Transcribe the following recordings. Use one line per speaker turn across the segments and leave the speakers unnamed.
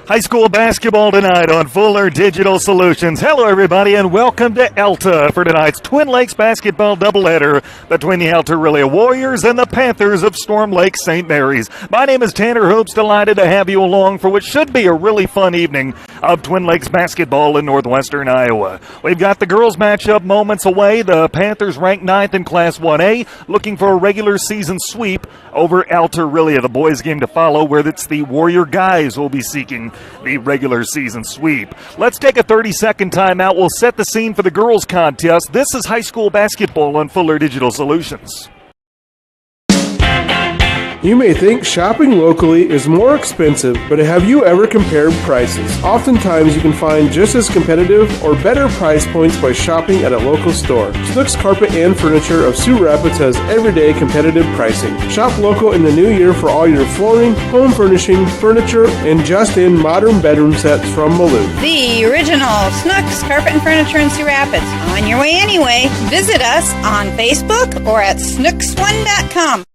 High school basketball tonight on Fuller Digital Solutions. Hello, everybody, and welcome to Alta for tonight's Twin Lakes basketball doubleheader between the Alta-Aurelia Warriors and the Panthers of Storm Lake St. Mary's. My name is Tanner Hoops, delighted to have you along for what should be a really fun evening of Twin Lakes basketball in northwestern Iowa. We've got the girls matchup moments away. The Panthers ranked 9th in Class 1A, looking for a regular season sweep over Alta-Aurelia. The boys game to follow, where it's the Warrior guys will be seeking the regular season sweep. Let's take a 30-second timeout. We'll set the scene for the girls contest. This is high school basketball on Fuller Digital Solutions.
You may think shopping locally is more expensive, but have you ever compared prices? Oftentimes you can find just as competitive or better price points by shopping at a local store. Snooks Carpet and Furniture of Sioux Rapids has everyday competitive pricing. Shop local in the new year for all your flooring, home furnishing, furniture, and just-in modern bedroom sets from Malou.
The original Snooks Carpet and Furniture in Sioux Rapids. On your way anyway. Visit us on Facebook or at snooks1.com.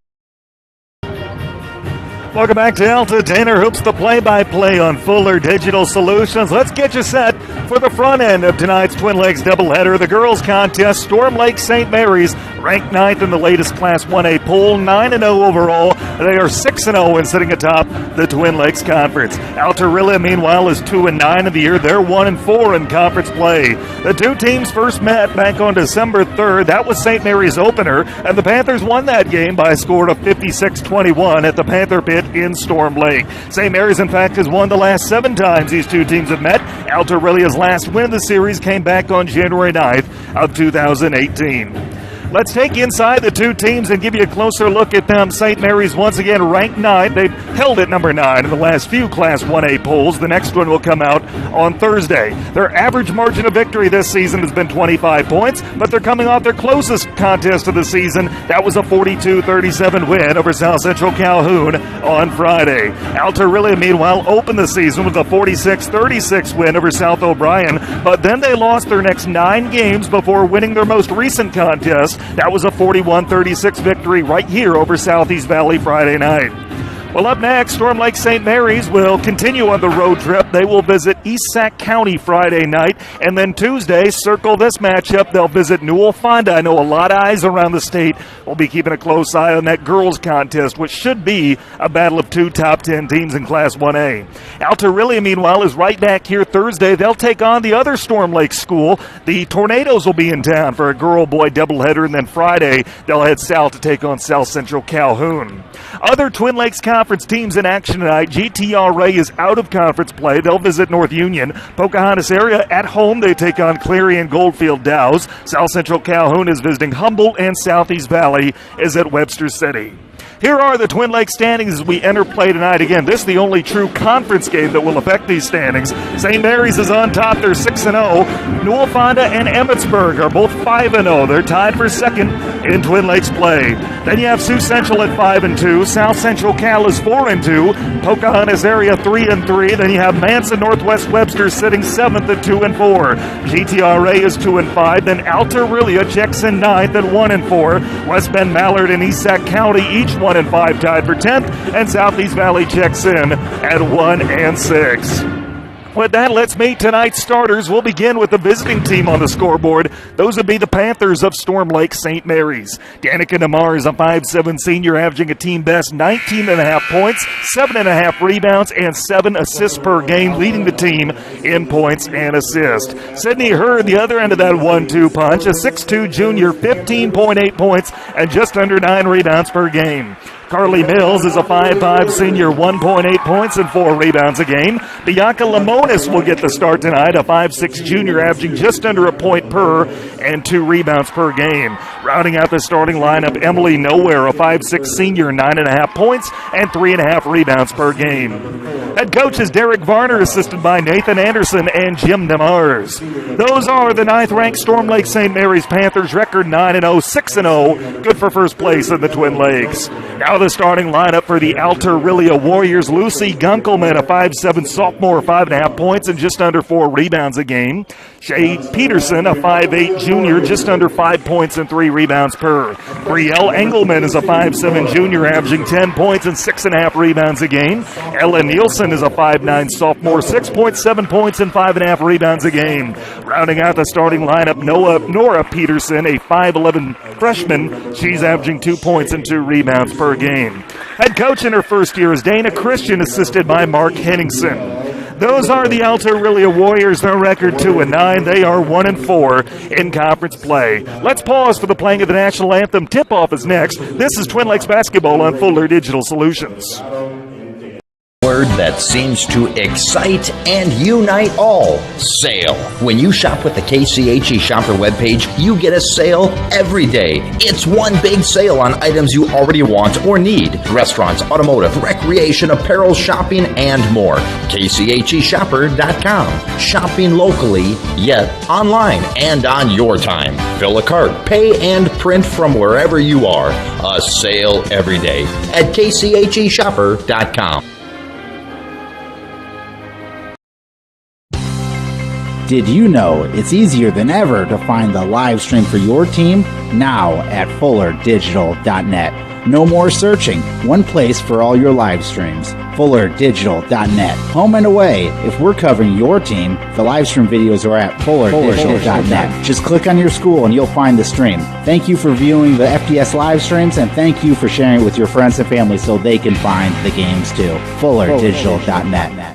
Welcome back to Alta. Tanner Hoops, the play-by-play on Fuller Digital Solutions. Let's get you set for the front end of tonight's Twin Lakes doubleheader. The girls contest, Storm Lake St. Mary's, ranked 9th in the latest Class 1A poll, 9-0 overall. They are 6-0 and sitting atop the Twin Lakes Conference. Alta-Aurelia, meanwhile, is 2-9 in the year. They're 1-4 in conference play. The two teams first met back on December 3rd. That was St. Mary's opener, and the Panthers won that game by a score of 56-21 at the Panther Pit in Storm Lake. St. Mary's, in fact, has won the last 7 times these two teams have met. Alta-Aurelia's last win of the series came back on January 9th of 2018. Let's take inside the two teams and give you a closer look at them. St. Mary's once again ranked 9th. They've held at number 9 in the last few Class 1A polls. The next one will come out on Thursday. Their average margin of victory this season has been 25 points, but they're coming off their closest contest of the season. That was a 42-37 win over South Central Calhoun on Friday. Alta-Aurelia, meanwhile, opened the season with a 46-36 win over South O'Brien, but then they lost their next 9 games before winning their most recent contest. That was a 41-36 victory right here over Southeast Valley Friday night. Well, up next, Storm Lake St. Mary's will continue on the road trip. They will visit East Sac County Friday night, and then Tuesday, circle this matchup, they'll visit Newell Fonda. I know a lot of eyes around the state will be keeping a close eye on that girls contest, which should be a battle of 2 top 10 teams in Class 1A. Alta-Aurelia, meanwhile, is right back here Thursday. They'll take on the other Storm Lake school. The Tornadoes will be in town for a girl-boy doubleheader, and then Friday, they'll head south to take on South Central Calhoun. Other Twin Lakes Conference teams in action tonight. GTRA is out of conference play. They'll visit North Union. Pocahontas area at home. They take on Cleary and Goldfield Dows. South Central Calhoun is visiting Humboldt, and Southeast Valley is at Webster City. Here are the Twin Lakes standings as we enter play tonight. Again, this is the only true conference game that will affect these standings. St. Mary's is on top. They're 6-0. Newell Fonda and Emmetsburg are both 5-0. They're tied for second in Twin Lakes play. Then you have Sioux Central at 5-2. South Central Cal is 4-2. Pocahontas area 3-3. Then you have Manson Northwest Webster sitting 7th at 2-4. GTRA is 2-5. Then Alta-Aurelia checks in 9th at 1-4. West Bend, Mallard, and East Sac County each 1-5 tied for 10th, and Southeast Valley checks in at 1-6. With that, let's meet tonight's starters. We'll begin with the visiting team on the scoreboard. Those would be the Panthers of Storm Lake St. Mary's. Danica Namar is a 5'7" senior, averaging a team best 19.5 points, 7.5 rebounds, and 7 assists per game, leading the team in points and assists. Sydney Hurd, the other end of that 1-2 punch, a 6'2" junior, 15.8 points, and just under 9 rebounds per game. Carly Mills is a 5'5" senior, 1.8 points and 4 rebounds a game. Bianca Lamonis will get the start tonight, a 5'6" junior, averaging just under a point per and 2 rebounds per game. Rounding out the starting lineup, Emily Nowhere, a 5'6" senior, 9.5 points and 3.5 rebounds per game. Head coach is Derek Varner, assisted by Nathan Anderson and Jim Demars. Those are the 9th-ranked Storm Lake St. Mary's Panthers, record 9-0, 6-0, good for first place in the Twin Lakes. Now Now the starting lineup for the Alta-Aurelia Warriors. Lucy Gunkelman, a 5'7" sophomore, 5.5 points and just under 4 rebounds a game. Shay Peterson, a 5'8" junior, just under 5 points and 3 rebounds per. Brielle Engelman is a 5'7" junior, averaging 10 points and 6.5 rebounds a game. Ella Nielsen is a 5'9" sophomore, 6.7 points and 5.5 rebounds a game. Rounding out the starting lineup, Nora Peterson, a 5'11" freshman. She's averaging 2 points and 2 rebounds per game. Head coach in her first year is Dana Christian, assisted by Mark Henningsen. Those are the Alta-Aurelia Warriors. Their record 2-9. They are 1-4 in conference play. Let's pause for the playing of the national anthem. Tip-off is next. This is Twin Lakes basketball on Fuller Digital Solutions.
Word that seems to excite and unite all. Sale. When you shop with the KCHE Shopper webpage, you get a sale every day. It's one big sale on items you already want or need. Restaurants, automotive, recreation, apparel, shopping, and more. KCHEshopper.com. Shopping locally, yet online and on your time. Fill a cart, pay, and print from wherever you are. A sale every day at KCHEshopper.com.
Did you know it's easier than ever to find the live stream for your team? Now at FullerDigital.net. No more searching. One place for all your live streams. FullerDigital.net. Home and away. If we're covering your team, the live stream videos are at FullerDigital.net. Just click on your school and you'll find the stream. Thank you for viewing the FDS live streams, and thank you for sharing it with your friends and family so they can find the games too. FullerDigital.net.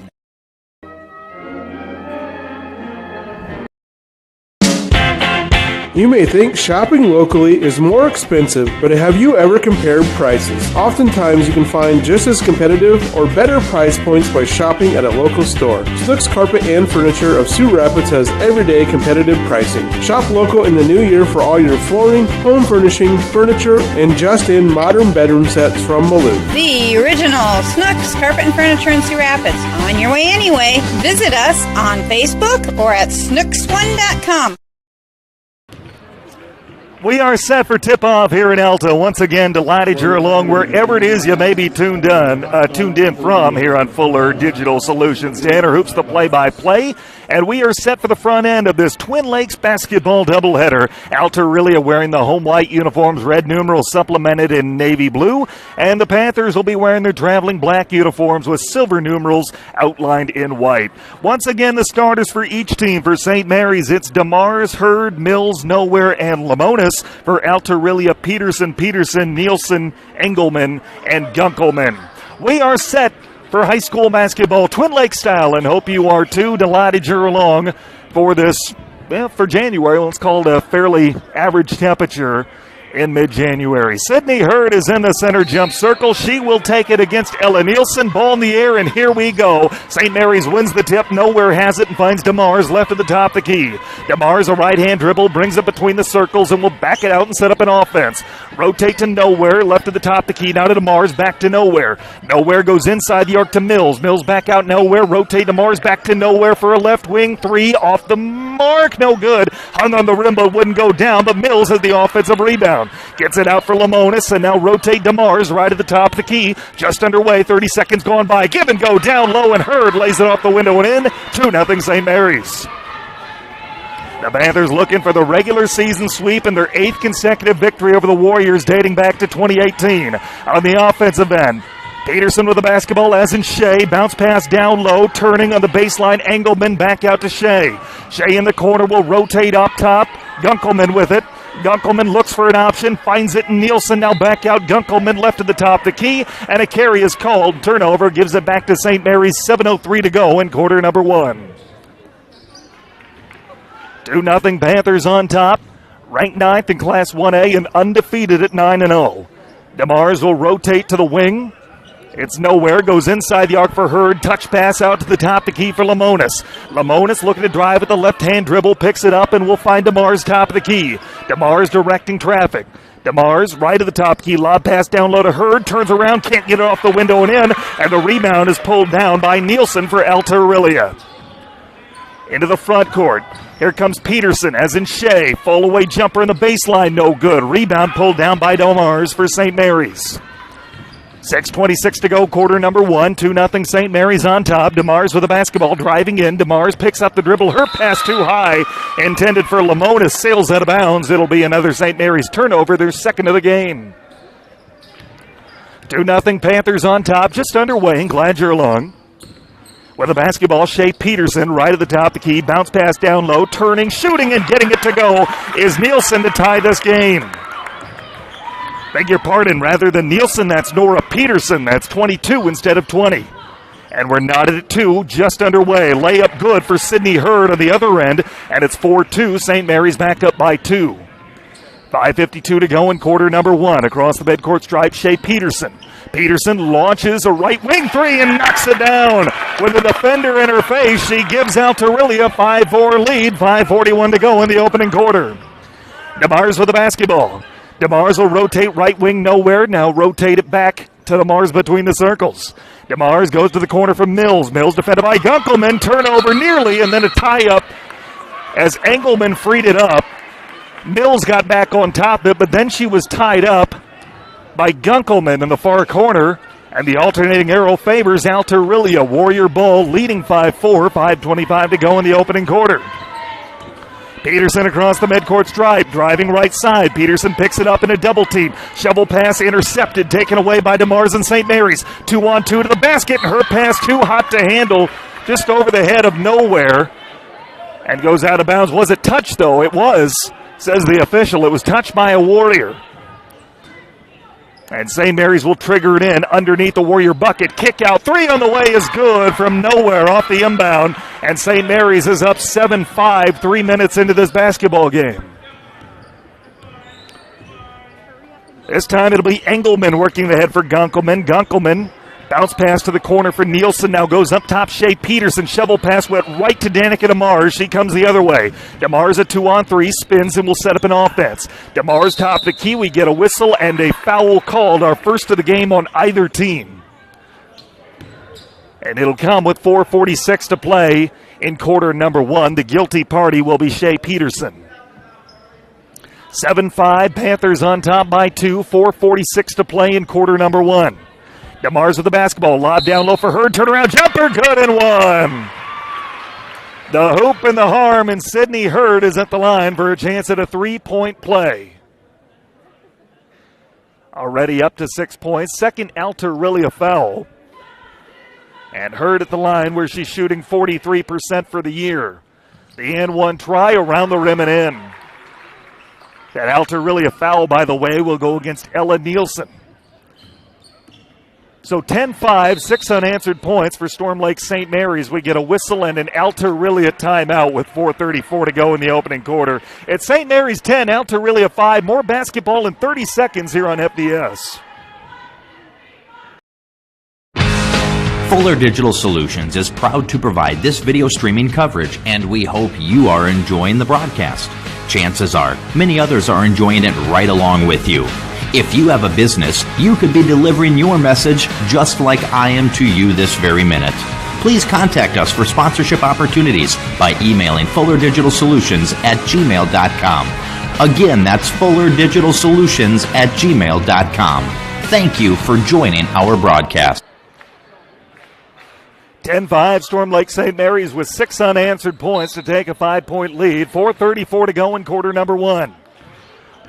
You may think shopping locally is more expensive, but have you ever compared prices? Oftentimes you can find just as competitive or better price points by shopping at a local store. Snooks Carpet and Furniture of Sioux Rapids has everyday competitive pricing. Shop local in the new year for all your flooring, home furnishing, furniture, and just-in modern bedroom sets from Malou.
The original Snooks Carpet and Furniture in Sioux Rapids. On your way anyway. Visit us on Facebook or at snooks1.com.
We are set for tip-off here in Alta. Once again, delighted you're along wherever it is you may be tuned in from here on Fuller Digital Solutions. Tanner Hoops, the play-by-play, and we are set for the front end of this Twin Lakes basketball doubleheader. Alta-Aurelia wearing the home white uniforms, red numerals supplemented in navy blue, and the Panthers will be wearing their traveling black uniforms with silver numerals outlined in white. Once again, the starters for each team. For St. Mary's, it's DeMars, Hurd, Mills, Nowhere, and Lamonis. For Alta-Aurelia, Peterson, Nielsen, Engelman, and Gunkelman. We are set for high school basketball, Twin Lakes style, and hope you are too. Delighted you're along for this, for January. Let's call it a fairly average temperature in mid-January. Sydney Hurd is in the center jump circle. She will take it against Ella Nielsen. Ball in the air, and here we go. St. Mary's wins the tip. Nowhere has it and finds DeMars left at the top of the key. DeMars, a right-hand dribble, brings it between the circles and will back it out and set up an offense. Rotate to Nowhere, left at the top of the key. Now to DeMars, back to Nowhere. Nowhere goes inside the arc to Mills. Mills back out Nowhere. Rotate DeMars back to Nowhere for a left wing three. Off the mark. No good. Hung on the rim but wouldn't go down. But Mills has the offensive rebound. Gets it out for Lamonis, and now rotate DeMars right at the top of the key. Just underway, 30 seconds gone by. Give and go down low, and Hurd lays it off the window and in. 2-0 St. Mary's. The Panthers looking for the regular season sweep and their 8th consecutive victory over the Warriors dating back to 2018. On the offensive end, Peterson with the basketball, as in Shea. Bounce pass down low, turning on the baseline. Engelman back out to Shea. Shea in the corner will rotate up top. Gunkelman with it. Gunkelman looks for an option, finds it in Nielsen, now back out. Gunkelman left at the top of the key, and a carry is called. Turnover gives it back to St. Mary's, 7:03 to go in quarter number 1. 2-0 Panthers on top, ranked 9th in Class 1A and undefeated at 9-0. DeMars will rotate to the wing. It's Nowhere, goes inside the arc for Hurd, touch pass out to the top of the key for Lamonis. Lamonis looking to drive at the left-hand dribble, picks it up and will find DeMars top of the key. DeMars directing traffic. DeMars right at the top key, lob pass down low to Hurd, turns around, can't get it off the window and in, and the rebound is pulled down by Nielsen for Alta-Aurelia. Into the front court. Here comes Peterson, as in Shea. Fall away jumper in the baseline, no good. Rebound pulled down by DeMars for St. Mary's. 6:26 to go, quarter number one. 2-0 St. Mary's on top. DeMars with the basketball, driving in. DeMars picks up the dribble. Her pass too high, intended for Lamona, sails out of bounds. It'll be another St. Mary's turnover, their second of the game. 2-0 Panthers on top, just underway. Glad you're along. With the basketball, Shea Peterson right at the top of the key. Bounce pass down low, turning, shooting, and getting it to go is Nielsen to tie this game. Beg your pardon, rather than Nielsen, that's Nora Peterson. That's 22 instead of 20. And we're knotted at 2, just underway. Layup good for Sydney Hurd on the other end, and it's 4-2. St. Mary's back up by 2. 5:52 to go in quarter number one. Across the midcourt stripe, Shea Peterson. Peterson launches a right wing three and knocks it down. With a defender in her face, she gives Alta-Aurelia a 5-4 lead. 5:41 to go in the opening quarter. DeMars with the basketball. DeMars will rotate right wing nowhere. Now rotate it back to DeMars between the circles. DeMars goes to the corner for Mills. Mills defended by Gunkelman. Turnover nearly, and then a tie-up as Engelman freed it up. Mills got back on top of it, but then she was tied up by Gunkelman in the far corner, and the alternating arrow favors Alta-Aurelia. Warrior ball leading 5-4. 5:25 to go in the opening quarter. Peterson across the midcourt stripe, driving right side. Peterson picks it up in a double team. Shovel pass intercepted, taken away by DeMars and St. Mary's. 2-on-2 to the basket, and her pass too hot to handle, just over the head of nowhere, and goes out of bounds. Was it touched, though? It was, says the official. It was touched by a Warrior. And St. Mary's will trigger it in underneath the Warrior bucket. Kick out, three on the way is good from nowhere off the inbound. And St. Mary's is up 7-5, 3 minutes into this basketball game. This time it'll be Engelman working the head for Gunkelman. Gunkelman, bounce pass to the corner for Nielsen. Now goes up top, Shea Peterson. Shovel pass went right to Danica DeMars. She comes the other way. DeMars a 2-on-3, spins and will set up an offense. DeMars top the key. We get a whistle and a foul called, our first of the game on either team. And it'll come with 4:46 to play in quarter number one. The guilty party will be Shea Peterson. 7-5, Panthers on top by 2. 4:46 to play in quarter number one. DeMars with the basketball, lob down low for her, turnaround jumper, good and one. The hoop and the harm, and Sydney Hurd is at the line for a chance at a 3-point play. Already up to 6 points, second Alta-Aurelia foul. And Hurd at the line where she's shooting 43% for the year. The and one try around the rim and in. That Alta-Aurelia foul, by the way, will go against Ella Nielsen. So 10-5, 6 unanswered points for Storm Lake St. Mary's. We get a whistle and an Alta-Aurelia timeout with 4:34 to go in the opening quarter. It's St. Mary's 10, Alta-Aurelia 5. More basketball in 30 seconds here on FDS.
Fuller Digital Solutions is proud to provide this video streaming coverage, and we hope you are enjoying the broadcast. Chances are, many others are enjoying it right along with you. If you have a business, you could be delivering your message just like I am to you this very minute. Please contact us for sponsorship opportunities by emailing fullerdigitalsolutions@gmail.com. Again, that's fullerdigitalsolutions@gmail.com. Thank you for joining our broadcast.
10-5, Storm Lake St. Mary's with 6 unanswered points to take a 5-point lead. 4:34 to go in quarter number one.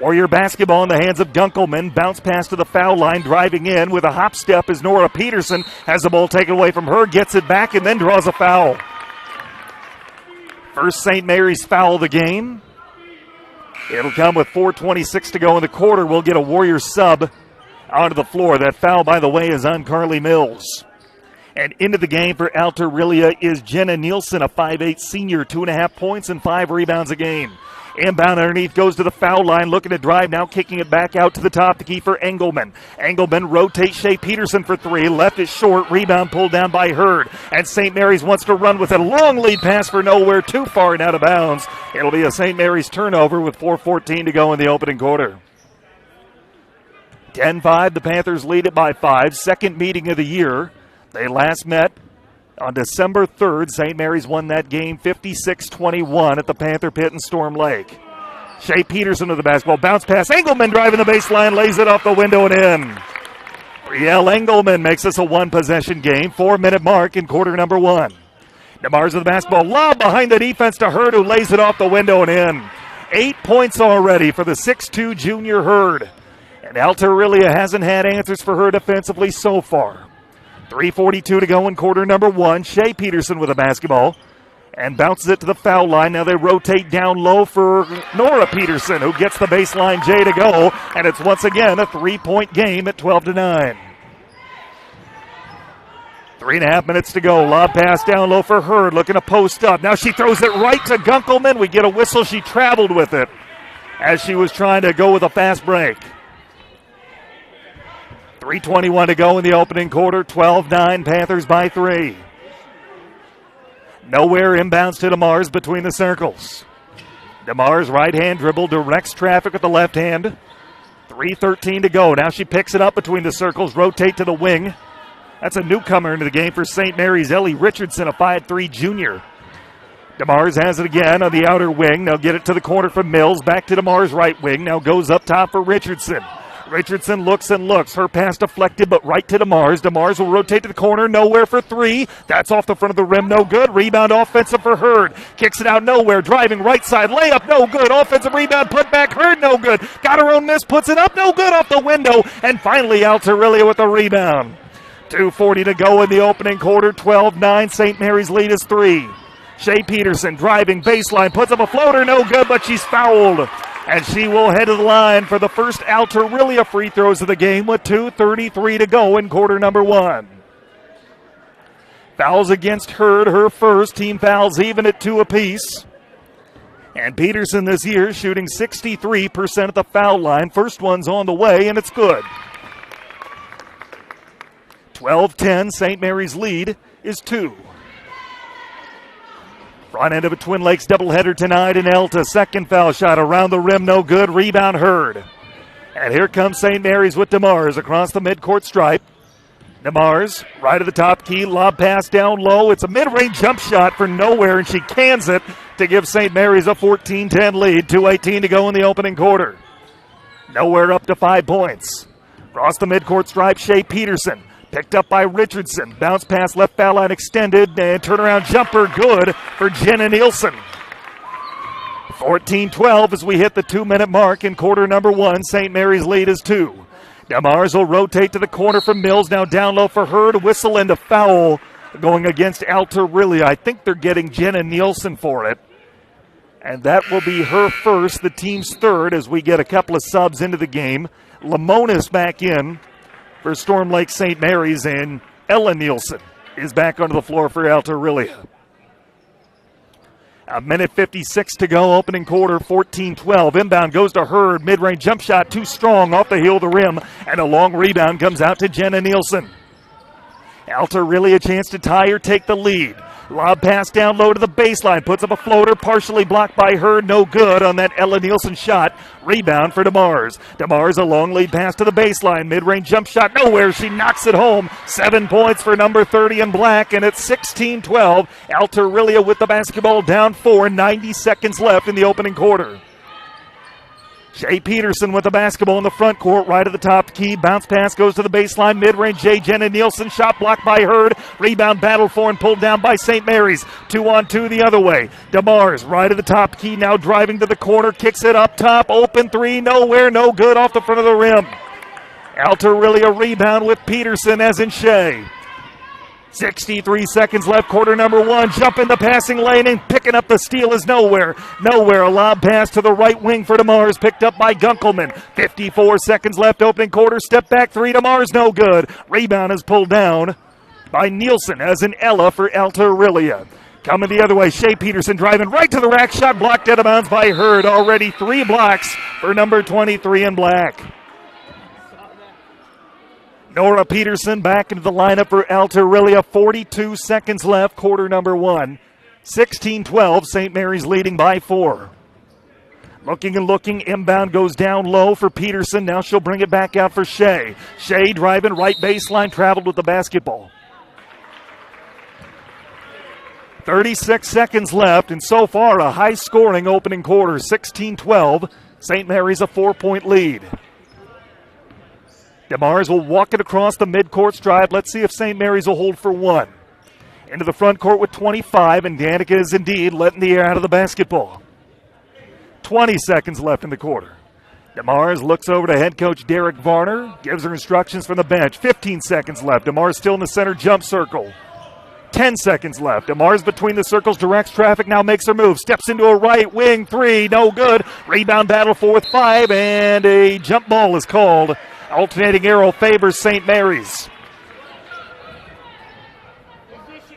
Warrior basketball in the hands of Gunkelman. Bounce pass to the foul line, driving in with a hop step as Nora Peterson has the ball taken away from her, gets it back, and then draws a foul. First St. Mary's foul of the game. It'll come with 4:26 to go in the quarter. We'll get a Warrior sub onto the floor. That foul, by the way, is on Carly Mills. And into the game for Alta-Aurelia is Jenna Nielsen, a 5'8 senior, 2.5 points and 5 rebounds a game. Inbound underneath, goes to the foul line, looking to drive now, kicking it back out to the top, the key for Engelman. Engelman rotates Shea Peterson for 3, left it short, rebound pulled down by Hurd. And St. Mary's wants to run with a long lead pass for nowhere, too far and out of bounds. It'll be a St. Mary's turnover with 4:14 to go in the opening quarter. 10-5, the Panthers lead it by 5, second meeting of the year. They last met on December 3rd. St. Mary's won that game 56-21 at the Panther Pit in Storm Lake. Shea Peterson to the basketball. Bounce pass. Engelman driving the baseline. Lays it off the window and in. Brielle Engelman makes this a one-possession game. 4-minute mark in quarter number 1. DeMars with the basketball. Lob behind the defense to Hurd, who lays it off the window and in. 8 points already for the 6'2 junior Hurd. And Alta-Aurelia hasn't had answers for her defensively so far. 3:42 to go in quarter number 1. Shea Peterson with the basketball and bounces it to the foul line. Now they rotate down low for Nora Peterson, who gets the baseline J to go. And it's once again a 3-point game at 12-9. 3.5 minutes to go. Lob pass down low for Hurd, looking to post up. Now she throws it right to Gunkelman. We get a whistle. She traveled with it as she was trying to go with a fast break. 3:21 to go in the opening quarter. 12-9, Panthers by 3. Nowhere inbounds to DeMars between the circles. DeMars right-hand dribble directs traffic with the left hand. 3:13 to go. Now she picks it up between the circles, rotate to the wing. That's a newcomer into the game for St. Mary's, Ellie Richardson, a 5'3 junior. DeMars has it again on the outer wing. Now get it to the corner for Mills. Back to DeMars' right wing. Now goes up top for Richardson. Richardson looks and looks. Her pass deflected, but right to DeMars. DeMars will rotate to the corner. Nowhere for 3. That's off the front of the rim. No good. Rebound offensive for Hurd. Kicks it out nowhere. Driving right side. Layup. No good. Offensive rebound. Put back. Hurd. No good. Got her own miss. Puts it up. No good off the window. And finally Alta-Aurelia with the rebound. 2:40 to go in the opening quarter. 12-9. St. Mary's lead is 3. Shea Peterson driving baseline. Puts up a floater. No good, but she's fouled. And she will head to the line for the first Alta-Aurelia free throws of the game with 2:33 to go in quarter number 1. Fouls against Hurd, her first. Team fouls even at 2 apiece. And Peterson this year shooting 63% at the foul line. First one's on the way, and it's good. 12-10, St. Mary's lead is 2. Front end of a Twin Lakes doubleheader tonight in Alta. Second foul shot around the rim, no good. Rebound Hurd. And here comes St. Mary's with DeMars across the midcourt stripe. DeMars, right of the top key, lob pass down low. It's a mid-range jump shot for nowhere, and she cans it to give St. Mary's a 14-10 lead. 2:18 to go in the opening quarter. Nowhere up to 5 points. Across the midcourt stripe, Shea Peterson. Picked up by Richardson. Bounce pass left foul line extended. And turnaround jumper good for Jenna Nielsen. 14-12 as we hit the 2-minute mark in quarter number 1. St. Mary's lead is 2. DeMars will rotate to the corner for Mills. Now down low for Hurd. Whistle and a foul going against Alta-Aurelia. I think they're getting Jenna Nielsen for it. And that will be her first, the team's third, as we get a couple of subs into the game. Lamonis back in for Storm Lake St. Mary's, and Ella Nielsen is back onto the floor for Alta-Aurelia. A minute 56 to go, opening quarter, 14-12. Inbound goes to Hurd, mid-range jump shot too strong, off the heel of the rim, and a long rebound comes out to Jenna Nielsen. Alta-Aurelia a chance to tie or take the lead. Lob pass down low to the baseline. Puts up a floater, partially blocked by Hurd. No good on that Ella Nielsen shot. Rebound for DeMars. DeMars a long lead pass to the baseline. Mid-range jump shot nowhere. She knocks it home. 7 points for number 30 in black, and it's 16-12. Alta-Aurelia with the basketball down 4. 90 seconds left in the opening quarter. Shea Peterson with the basketball in the front court, right at the top key. Bounce pass goes to the baseline. Mid-range Jenna Nielsen. Shot blocked by Hurd. Rebound battle for and pulled down by St. Mary's. 2-on-2 the other way. DeMars right at the top key, now driving to the corner. Kicks it up top. Open 3. Nowhere. No good off the front of the rim. Alta-Aurelia rebound with Peterson as in Shea. 63 seconds left, quarter number 1. Jump in the passing lane and picking up the steal is nowhere. Nowhere. A lob pass to the right wing for DeMars, picked up by Gunkelman. 54 seconds left, opening quarter. Step back 3. DeMars no good. Rebound is pulled down by Nielsen as in Ella for Alta-Aurelia. Coming the other way, Shea Peterson driving right to the rack. Shot blocked out of bounds by Hurd. Already 3 blocks for number 23 in black. Nora Peterson back into the lineup for Alta-Aurelia. 42 seconds left, quarter number 1. 16-12, St. Mary's leading by 4. Looking and looking, inbound goes down low for Peterson. Now she'll bring it back out for Shea. Shea driving right baseline, traveled with the basketball. 36 seconds left, and so far a high-scoring opening quarter. 16-12, St. Mary's a 4-point lead. DeMars will walk it across the midcourt stripe. Let's see if St. Mary's will hold for one. Into the front court with 25, and Danica is indeed letting the air out of the basketball. 20 seconds left in the quarter. DeMars looks over to head coach Derek Varner, gives her instructions from the bench. 15 seconds left. DeMars still in the center jump circle. 10 seconds left. DeMars between the circles, directs traffic, now makes her move. Steps into a right wing three, no good. Rebound battle for with 5, and a jump ball is called. Alternating arrow favors St. Mary's.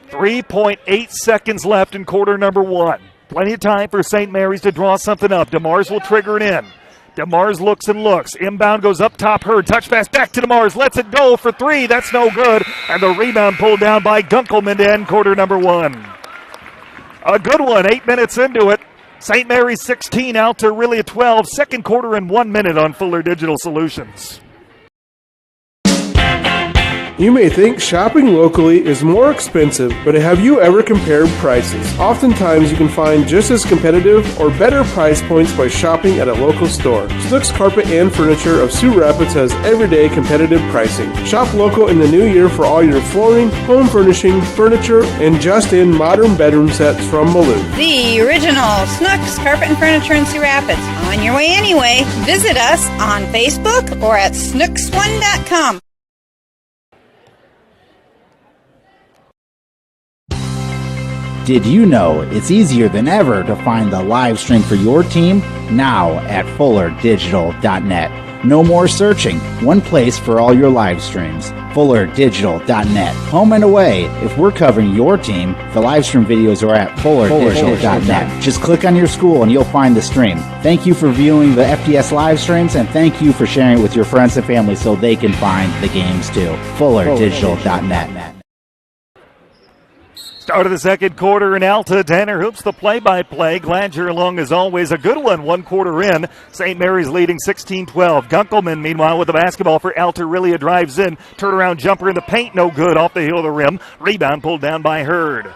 3.8 seconds left in quarter number 1. Plenty of time for St. Mary's to draw something up. DeMars will trigger it in. DeMars looks and looks. Inbound goes up top. Hurd touch pass back to DeMars. Lets it go for 3. That's no good. And the rebound pulled down by Gunkelman to end quarter number 1. A good one. 8 minutes into it. St. Mary's 16, Alta-Aurelia 12. Second quarter in 1 minute on Fuller Digital Solutions.
You may think shopping locally is more expensive, but have you ever compared prices? Oftentimes you can find just as competitive or better price points by shopping at a local store. Snooks Carpet and Furniture of Sioux Rapids has everyday competitive pricing. Shop local in the new year for all your flooring, home furnishing, furniture, and just-in modern bedroom sets from Malou.
The original Snooks Carpet and Furniture in Sioux Rapids. On your way anyway. Visit us on Facebook or at snooks1.com.
Did you know it's easier than ever to find the live stream for your team now at fullerdigital.net? No more searching. One place for all your live streams. fullerdigital.net. Home and away. If we're covering your team, the live stream videos are at fullerdigital.net. Just click on your school and you'll find the stream. Thank you for viewing the FDS live streams, and thank you for sharing it with your friends and family so they can find the games too. fullerdigital.net.
Start of the second quarter in Alta. Tanner Hoops, the play-by-play. Glad you're along as always. A good one, 1 quarter in. St. Mary's leading 16-12. Gunkelman, meanwhile, with the basketball for Alta-Aurelia, drives in. Turnaround jumper in the paint, no good. Off the heel of the rim. Rebound pulled down by Hurd.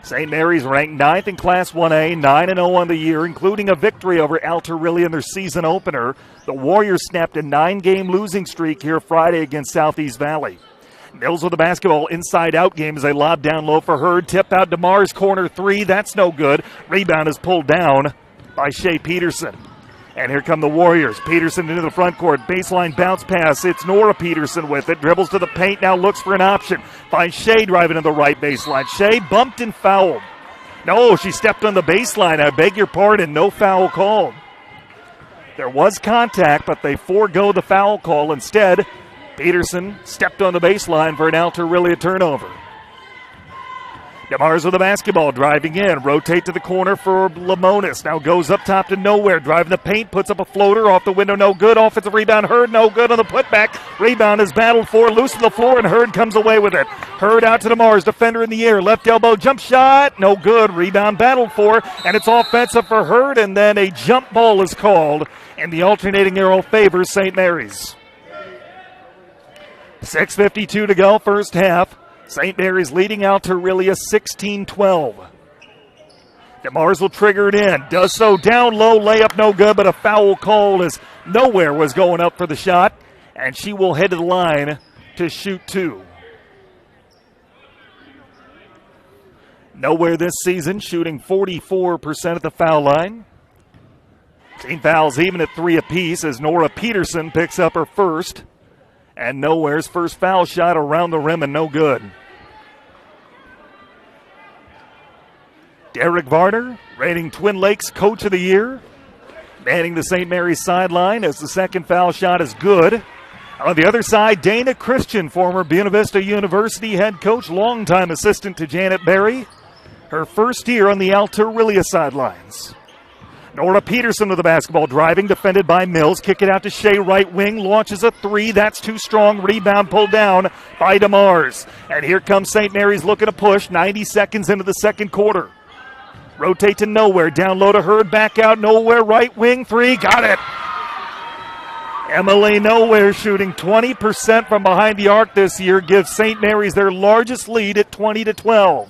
St. Mary's ranked 9th in Class 1A, 9-0 on the year, including a victory over Alta-Aurelia in their season opener. The Warriors snapped a 9-game losing streak here Friday against Southeast Valley. Mills with the basketball, inside-out game as they lob down low for Hurd. Tip out DeMars, corner 3. That's no good. Rebound is pulled down by Shea Peterson. And here come the Warriors. Peterson into the front court. Baseline bounce pass. It's Nora Peterson with it. Dribbles to the paint. Now looks for an option. Finds Shea driving to the right baseline. Shea bumped and fouled. No, she stepped on the baseline. I beg your pardon. No foul called. There was contact, but they forego the foul call. Instead, Peterson stepped on the baseline for an Alta-Aurelia turnover. DeMars with the basketball, driving in, rotate to the corner for Lamonis. Now goes up top to nowhere, driving the paint, puts up a floater off the window, no good. Offensive rebound, Hurd, no good on the putback. Rebound is battled for, loose to the floor, and Hurd comes away with it. Hurd out to DeMars, defender in the air, left elbow, jump shot, no good. Rebound battled for, and it's offensive for Hurd, and then a jump ball is called, and the alternating arrow favors St. Mary's. 6:52 to go, first half. St. Mary's leading Alta-Aurelia 16-12. DeMars will trigger it in. Does so down low, layup no good, but a foul called as Nowhere was going up for the shot, and she will head to the line to shoot 2. Nowhere this season, shooting 44% at the foul line. Team fouls even at 3 apiece as Nora Peterson picks up her first. And Nowhere's first foul shot around the rim and no good. Derek Varner, reigning Twin Lakes Coach of the Year, manning the St. Mary's sideline as the second foul shot is good. On the other side, Dana Christian, former Buena Vista University head coach, longtime assistant to Janet Berry. Her first year on the Alta-Aurelia sidelines. Nora Peterson with the basketball, driving, defended by Mills. Kick it out to Shea, right wing, launches a 3. That's too strong. Rebound pulled down by DeMars. And here comes St. Mary's looking to push. 90 seconds into the second quarter. Rotate to Nowhere. Down low to Hurd, back out. Nowhere, right wing, 3. Got it. Emily Nowhere shooting 20% from behind the arc this year gives St. Mary's their largest lead at 20-12.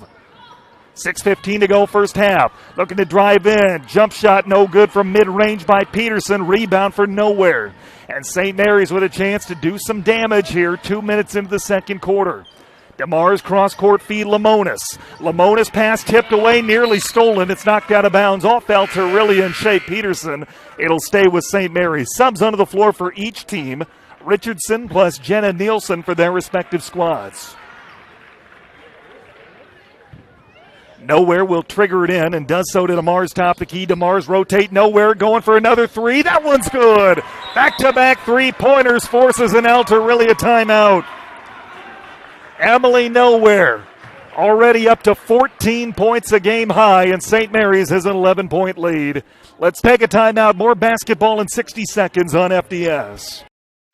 6:15 to go first half. Looking to drive in. Jump shot no good from mid-range by Peterson. Rebound for Nowhere. And St. Mary's with a chance to do some damage here 2 minutes into the second quarter. DeMars cross-court feed Lamonis. Lamonis pass tipped away, nearly stolen. It's knocked out of bounds off Alta-Aurelia and Shea Peterson. It'll stay with St. Mary's. Subs onto the floor for each team. Richardson plus Jenna Nielsen for their respective squads. Nowhere will trigger it in and does so to DeMars top the key. DeMars rotate Nowhere going for another three. That one's good. Back-to-back three-pointers forces an Alta-Aurelia timeout. Emily Nowhere already up to 14 points a game high, and St. Mary's has an 11-point lead. Let's take a timeout. More basketball in 60 seconds on FDS.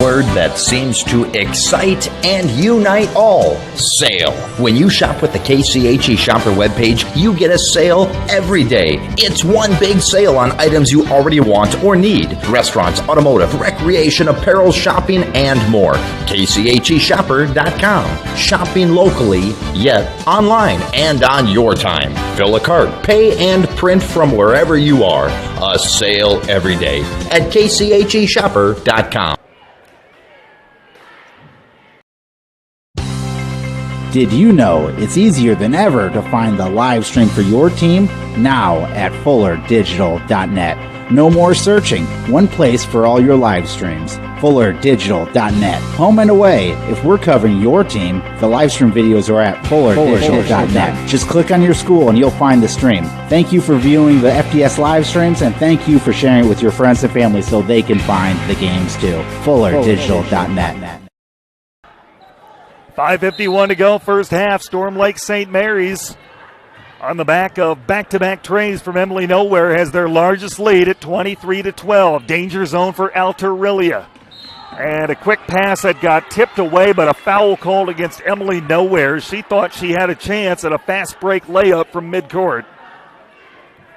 Word that seems to excite and unite all. Sale. When you shop with the KCHE Shopper webpage, you get a sale every day. It's one big sale on items you already want or need. Restaurants, automotive, recreation, apparel, shopping, and more. KCHEshopper.com. Shopping locally, yet online and on your time. Fill a cart, pay, and print from wherever you are. A sale every day at KCHEshopper.com.
Did you know it's easier than ever to find the live stream for your team? Now at FullerDigital.net. No more searching. One place for all your live streams. FullerDigital.net. Home and away. If we're covering your team, the live stream videos are at FullerDigital.net. Just click on your school and you'll find the stream. Thank you for viewing the FDS live streams, and thank you for sharing it with your friends and family so they can find the games too. FullerDigital.net.
5:51 to go first half. Storm Lake St. Mary's on the back of back-to-back trays from Emily Nowhere has their largest lead at 23-12. Danger zone for Alta-Aurelia. And a quick pass that got tipped away, but a foul called against Emily Nowhere. She thought she had a chance at a fast break layup from midcourt.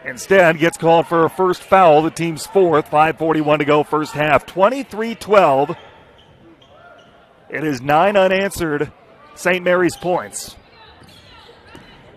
Instead, gets called for her first foul, the team's fourth. 5:41 to go first half. 23-12. It is 9 unanswered St. Mary's points.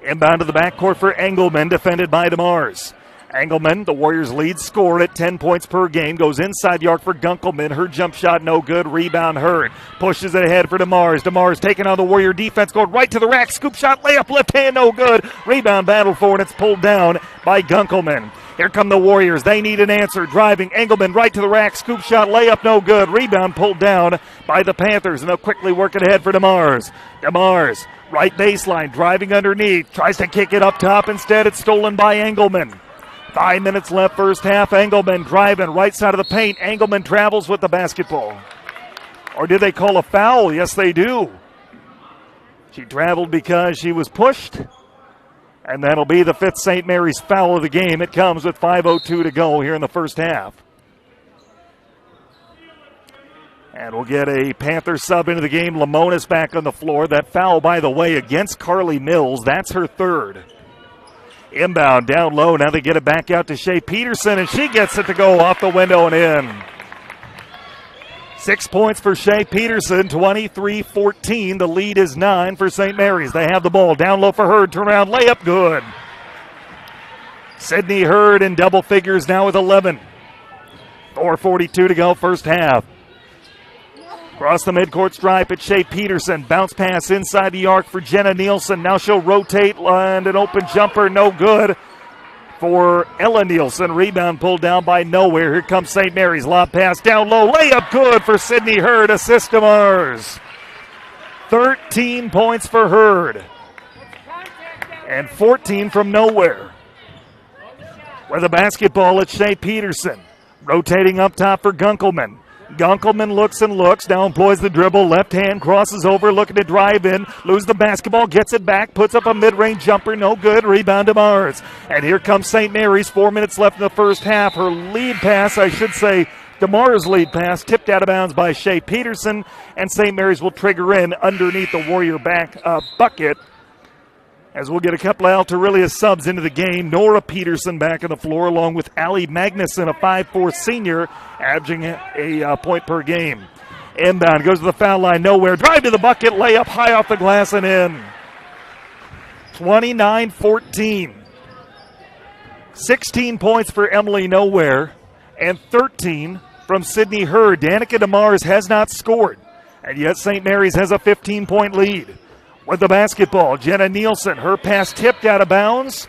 Inbound to the backcourt for Engelman, defended by DeMars. Engelman, the Warriors' lead scorer at 10 points per game, goes inside the arc for Gunkelman. Her jump shot no good. Rebound Hurd. Pushes it ahead for DeMars. DeMars taking on the Warrior defense, going right to the rack. Scoop shot, layup, left hand, no good. Rebound battle for it. It's pulled down by Gunkelman. Here come the Warriors. They need an answer. Driving Engelman right to the rack. Scoop shot, layup, no good. Rebound pulled down by the Panthers, and they'll quickly work it ahead for DeMars. DeMars, right baseline, driving underneath. Tries to kick it up top. Instead, it's stolen by Engelman. 5 minutes left first half. Engelman driving right side of the paint. Engelman travels with the basketball. Or did they call a foul? Yes, they do. She traveled because she was pushed. And that'll be the fifth St. Mary's foul of the game. It comes with 5:02 to go here in the first half. And we'll get a Panther sub into the game. Lamonis back on the floor. That foul, by the way, against Carly Mills. That's her third. Inbound, down low. Now they get it back out to Shea Peterson, and she gets it to go off the window and in. 6 points for Shea Peterson, 23-14. The lead is 9 for St. Mary's. They have the ball. Down low for Hurd. Turnaround layup, good. Sydney Hurd in double figures now with 11. 4:42 to go first half. Across the midcourt stripe, it's Shea Peterson. Bounce pass inside the arc for Jenna Nielsen. Now she'll rotate, and an open jumper, no good for Ella Nielsen. Rebound pulled down by Nowhere. Here comes St. Mary's. Lob pass down low. Layup good for Sydney Hurd. Assist to Mars. 13 points for Hurd. And 14 from Nowhere. With the basketball, it's Shea Peterson. Rotating up top for Gunkelman. Gunkelman looks and looks, now employs the dribble, left hand, crosses over, looking to drive in, loses the basketball, gets it back, puts up a mid-range jumper, no good, rebound to Mars. And here comes St. Mary's, 4 minutes left in the first half. Her lead pass, I should say, DeMar's lead pass, tipped out of bounds by Shea Peterson, and St. Mary's will trigger in underneath the Warrior back bucket. As we'll get a couple of Alta-Aurelia subs into the game. Nora Peterson back on the floor along with Allie Magnuson, a 5'4 senior, averaging a point per game. Inbound, goes to the foul line, Nowhere. Drive to the bucket, layup high off the glass and in. 29-14. 16 points for Emily Nowhere and 13 from Sydney Hurd. Danica DeMars has not scored, and yet St. Mary's has a 15-point lead. With the basketball, Jenna Nielsen, her pass tipped out of bounds.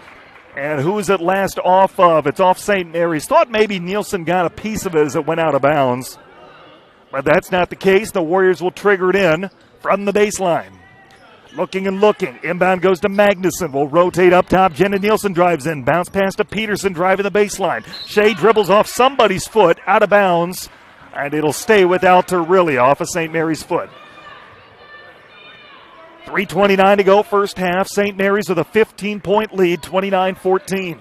And who's it last off of? It's off St. Mary's. Thought maybe Nielsen got a piece of it as it went out of bounds. But that's not the case. The Warriors will trigger it in from the baseline. Looking and looking. Inbound goes to Magnuson. Will rotate up top. Jenna Nielsen drives in. Bounce pass to Peterson driving the baseline. Shea dribbles off somebody's foot out of bounds. And it'll stay with Alta-Aurelia off of St. Mary's foot. 3:29 to go, first half. St. Mary's with a 15-point lead, 29-14.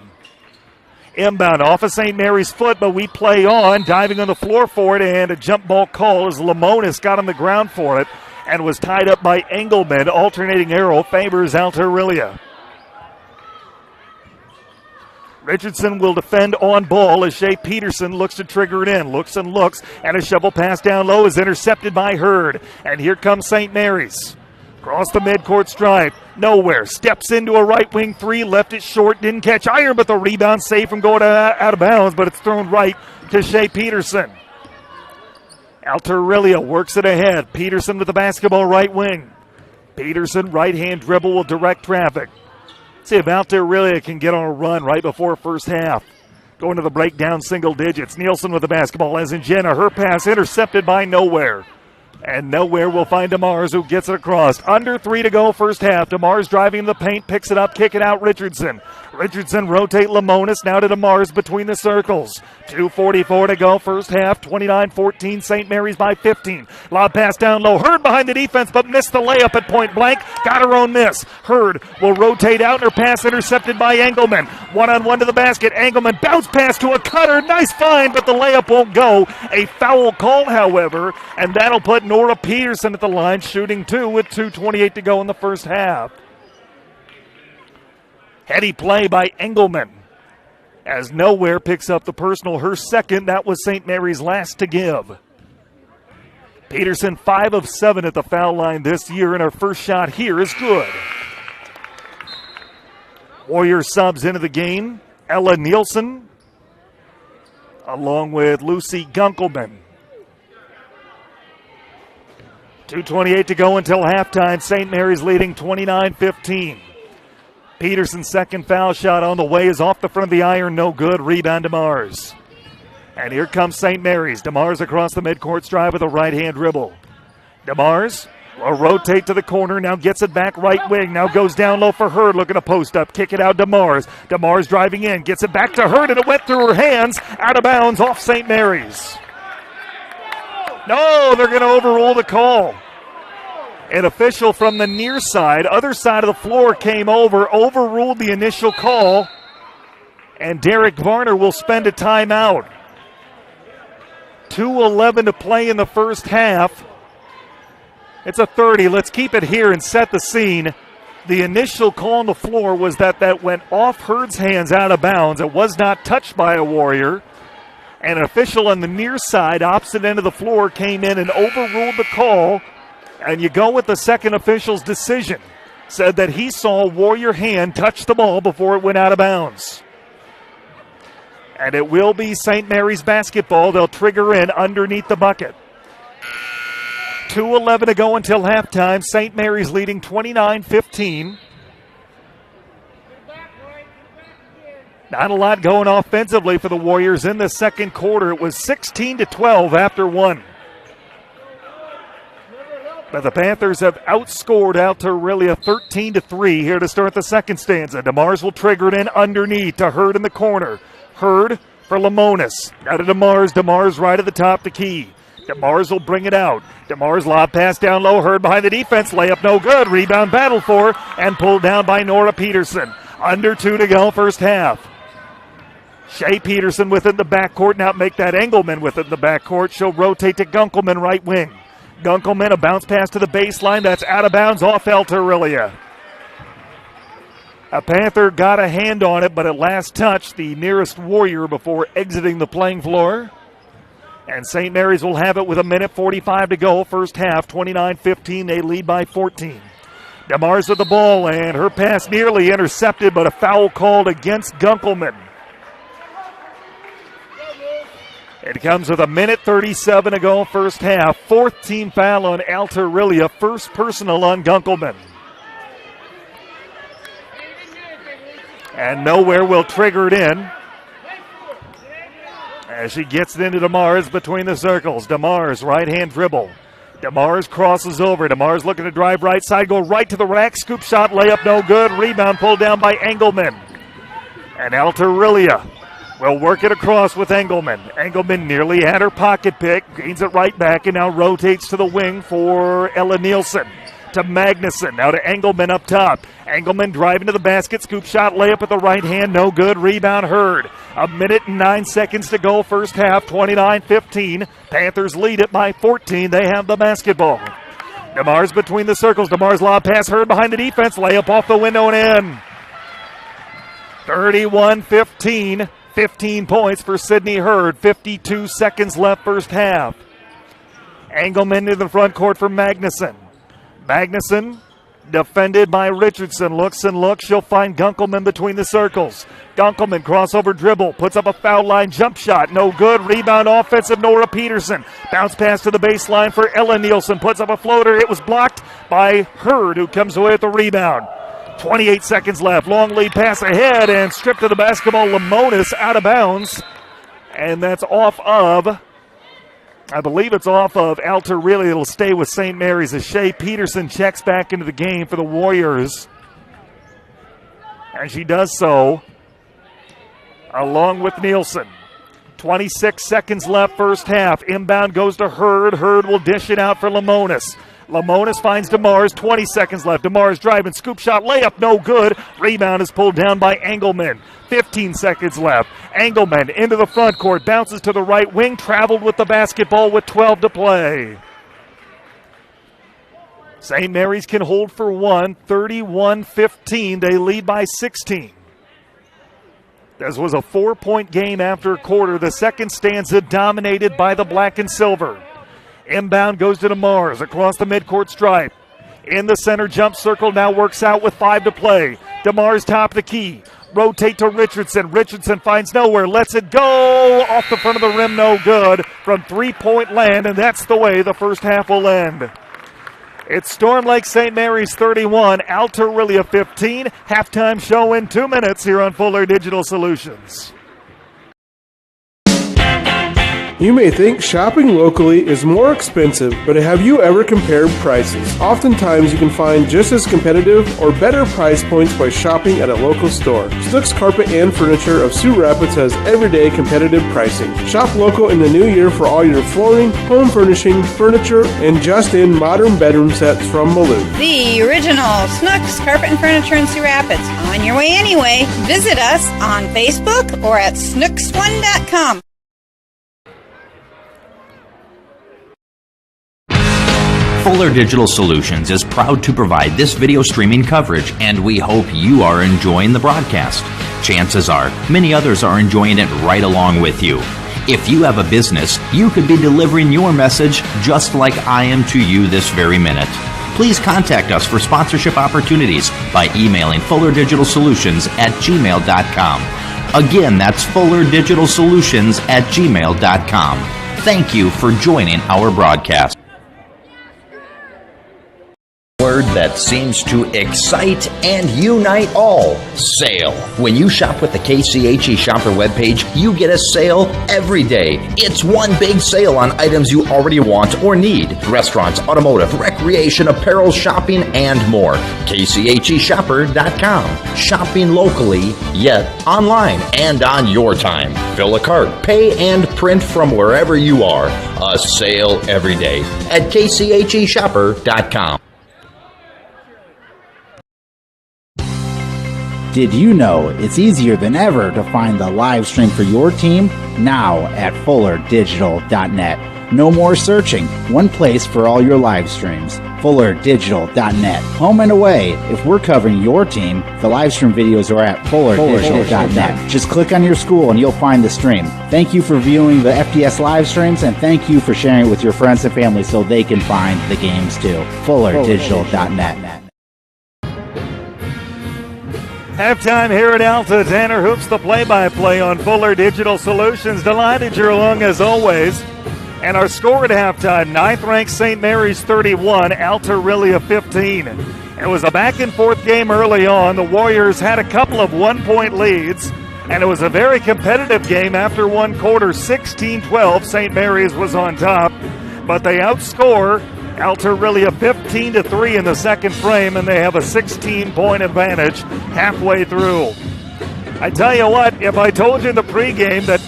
Inbound off of St. Mary's foot, but we play on, diving on the floor for it, and a jump ball call as Lamonis got on the ground for it and was tied up by Engelman. Alternating arrow favors Alta-Aurelia. Richardson will defend on ball as Shea Peterson looks to trigger it in. Looks, and a shovel pass down low is intercepted by Hurd. And here comes St. Mary's. Across the midcourt stripe, Nowhere. Steps into a right wing three, left it short, didn't catch iron, but the rebound saved from going out of bounds, but it's thrown right to Shea Peterson. Alta-Aurelia works it ahead. Peterson with the basketball right wing. Peterson, right-hand dribble will direct traffic. See if Alta-Aurelia can get on a run right before first half. Going to the breakdown single digits. Nielsen with the basketball as in Jenna. Her pass intercepted by Nowhere. And Nowhere will find DeMars, who gets it across. Under 3 to go first half. DeMars driving in the paint, picks it up, kick it out Richardson. Richardson rotate Lamonis, now to DeMars between the circles. 2:44 to go first half. 29-14, St. Mary's by 15. Lob pass down low. Hurd behind the defense, but missed the layup at point blank. Got her own miss. Hurd will rotate out, and her pass intercepted by Engelman. One-on-one to the basket. Engelman bounce pass to a cutter. Nice find, but the layup won't go. A foul call, however, and that'll put Nora Peterson at the line, shooting two with 2:28 to go in the first half. Heady play by Engelman as Nowhere picks up the personal, her second. That was St. Mary's last to give. Peterson 5 of 7 at the foul line this year, and her first shot here is good. Warriors subs into the game. Ella Nielsen along with Lucy Gunkelman. 2:28 to go until halftime. St. Mary's leading 29-15. Peterson's second foul shot on the way is off the front of the iron. No good. Rebound DeMars. And here comes St. Mary's. DeMars across the midcourt strive with a right-hand dribble. DeMars will rotate to the corner. Now gets it back right wing. Now goes down low for Hurd. Looking to post up. Kick it out DeMars. DeMars driving in. Gets it back to Hurd, and it went through her hands. Out of bounds off St. Mary's. No, they're going to overrule the call. An official from the near side, other side of the floor, came over, overruled the initial call, and Derek Varner will spend a timeout. 2:11 to play in the first half. It's a 30. Let's keep it here and set the scene. The initial call on the floor was that went off Hurd's hands out of bounds. It was not touched by a Warrior. And an official on the near side, opposite end of the floor, came in and overruled the call. And you go with the second official's decision. Said that he saw a Warrior hand touch the ball before it went out of bounds. And it will be St. Mary's basketball. They'll trigger in underneath the bucket. 2:11 to go until halftime. St. Mary's leading 29-15. Not a lot going offensively for the Warriors in the second quarter. It was 16-12 after one. But the Panthers have outscored Alta-Aurelia 13-3 here to start the second stanza. DeMars will trigger it in underneath to Hurd in the corner. Hurd for Lamonis. Now to DeMars. DeMars right at the top, the key. DeMars will bring it out. DeMars lob pass down low. Hurd behind the defense. Layup no good. Rebound battle for and pulled down by Nora Peterson. Under 2 to go first half. Shea Peterson within the backcourt. Now make that Engelman within the backcourt. She'll rotate to Gunkelman right wing. Gunkelman, a bounce pass to the baseline. That's out of bounds off Alta-Aurelia. A Panther got a hand on it, but at last touch, the nearest Warrior before exiting the playing floor. And St. Mary's will have it with 1:45 to go. First half, 29-15. They lead by 14. DeMars with the ball, and her pass nearly intercepted, but a foul called against Gunkelman. It comes with 1:37 to go first half. Fourth team foul on Alta-Aurelia, first personal on Gunkelman. And nowhere will trigger it in. As she gets it into DeMars between the circles. DeMars, right-hand dribble. DeMars crosses over. DeMars looking to drive right side, go right to the rack. Scoop shot, layup no good. Rebound pulled down by Engelman. And Alta-Aurelia will work it across with Engelman. Engelman nearly had her pocket pick. Gains it right back and now rotates to the wing for Ella Nielsen. To Magnuson, now to Engelman up top. Engelman driving to the basket, scoop shot, layup at the right hand, no good, rebound Hurd. 1:09 to go first half, 29-15. Panthers lead it by 14, they have the basketball. DeMars between the circles, DeMars lob pass, Hurd behind the defense, layup off the window and in. 31-15, 15 points for Sydney Hurd, 52 seconds left first half. Engelman to the front court for Magnuson. Magnuson defended by Richardson. Looks and looks. She'll find Gunkelman between the circles. Gunkelman crossover dribble. Puts up a foul line jump shot. No good. Rebound offensive. Nora Peterson. Bounce pass to the baseline for Ella Nielsen. Puts up a floater. It was blocked by Hurd, who comes away with the rebound. 28 seconds left. Long lead pass ahead and stripped of the basketball. Lamonis out of bounds. And that's off of, I believe it's off of Alta-Aurelia. It'll stay with St. Mary's as Shea Peterson checks back into the game for the Warriors. And she does so along with Nielsen. 26 seconds left first half. Inbound goes to Hurd. Hurd will dish it out for Lamonis. Lamonis finds DeMars. 20 seconds left. DeMars driving. Scoop shot. Layup. No good. Rebound is pulled down by Engelman. 15 seconds left. Engelman into the front court. Bounces to the right wing. Traveled with the basketball with 12 to play. St. Mary's can hold for one. 31-15. They lead by 16. This was a 4-point game after a quarter. The second stanza dominated by the black and silver. Inbound goes to DeMars across the midcourt stripe. In the center jump circle, now works out with 5 to play. DeMars top of the key. Rotate to Richardson. Richardson finds nowhere. Lets it go. Off the front of the rim, no good. From three-point land, and that's the way the first half will end. It's Storm Lake St. Mary's 31, Alta-Aurelia 15. Halftime show in 2 minutes here on Fuller Digital Solutions.
You may think shopping locally is more expensive, but have you ever compared prices? Oftentimes you can find just as competitive or better price points by shopping at a local store. Snooks Carpet and Furniture of Sioux Rapids has everyday competitive pricing. Shop local in the new year for all your flooring, home furnishing, furniture, and just-in modern bedroom sets from Malou.
The original Snooks Carpet and Furniture in Sioux Rapids. On your way anyway. Visit us on Facebook or at snooks1.com.
Fuller Digital Solutions is proud to provide this video streaming coverage, and we hope you are enjoying the broadcast. Chances are, many others are enjoying it right along with you. If you have a business, you could be delivering your message just like I am to you this very minute. Please contact us for sponsorship opportunities by emailing fullerdigitalsolutions@gmail.com. Again, that's fullerdigitalsolutions@gmail.com. Thank you for joining our broadcast. Word that seems to excite and unite all. Sale. When you shop with the KCHE Shopper webpage, you get a sale every day. It's one big sale on items you already want or need. Restaurants, automotive, recreation, apparel, shopping, and more. KCHEshopper.com. Shopping locally, yet online and on your time. Fill a cart, pay, and print from wherever you are. A sale every day at KCHEshopper.com.
Did you know it's easier than ever to find the live stream for your team? Now at FullerDigital.net. No more searching. One place for all your live streams. FullerDigital.net. Home and away. If we're covering your team, the live stream videos are at FullerDigital.net. Just click on your school and you'll find the stream. Thank you for viewing the FDS live streams, and thank you for sharing it with your friends and family so they can find the games too. FullerDigital.net.
Halftime here at Alta. Tanner Hoops, the play-by-play on Fuller Digital Solutions. Delighted you're along as always. And our score at halftime, 9th-ranked St. Mary's 31, Alta-Aurelia 15. It was a back-and-forth game early on. The Warriors had a couple of one-point leads, and it was a very competitive game after one quarter. 16-12, St. Mary's was on top. But they outscore Alta-Aurelia 15-3 in the second frame, and they have a 16-point advantage halfway through. I tell you what, if I told you in the pregame that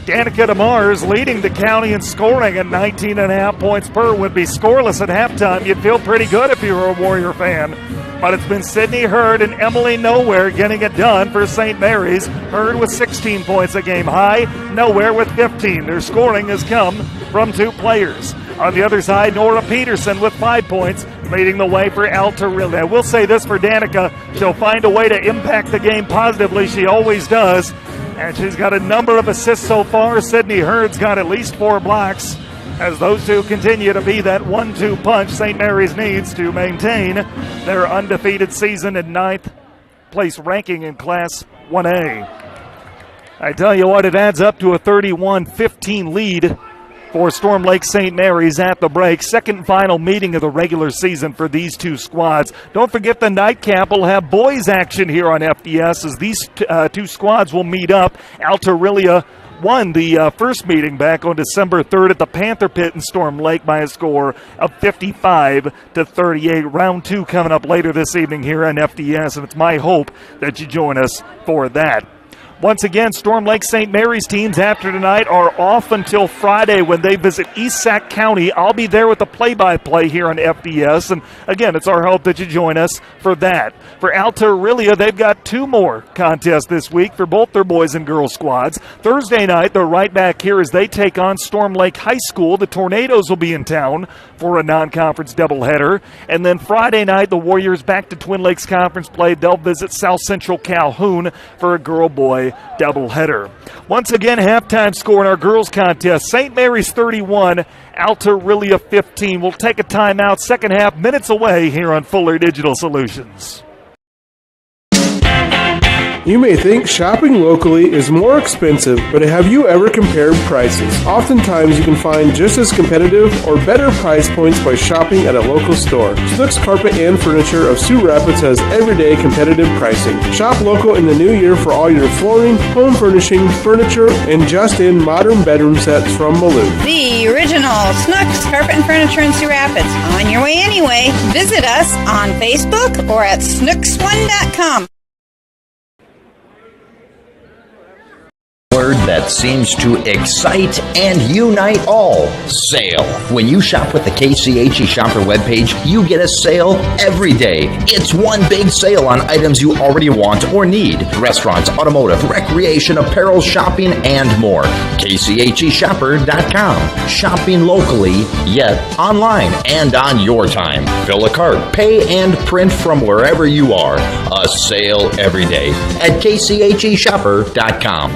Danica DeMar is leading the county in scoring at 19.5 points per, would be scoreless at halftime, you'd feel pretty good if you were a Warrior fan. But it's been Sydney Hurd and Emily Nowhere getting it done for St. Mary's. Hurd with 16 points a game high, Nowhere with 15. Their scoring has come from two players. On the other side, Nora Peterson with 5 points, leading the way for Alta-Aurelia. I will say this for Danica, she'll find a way to impact the game positively. She always does. And she's got a number of assists so far. Sydney Hurd's got at least 4 blocks. As those two continue to be that 1-2 punch St. Mary's needs to maintain their undefeated season in 9th place ranking in Class 1A. I tell you what, it adds up to a 31-15 lead for Storm Lake St. Mary's at the break. Second and final meeting of the regular season for these two squads. Don't forget the nightcap will have boys action here on FDS as these two squads will meet up. Alta-Aurelia won the first meeting back on December 3rd at the Panther Pit in Storm Lake by a score of 55-38. Round 2 coming up later this evening here on FDS, and it's my hope that you join us for that. Once again, Storm Lake St. Mary's teams after tonight are off until Friday when they visit East Sac County. I'll be there with the play-by-play here on FDS. And again, it's our hope that you join us for that. For Alta-Aurelia, they've got 2 more contests this week for both their boys and girls squads. Thursday night, they're right back here as they take on Storm Lake High School. The Tornadoes will be in town for a non-conference doubleheader. And then Friday night, the Warriors back to Twin Lakes Conference play. They'll visit South Central Calhoun for a girl-boy doubleheader. Once again, halftime score in our girls contest, St. Mary's 31, Alta-Aurelia 15. We'll take a timeout, second half, minutes away here on Fuller Digital Solutions.
You may think shopping locally is more expensive, but have you ever compared prices? Oftentimes you can find just as competitive or better price points by shopping at a local store. Snooks Carpet and Furniture of Sioux Rapids has everyday competitive pricing. Shop local in the new year for all your flooring, home furnishing, furniture, and just-in modern bedroom sets from Malou.
The original Snooks Carpet and Furniture in Sioux Rapids. On your way anyway. Visit us on Facebook or at snooks1.com.
Word that seems to excite and unite all. Sale. When you shop with the KCHE Shopper webpage, you get a sale every day. It's one big sale on items you already want or need. Restaurants, automotive, recreation, apparel, shopping, and more. KCHEshopper.com. Shopping locally, yet online and on your time. Fill a cart, pay, and print from wherever you are. A sale every day at KCHEshopper.com.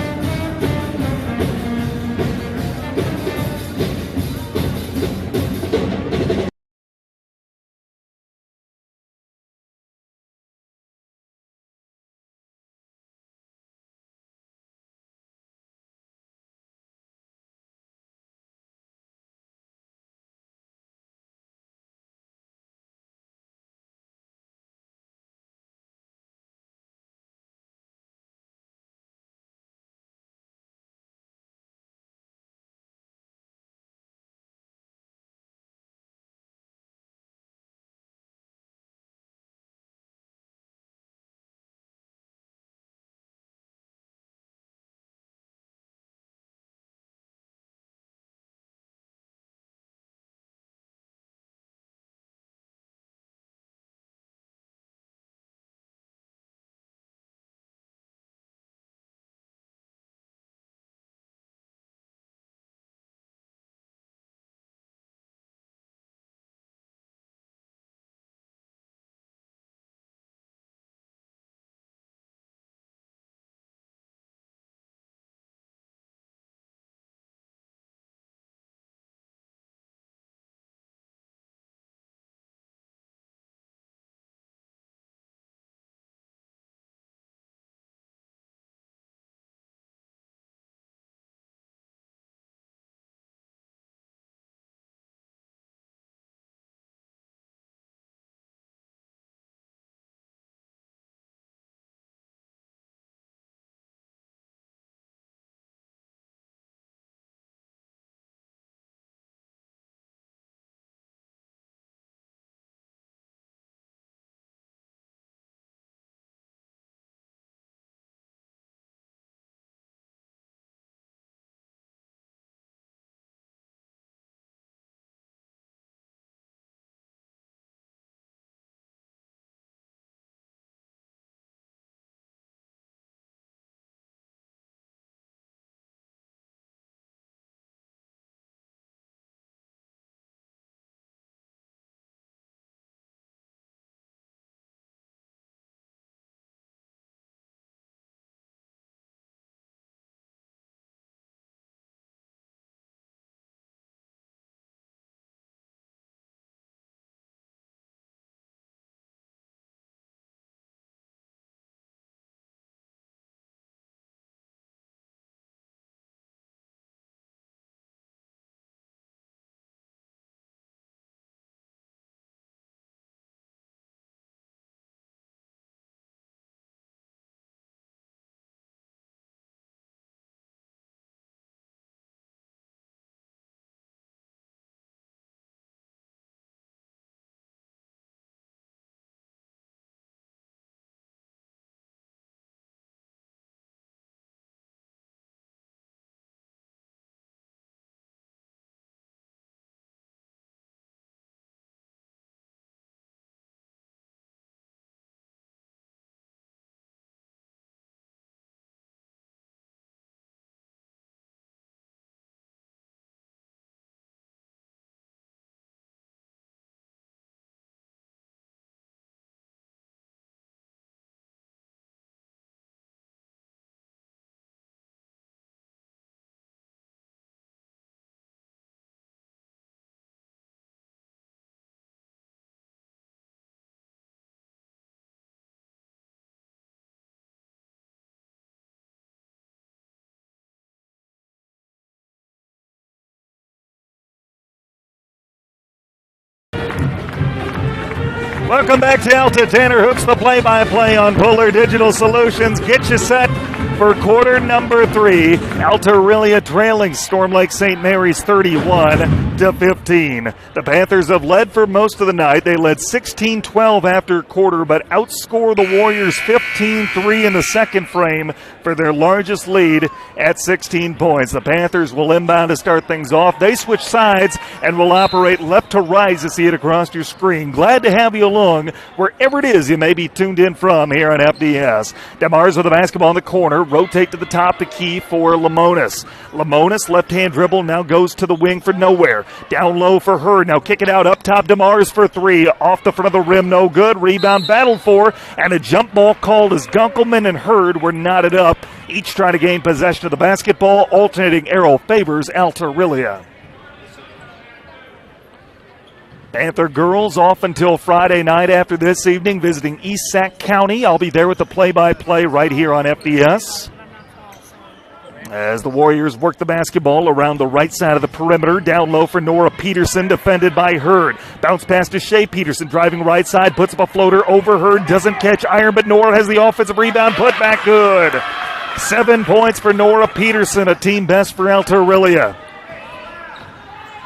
Welcome back to Alta. Tanner Hoops, the play-by-play on Fuller Digital Solutions. Get you set for quarter number 3. Alta-Aurelia trailing Storm Lake St. Mary's 31-15. The Panthers have led for most of the night. They led 16-12 after quarter, but outscored the Warriors 15-3 in the second frame for their largest lead at 16 points. The Panthers will inbound to start things off. They switch sides and will operate left to right to see it across your screen. Glad to have you along wherever it is you may be tuned in from here on FDS. DeMars with the basketball in the corner. Rotate to the top, the key for Lamonis. Lamonis, left-hand dribble, now goes to the wing for nowhere. Down low for her. Now kick it out up top. DeMars for 3. Off the front of the rim, no good. Rebound battled for, and a jump ball called as Gunkelman and Hurd were knotted up. Each trying to gain possession of the basketball. Alternating arrow favors Alta-Aurelia. Panther girls off until Friday night after this evening, visiting East Sac County. I'll be there with the play-by-play right here on FDS. As the Warriors work the basketball around the right side of the perimeter, down low for Nora Peterson, defended by Hurd. Bounce pass to Shea Peterson, driving right side, puts up a floater over Hurd, doesn't catch iron, but Nora has the offensive rebound, put back good. 7 points for Nora Peterson, a team best for Alta-Aurelia.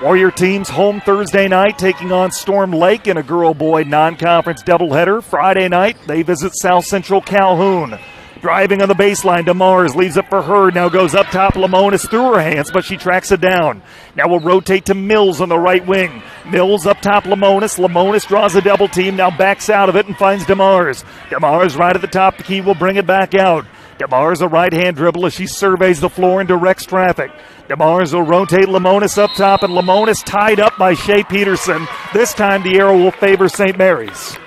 Warrior teams home Thursday night, taking on Storm Lake in a girl-boy non-conference doubleheader. Friday night, they visit South Central Calhoun. Driving on the baseline, DeMars leaves it for her. Now goes up top, Lamonis through her hands, but she tracks it down. Now we'll rotate to Mills on the right wing. Mills up top, Lamonis. Lamonis draws a double team, now backs out of it and finds DeMars. DeMars right at the top, the key will bring it back out. DeMars a right-hand dribble as she surveys the floor and directs traffic. DeMars will rotate Lamonis up top, and Lamonis tied up by Shea Peterson. This time the arrow will favor St. Mary's.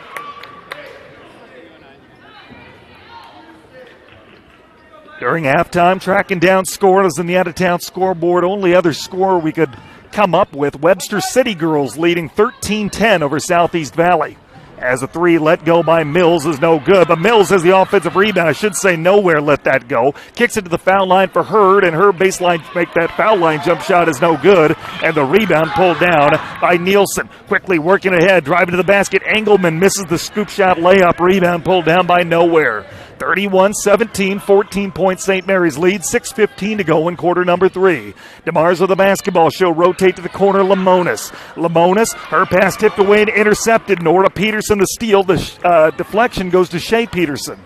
During halftime, tracking down scorers in the out-of-town scoreboard. Only other score we could come up with, Webster City girls leading 13-10 over Southeast Valley. As a 3 let go by Mills is no good, but Mills has the offensive rebound. I should say nowhere let that go. Kicks it to the foul line for Hurd, and her baseline make that foul line jump shot is no good, and the rebound pulled down by Nielsen. Quickly working ahead, driving to the basket. Engelman misses the scoop shot layup. Rebound pulled down by nowhere. 31-17, 14-point St. Mary's lead, 6:15 to go in quarter number 3. DeMars with the basketball. She'll rotate to the corner, Lamonis. Lamonis, her pass tipped away and intercepted. Nora Peterson the steal. The deflection goes to Shea Peterson.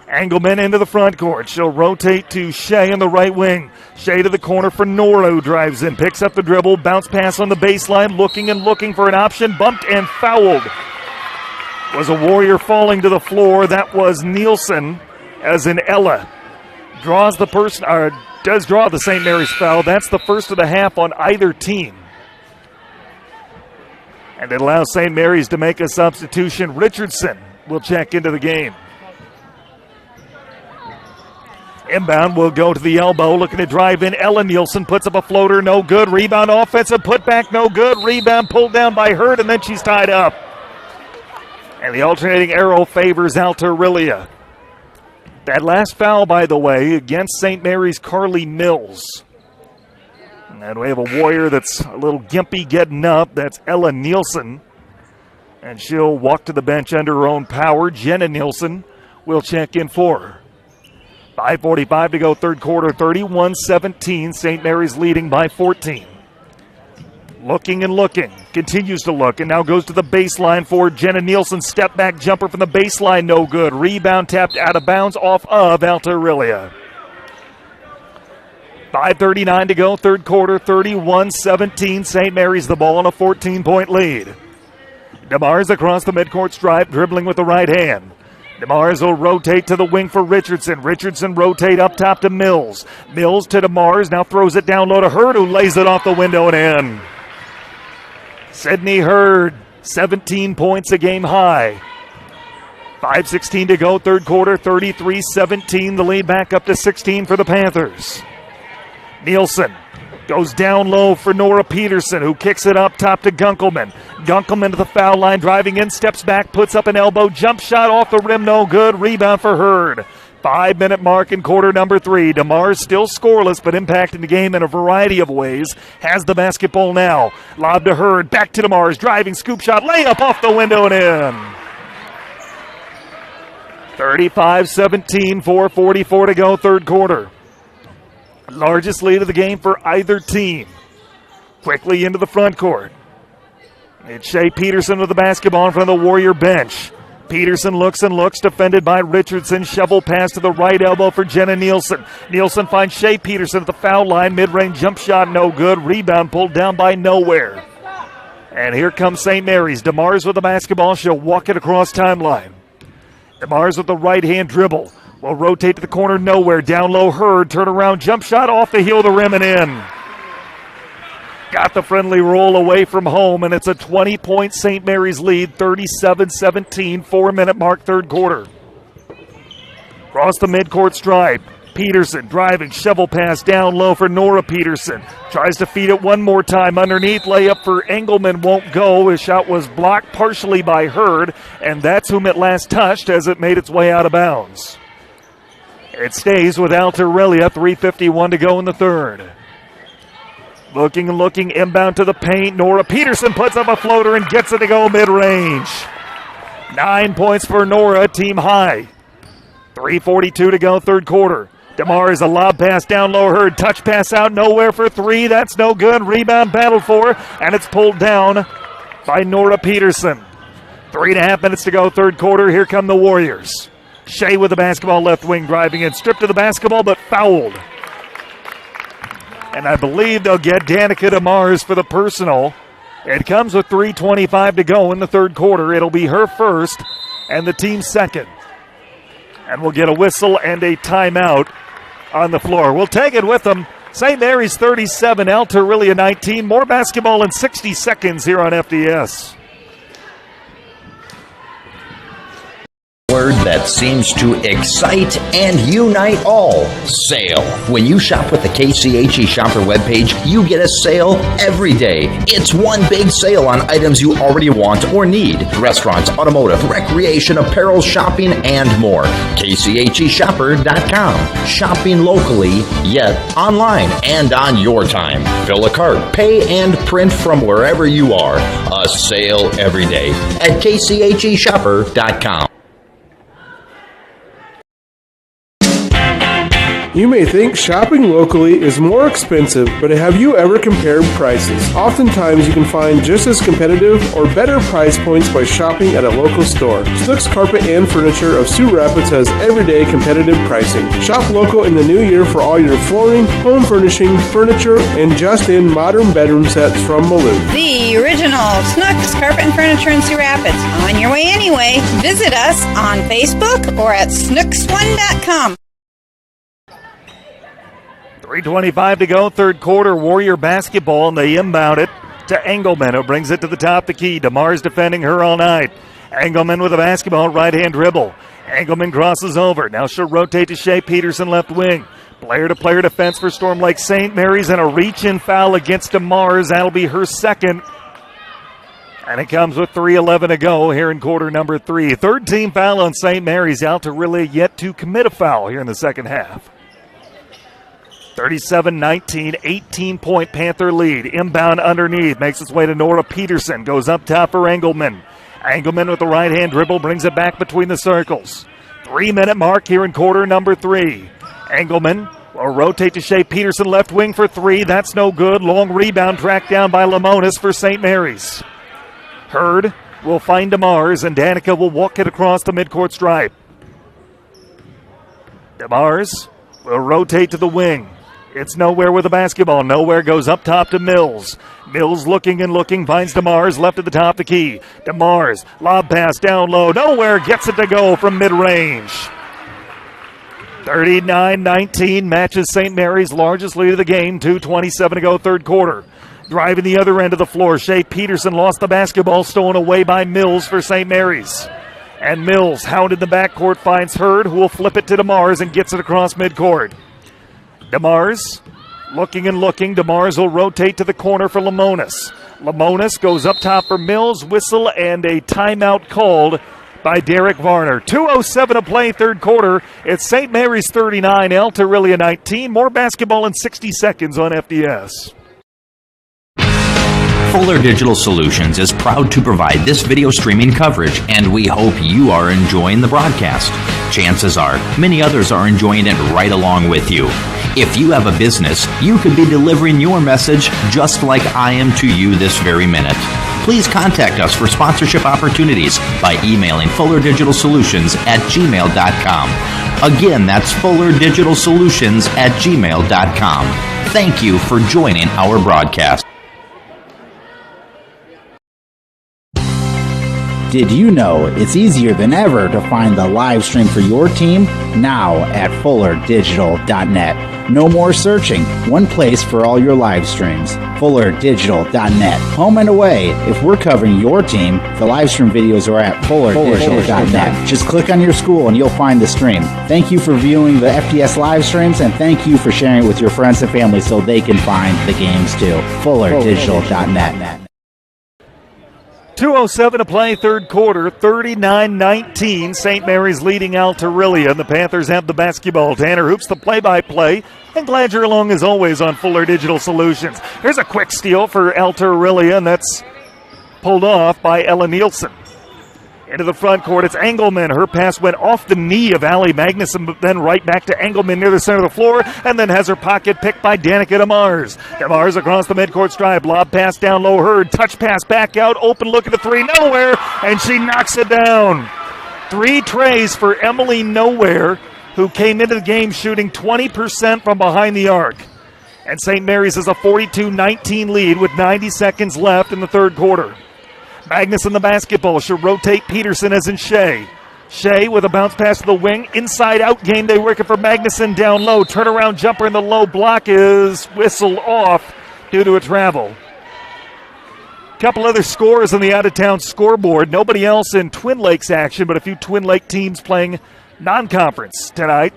Engelman into the front court. She'll rotate to Shea in the right wing. Shea to the corner for Nora, who drives in, picks up the dribble, bounce pass on the baseline, looking for an option, bumped and fouled. Was a Warrior falling to the floor. That was Nielsen, as in Ella does draw the St. Mary's foul. That's the first of the half on either team. And it allows St. Mary's to make a substitution. Richardson will check into the game. Inbound will go to the elbow, looking to drive in. Ella Nielsen puts up a floater, no good. Rebound offensive, put back, no good. Rebound pulled down by Hurd, and then she's tied up. And the alternating arrow favors Alta-Aurelia. That last foul, by the way, against St. Mary's Carly Mills. And we have a Warrior that's a little gimpy getting up. That's Ella Nielsen. And she'll walk to the bench under her own power. Jenna Nielsen will check in for her. 5:45 to go, third quarter, 31-17. St. Mary's leading by 14. Looking, continues to look, and now goes to the baseline for Jenna Nielsen. Step back jumper from the baseline, no good. Rebound tapped out of bounds off of Alta-Aurelia. 5:39 to go, third quarter, 31-17. St. Mary's the ball on a 14-point lead. DeMars across the midcourt stripe, dribbling with the right hand. DeMars will rotate to the wing for Richardson. Richardson rotate up top to Mills. Mills to DeMars, now throws it down low to Hurd, who lays it off the window and in. Sydney Hurd, 17 points, a game high. 5:16 to go, third quarter, 33-17. The lead back up to 16 for the Panthers. Nielsen goes down low for Nora Peterson, who kicks it up top to Gunkelman. Gunkelman to the foul line, driving in, steps back, puts up an elbow, jump shot off the rim, no good. Rebound for Hurd. 5-minute mark in quarter number 3. DeMars still scoreless, but impacting the game in a variety of ways. Has the basketball now. Lob to Hurd. Back to DeMars. Driving, scoop shot, layup off the window and in. 35-17, 4:44 to go, third quarter. Largest lead of the game for either team. Quickly into the front court. It's Shea Peterson with the basketball in front of the Warrior bench. Peterson looks and looks, defended by Richardson. Shovel pass to the right elbow for Jenna Nielsen. Nielsen finds Shea Peterson at the foul line. Mid-range jump shot, no good. Rebound pulled down by Nowhere. And here comes St. Mary's. DeMars with the basketball. She'll walk it across timeline. DeMars with the right-hand dribble. Will rotate to the corner, Nowhere. Down low, Hurd. Turn around, jump shot off the heel of the rim and in. Got the friendly roll away from home, and it's a 20-point St. Mary's lead, 37-17, 4-minute mark, third quarter. Across the midcourt stripe. Peterson driving, shovel pass down low for Nora Peterson. Tries to feed it one more time underneath. Layup for Engelman won't go. His shot was blocked partially by Hurd, and that's whom it last touched as it made its way out of bounds. It stays with Alta-Aurelia, 3:51 to go in the third. Looking and looking, inbound to the paint. Nora Peterson puts up a floater and gets it to go mid-range. 9 points for Nora, team high. 3:42 to go, third quarter. DeMars, a lob pass down low, Hurd. Touch pass out, Nowhere for three. That's no good. Rebound battled for, and it's pulled down by Nora Peterson. 3.5 minutes to go, third quarter. Here come the Warriors. Shea with the basketball, left wing driving in. Stripped of the basketball, but fouled. And I believe they'll get Danica DeMars for the personal. It comes with 3:25 to go in the third quarter. It'll be her first and the team's second. And we'll get a whistle and a timeout on the floor. We'll take it with them. St. Mary's 37, Alta-Aurelia 19. More basketball in 60 seconds here on FDS.
Word that seems to excite and unite all. Sale. When you shop with the KCHE Shopper webpage, you get a sale every day. It's one big sale on items you already want or need. Restaurants, automotive, recreation, apparel, shopping, and more. KCHEshopper.com. Shopping locally, yet online and on your time. Fill a cart, pay, and print from wherever you are. A sale every day at KCHEshopper.com.
You may think shopping locally is more expensive, but have you ever compared prices? Oftentimes you can find just as competitive or better price points by shopping at a local store. Snooks Carpet and Furniture of Sioux Rapids has everyday competitive pricing. Shop local in the new year for all your flooring, home furnishing, furniture, and just-in modern bedroom sets from Malou.
The original Snooks Carpet and Furniture in Sioux Rapids. On your way anyway. Visit us on Facebook or at snooks1.com.
3:25 to go, third quarter. Warrior basketball, and they inbound it to Engelman, who brings it to the top of the key. DeMars defending her all night. Engelman with the basketball, right-hand dribble. Engelman crosses over. Now she'll rotate to Shea Peterson, left wing. Player-to-player defense for Storm Lake St. Mary's, and a reach-in foul against DeMars. That'll be her second. And it comes with 3:11 to go here in quarter number 3. Third team foul on St. Mary's. Alta-Aurelia yet to commit a foul here in the second half. 37-19, 18-point Panther lead. Inbound underneath, makes its way to Nora Peterson. Goes up top for Engelman. Engelman with the right-hand dribble, brings it back between the circles. 3-minute mark here in quarter number 3. Engelman will rotate to Shea Peterson, left wing for three. That's no good. Long rebound tracked down by Lamonis for St. Mary's. Hurd will find DeMars, and Danica will walk it across the midcourt stripe. DeMars will rotate to the wing. It's Nowhere with the basketball. Nowhere goes up top to Mills. Mills looking and looking, finds DeMars left at the top of the key. DeMars, lob pass down low. Nowhere gets it to go from mid-range. 39-19 matches St. Mary's largest lead of the game. 2:27 to go, third quarter. Driving the other end of the floor, Shea Peterson lost the basketball, stolen away by Mills for St. Mary's. And Mills, hounded the backcourt, finds Hurd, who will flip it to DeMars and gets it across midcourt. DeMars looking and looking. DeMars will rotate to the corner for Lamonis. Lamonis goes up top for Mills. Whistle and a timeout called by Derek Varner. 2:07 to play, third quarter. It's St. Mary's 39, Alta-Aurelia 19. More basketball in 60 seconds on FDS.
Fuller Digital Solutions is proud to provide this video streaming coverage, and we hope you are enjoying the broadcast. Chances are, many others are enjoying it right along with you. If you have a business, you could be delivering your message just like I am to you this very minute. Please contact us for sponsorship opportunities by emailing fullerdigitalsolutions@gmail.com. Again, that's fullerdigitalsolutions@gmail.com. Thank you for joining our broadcast.
Did you know it's easier than ever to find the live stream for your team? Now at fullerdigital.net. No more searching. One place for all your live streams. fullerdigital.net. Home and away. If we're covering your team, the live stream videos are at fullerdigital.net. Just click on your school and you'll find the stream. Thank you for viewing the FDS live streams, and thank you for sharing it with your friends and family so they can find the games too. fullerdigital.net.
2:07 to play, third quarter, 39-19. St. Mary's leading Alta-Aurelia, and the Panthers have the basketball. Tanner Hoops, the play-by-play, and glad you're along as always on Fuller Digital Solutions. Here's a quick steal for Alta-Aurelia, and that's pulled off by Ella Nielsen. Into the front court, it's Engelman. Her pass went off the knee of Allie Magnuson, but then right back to Engelman near the center of the floor, and then has her pocket picked by Danica DeMars. DeMars across the midcourt stripe, lob pass down low, Hurd, touch pass back out, open look at the three, nowhere, and she knocks it down. 3 trays for Emily Nowhere, who came into the game shooting 20% from behind the arc. And St. Mary's has a 42-19 lead with 90 seconds left in the third quarter. Magnuson the basketball. She'll rotate Peterson as in Shea. Shea with a bounce pass to the wing. Inside out game day working for Magnuson down low. Turnaround jumper in the low block is whistled off due to a travel. Couple other scores on the out-of-town scoreboard. Nobody else in Twin Lakes action, but a few Twin Lake teams playing non-conference tonight.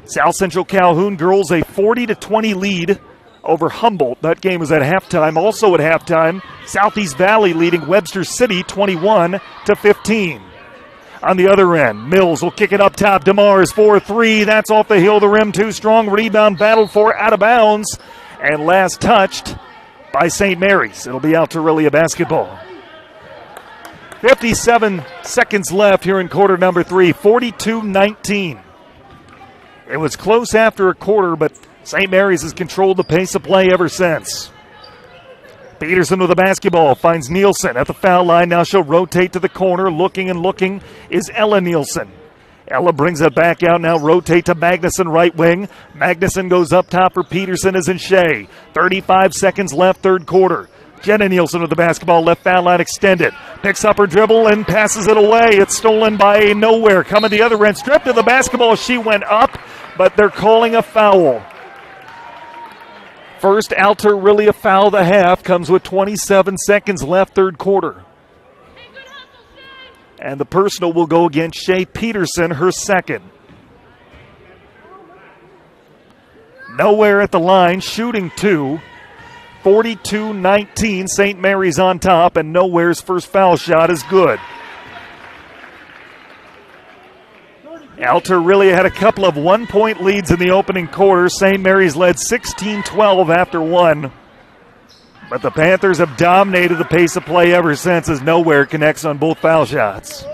South Central Calhoun girls a 40-20 lead over Humboldt. That game was at halftime. Also at halftime, Southeast Valley leading Webster City 21-15. On the other end, Mills will kick it up top. DeMars 4-3. That's off the heel of the rim. Too strong. Rebound battle for out of bounds. And last touched by St. Mary's. It'll be Alta-Aurelia basketball. 57 seconds left here in quarter number 3. 42-19. It was close after a quarter, but St. Mary's has controlled the pace of play ever since. Peterson with the basketball finds Nielsen at the foul line. Now she'll rotate to the corner. Looking and looking is Ella Nielsen. Ella brings it back out. Now rotate to Magnuson, right wing. Magnuson goes up top for Peterson as in Shea. 35 seconds left, third quarter. Jenna Nielsen with the basketball, left foul line extended. Picks up her dribble and passes it away. It's stolen by Nowhere. Coming the other end, stripped to the basketball. She went up, but they're calling a foul. First Alta-Aurelia foul of the half comes with 27 seconds left, third quarter. And the personal will go against Shea Peterson, her second. Nowhere at the line, shooting 2. 42-19, St. Mary's on top, and Nowhere's first foul shot is good. Alta-Aurelia had a couple of one-point leads in the opening quarter. St. Mary's led 16-12 after one. But the Panthers have dominated the pace of play ever since as Nowhere connects on both foul shots.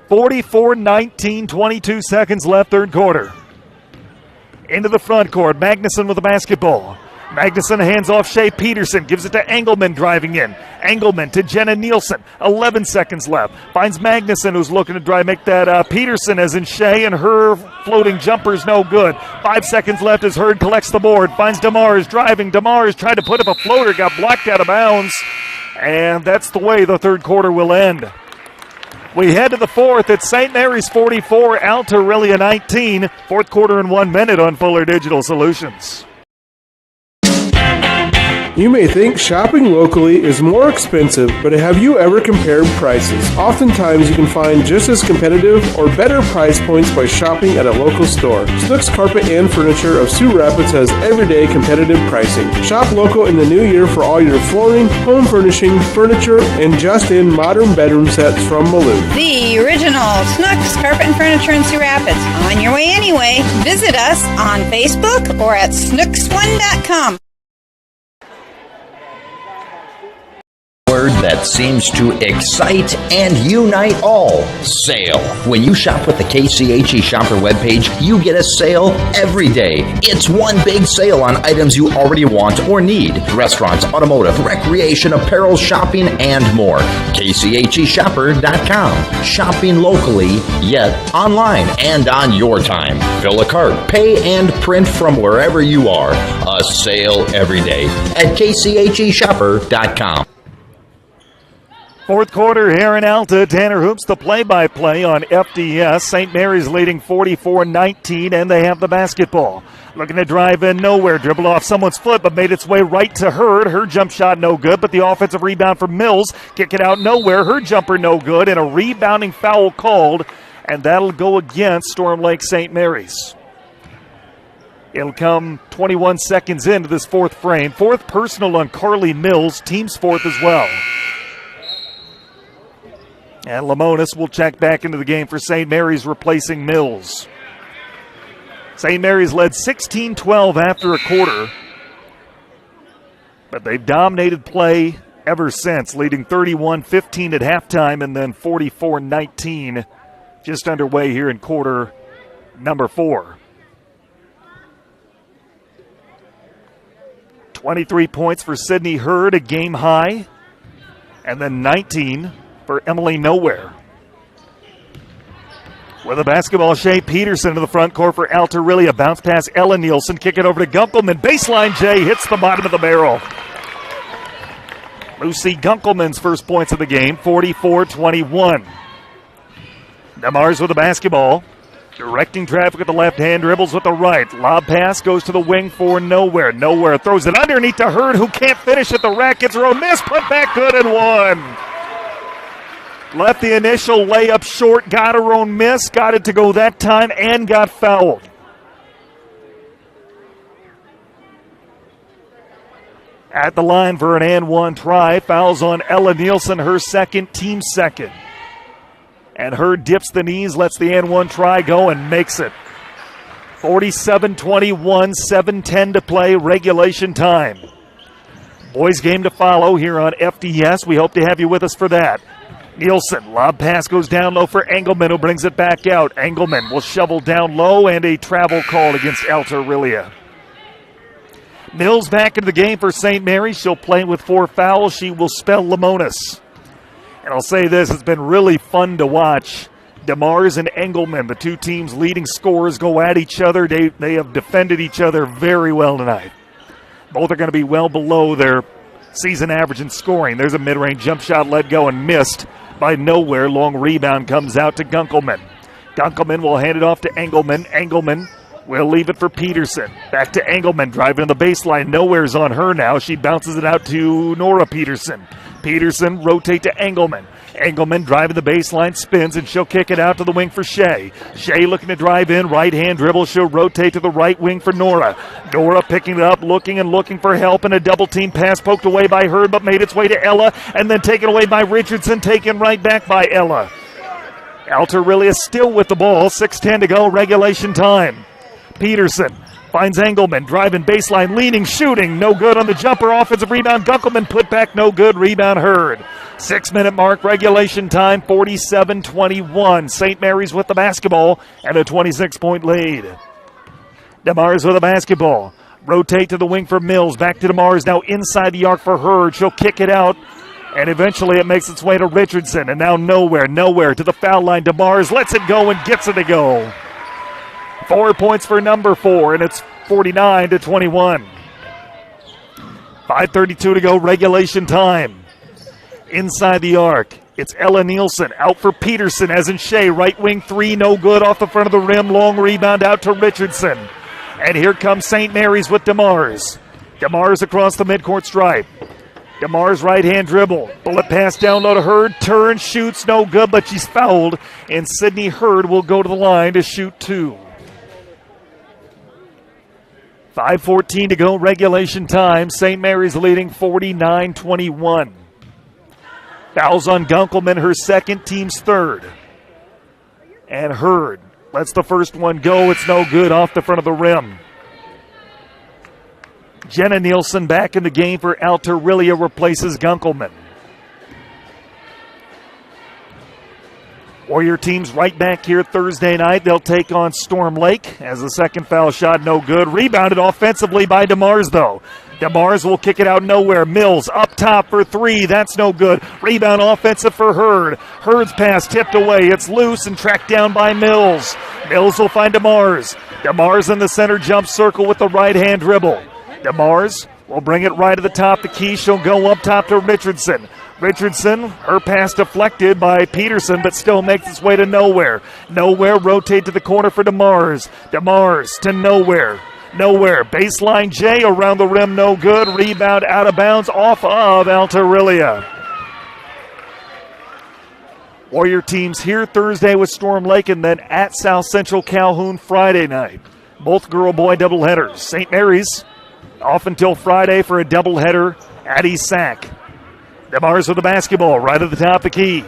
44-19, 22 seconds left, third quarter. Into the front court, Magnuson with the basketball. Magnuson hands off Shea Peterson, gives it to Engelman driving in. Engelman to Jenna Nielsen, 11 seconds left. Finds Magnuson, who's looking to drive, make that Peterson as in Shea, and her floating jumper's no good. 5 seconds left as Hurd collects the board. Finds DeMars driving. DeMars tried to put up a floater, got blocked out of bounds. And that's the way the third quarter will end. We head to the fourth. It's St. Mary's 44, Alta-Aurelia 19. Fourth quarter in 1 minute on Fuller Digital Solutions.
You may think shopping locally is more expensive, but have you ever compared prices? Oftentimes you can find just as competitive or better price points by shopping at a local store. Snooks Carpet and Furniture of Sioux Rapids has everyday competitive pricing. Shop local in the new year for all your flooring, home furnishing, furniture, and just-in modern bedroom sets from Maloof.
The original Snooks Carpet and Furniture in Sioux Rapids. On your way anyway. Visit us on Facebook or at snooks1.com.
Word that seems to excite and unite all. Sale. When you shop with the KCHE Shopper webpage, you get a sale every day. It's one big sale on items you already want or need. Restaurants, automotive, recreation, apparel, shopping, and more. KCHEshopper.com. Shopping locally, yet online and on your time. Fill a cart, pay, and print from wherever you are. A sale every day at KCHEshopper.com.
Fourth quarter here in Alta. Tanner Hoops, the play-by-play on FDS. St. Mary's leading 44-19, and they have the basketball. Looking to drive in nowhere. Dribble off someone's foot, but made its way right to Hurd. Her jump shot no good, but the offensive rebound for Mills. Kick it out nowhere. Her jumper no good, and a rebounding foul called, and that'll go against Storm Lake St. Mary's. It'll come 21 seconds into this fourth frame. Fourth personal on Carly Mills. Team's fourth as well. And Lamonis will check back into the game for St. Mary's, replacing Mills. St. Mary's led 16-12 after a quarter, but they've dominated play ever since, leading 31-15 at halftime and then 44-19 just underway here in quarter number 4. 23 points for Sydney Hurd, a game high, and then 19 for Emily Nowhere. With a basketball, Shea Peterson to the front court for Alta-Aurelia. Bounce pass, Ella Nielsen. Kick it over to Gunkelman. Baseline J hits the bottom of the barrel. Lucy Gunkelman's first points of the game, 44-21. Demars with the basketball. Directing traffic with the left hand, dribbles with the right. Lob pass goes to the wing for Nowhere. Nowhere throws it underneath to Hurd, who can't finish at the rack. Gets her own miss, put back good and one. Left the initial layup short, got her own miss, got it to go that time, and got fouled. At the line for an and one try, fouls on Ella Nielsen, her second, team second. And Hurd dips the knees, lets the and one try go, and makes it. 47-21, 7:10 to play, regulation time. Boys game to follow here on FDS. We hope to have you with us for that. Nielsen, lob pass goes down low for Engelman, who brings it back out. Engelman will shovel down low, and a travel call against Alta-Aurelia. Mills back into the game for St. Mary's. She'll play with 4 fouls. She will spell Lamonis. And I'll say this, it's been really fun to watch. DeMars and Engelman, the two teams' leading scorers, go at each other. They have defended each other very well tonight. Both are going to be well below their season average in scoring. There's a mid-range jump shot let go and missed by Nowhere. Long rebound comes out to Gunkelman. Gunkelman will hand it off to Engelman. Engelman will leave it for Peterson. Back to Engelman, driving to the baseline. Nowhere's on her now. She bounces it out to Nora Peterson. Peterson rotate to Engelman. Engelman driving the baseline, spins, and she'll kick it out to the wing for Shea. Shea looking to drive in, right-hand dribble. She'll rotate to the right wing for Nora. Nora picking it up, looking for help, and a double-team pass poked away by Hurd, but made its way to Ella, and then taken away by Richardson, taken right back by Ella. Alta-Aurelia still with the ball, 6:10 to go, regulation time. Peterson finds Engelman, driving baseline, leaning, shooting, no good on the jumper. Offensive rebound, Gunkelman put back, no good. Rebound Hurd. 6-minute mark, regulation time, 47-21. St. Mary's with the basketball and a 26-point lead. DeMars with the basketball. Rotate to the wing for Mills. Back to DeMars, now inside the arc for Hurd. She'll kick it out, and eventually it makes its way to Richardson. And now Nowhere to the foul line. DeMars lets it go and gets it to go. 4 points for number 4, and it's 49-21. 5:32 to go, regulation time. Inside the arc, it's Ella Nielsen out for Peterson, as in Shea. Right wing 3, no good, off the front of the rim. Long rebound out to Richardson. And here comes St. Mary's with DeMars. DeMars across the midcourt stripe. DeMars right-hand dribble. Bullet pass down low to Hurd. Turn, shoots, no good, but she's fouled. And Sydney Hurd will go to the line to shoot 2. 5:14 to go, regulation time. St. Mary's leading 49-21. Fouls on Gunkelman, her second, team's third. And Hurd lets the first one go. It's no good, off the front of the rim. Jenna Nielsen back in the game for Alta-Aurelia, replaces Gunkelman. Warrior team's right back here Thursday night. They'll take on Storm Lake as the second foul shot no good. Rebounded offensively by DeMars, though. DeMars will kick it out nowhere. Mills up top for 3. That's no good. Rebound offensive for Hurd. Hurd's pass tipped away. It's loose and tracked down by Mills. Mills will find DeMars. DeMars in the center jump circle with the right-hand dribble. DeMars will bring it right to the top of the key. She'll go up top to Richardson. Richardson, her pass deflected by Peterson, but still makes its way to nowhere. Nowhere, rotate to the corner for DeMars. DeMars to nowhere. Nowhere. Baseline J around the rim, no good. Rebound out of bounds off of Alta-Aurelia. Warrior teams here Thursday with Storm Lake and then at South Central Calhoun Friday night. Both girl-boy doubleheaders. St. Mary's off until Friday for a doubleheader at East Sac. DeMars with the basketball right at the top of the key.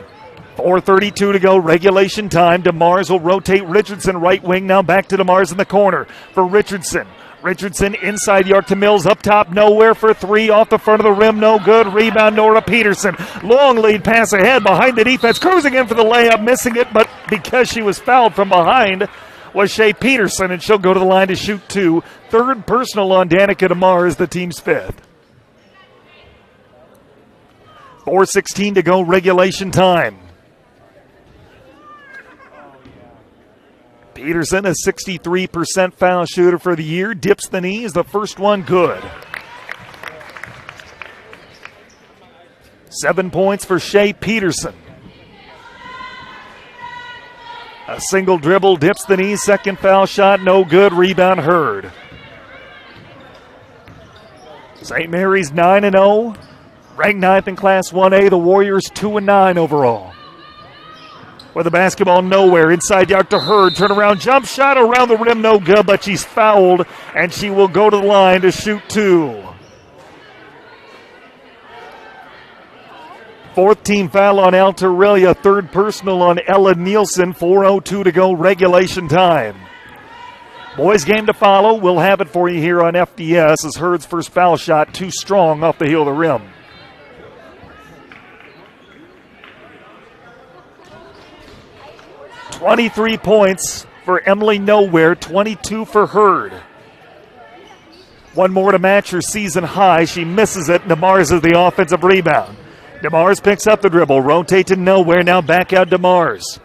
4:32 to go, regulation time. DeMars will rotate Richardson right wing. Now back to DeMars in the corner for Richardson. Richardson inside the arc to Mills, up top, nowhere for 3, off the front of the rim, no good. Rebound, Nora Peterson. Long lead pass ahead behind the defense, cruising in for the layup, missing it, but because she was fouled from behind was Shea Peterson, and she'll go to the line to shoot 2. Third personal on Danica DeMars, the team's 5th. 4:16 to go, regulation time. Peterson, a 63% foul shooter for the year, dips the knees, the first one good. 7 points for Shea Peterson. A single dribble, dips the knees, second foul shot, no good, rebound Hurd. St. Mary's 9-0, ranked 9th in Class 1A, the Warriors 2-9 overall. With the basketball nowhere, inside the arc to Hurd, turnaround jump shot around the rim, no good, but she's fouled, and she will go to the line to shoot 2. Fourth team foul on Alta-Aurelia, third personal on Ella Nielsen, 4:02 to go, regulation time. Boys game to follow, we'll have it for you here on FDS as Hurd's first foul shot too strong off the heel of the rim. $23 points for Emily Nowhere, 22 for Hurd. One more to match her season high. She misses it. DeMars is the offensive rebound. DeMars picks up the dribble, rotate to Nowhere, now back out DeMars.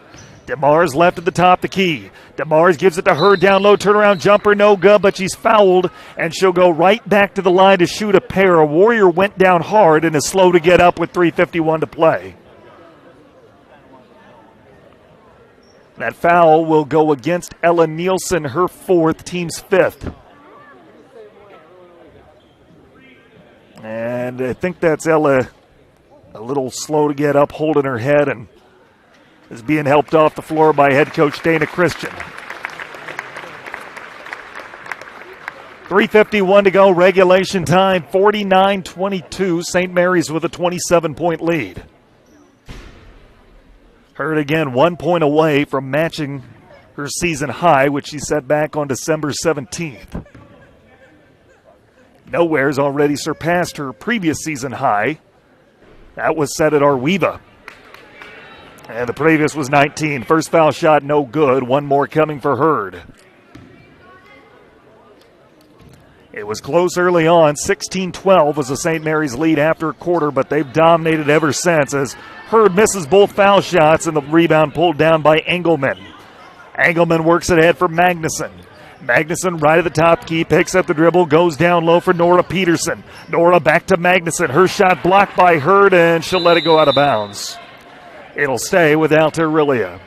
DeMars left at the top of the key. DeMars gives it to Hurd down low, turnaround jumper, no good, but she's fouled, and she'll go right back to the line to shoot a pair. A Warrior went down hard and is slow to get up with 3:51 to play. That foul will go against Ella Nielsen, her 4th, team's 5th. And I think that's Ella a little slow to get up, holding her head, and is being helped off the floor by head coach Dana Christian. 3:51 to go, regulation time, 49-22. St. Mary's with a 27-point lead. Hurd again 1 point away from matching her season high, which she set back on December 17th. Nowhere's already surpassed her previous season high. That was set at Arweva. And the previous was 19. First foul shot, no good. One more coming for Hurd. It was close early on. 16-12 was the St. Mary's lead after a quarter, but they've dominated ever since as Hurd misses both foul shots and the rebound pulled down by Engelman. Engelman works it ahead for Magnuson. Magnuson right at the top key, picks up the dribble, goes down low for Nora Peterson. Nora back to Magnuson. Her shot blocked by Hurd, and she'll let it go out of bounds. It'll stay with Alta-Aurelia.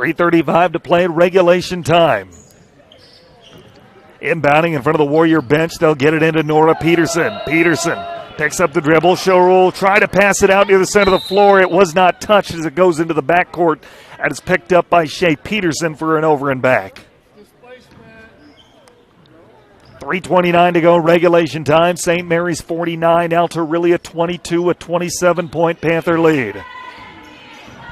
3:35 to play regulation time. Inbounding in front of the Warrior bench, they'll get it into Nora Peterson. Peterson picks up the dribble. She'll roll, try to pass it out near the center of the floor. It was not touched as it goes into the backcourt, and it's picked up by Shea Peterson for an over and back. 3:29 to go, regulation time. St. Mary's 49, Alta-Aurelia 22, a 27-point Panther lead.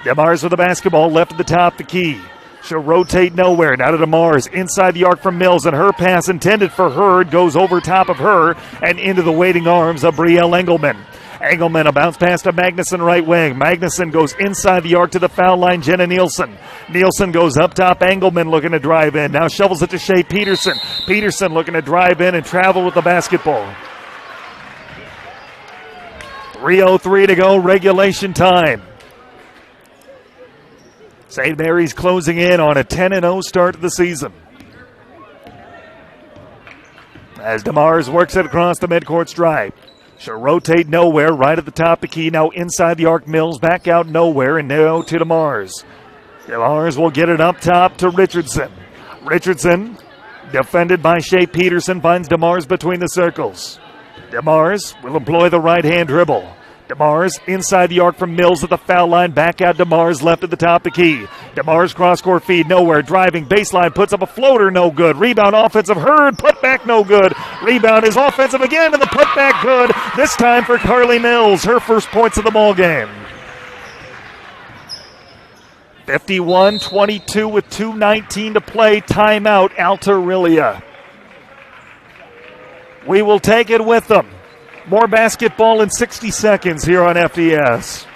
DeMars with the basketball, left at the top, the key. She'll rotate nowhere. Now to DeMars, inside the arc from Mills, and her pass intended for her goes over top of her and into the waiting arms of Brielle Engelman. Engelman, a bounce pass to Magnuson right wing. Magnuson goes inside the arc to the foul line, Jenna Nielsen. Nielsen goes up top, Engelman looking to drive in. Now shovels it to Shea Peterson. Peterson looking to drive in and travel with the basketball. 3:03 to go, regulation time. St. Mary's closing in on a 10-0 start to the season. As DeMars works it across the midcourt stripe. She'll rotate nowhere, right at the top of the key. Now inside the arc, Mills, back out nowhere, and now to DeMars. DeMars will get it up top to Richardson. Richardson, defended by Shea Peterson, finds DeMars between the circles. DeMars will employ the right-hand dribble. DeMars inside the arc from Mills at the foul line. Back out DeMars, left at the top of the key. DeMars cross-court feed, nowhere. Driving, baseline, puts up a floater, no good. Rebound offensive, Hurd, put back, no good. Rebound is offensive again, and the put back good. This time for Carly Mills, her first points of the ball game. 51-22 with 2:19 to play. Timeout, Alta-Aurelia. We will take it with them. More basketball in 60 seconds here on FDS.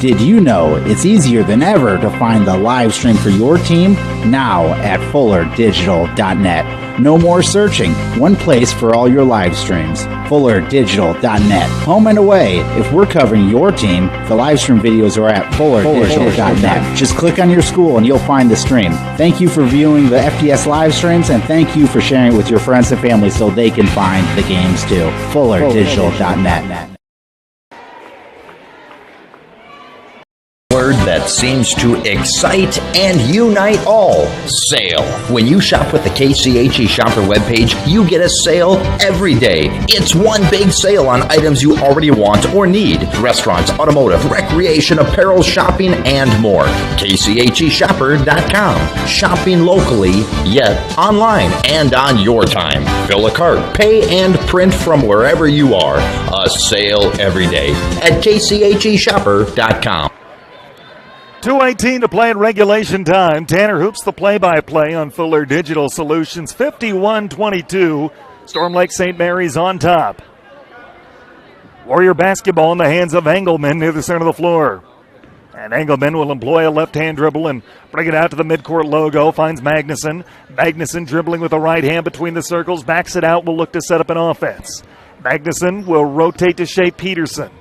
Did you know it's easier than ever to find the live stream for your team? Now at FullerDigital.net. No more searching. One place for all your live streams. FullerDigital.net. Home and away. If we're covering your team, the live stream videos are at FullerDigital.net. Just click on your school and you'll find the stream. Thank you for viewing the FDS live streams, and thank you for sharing it with your friends and family so they can find the games too. FullerDigital.net.
Word that seems to excite and unite all. Sale. When you shop with the KCHE Shopper webpage, you get a sale every day. It's one big sale on items you already want or need. Restaurants, automotive, recreation, apparel, shopping, and more. KCHEshopper.com. Shopping locally, yet online and on your time. Fill a cart, pay, and print from wherever you are. A sale every day at KCHEshopper.com.
2:18 to play in regulation time. Tanner Hoops the play-by-play on Fuller Digital Solutions. 51-22. Storm Lake St. Mary's on top. Warrior basketball in the hands of Engelman near the center of the floor. And Engelman will employ a left-hand dribble and bring it out to the midcourt logo. Finds Magnuson. Magnuson dribbling with the right hand between the circles. Backs it out. Will look to set up an offense. Magnuson will rotate to Shea Peterson.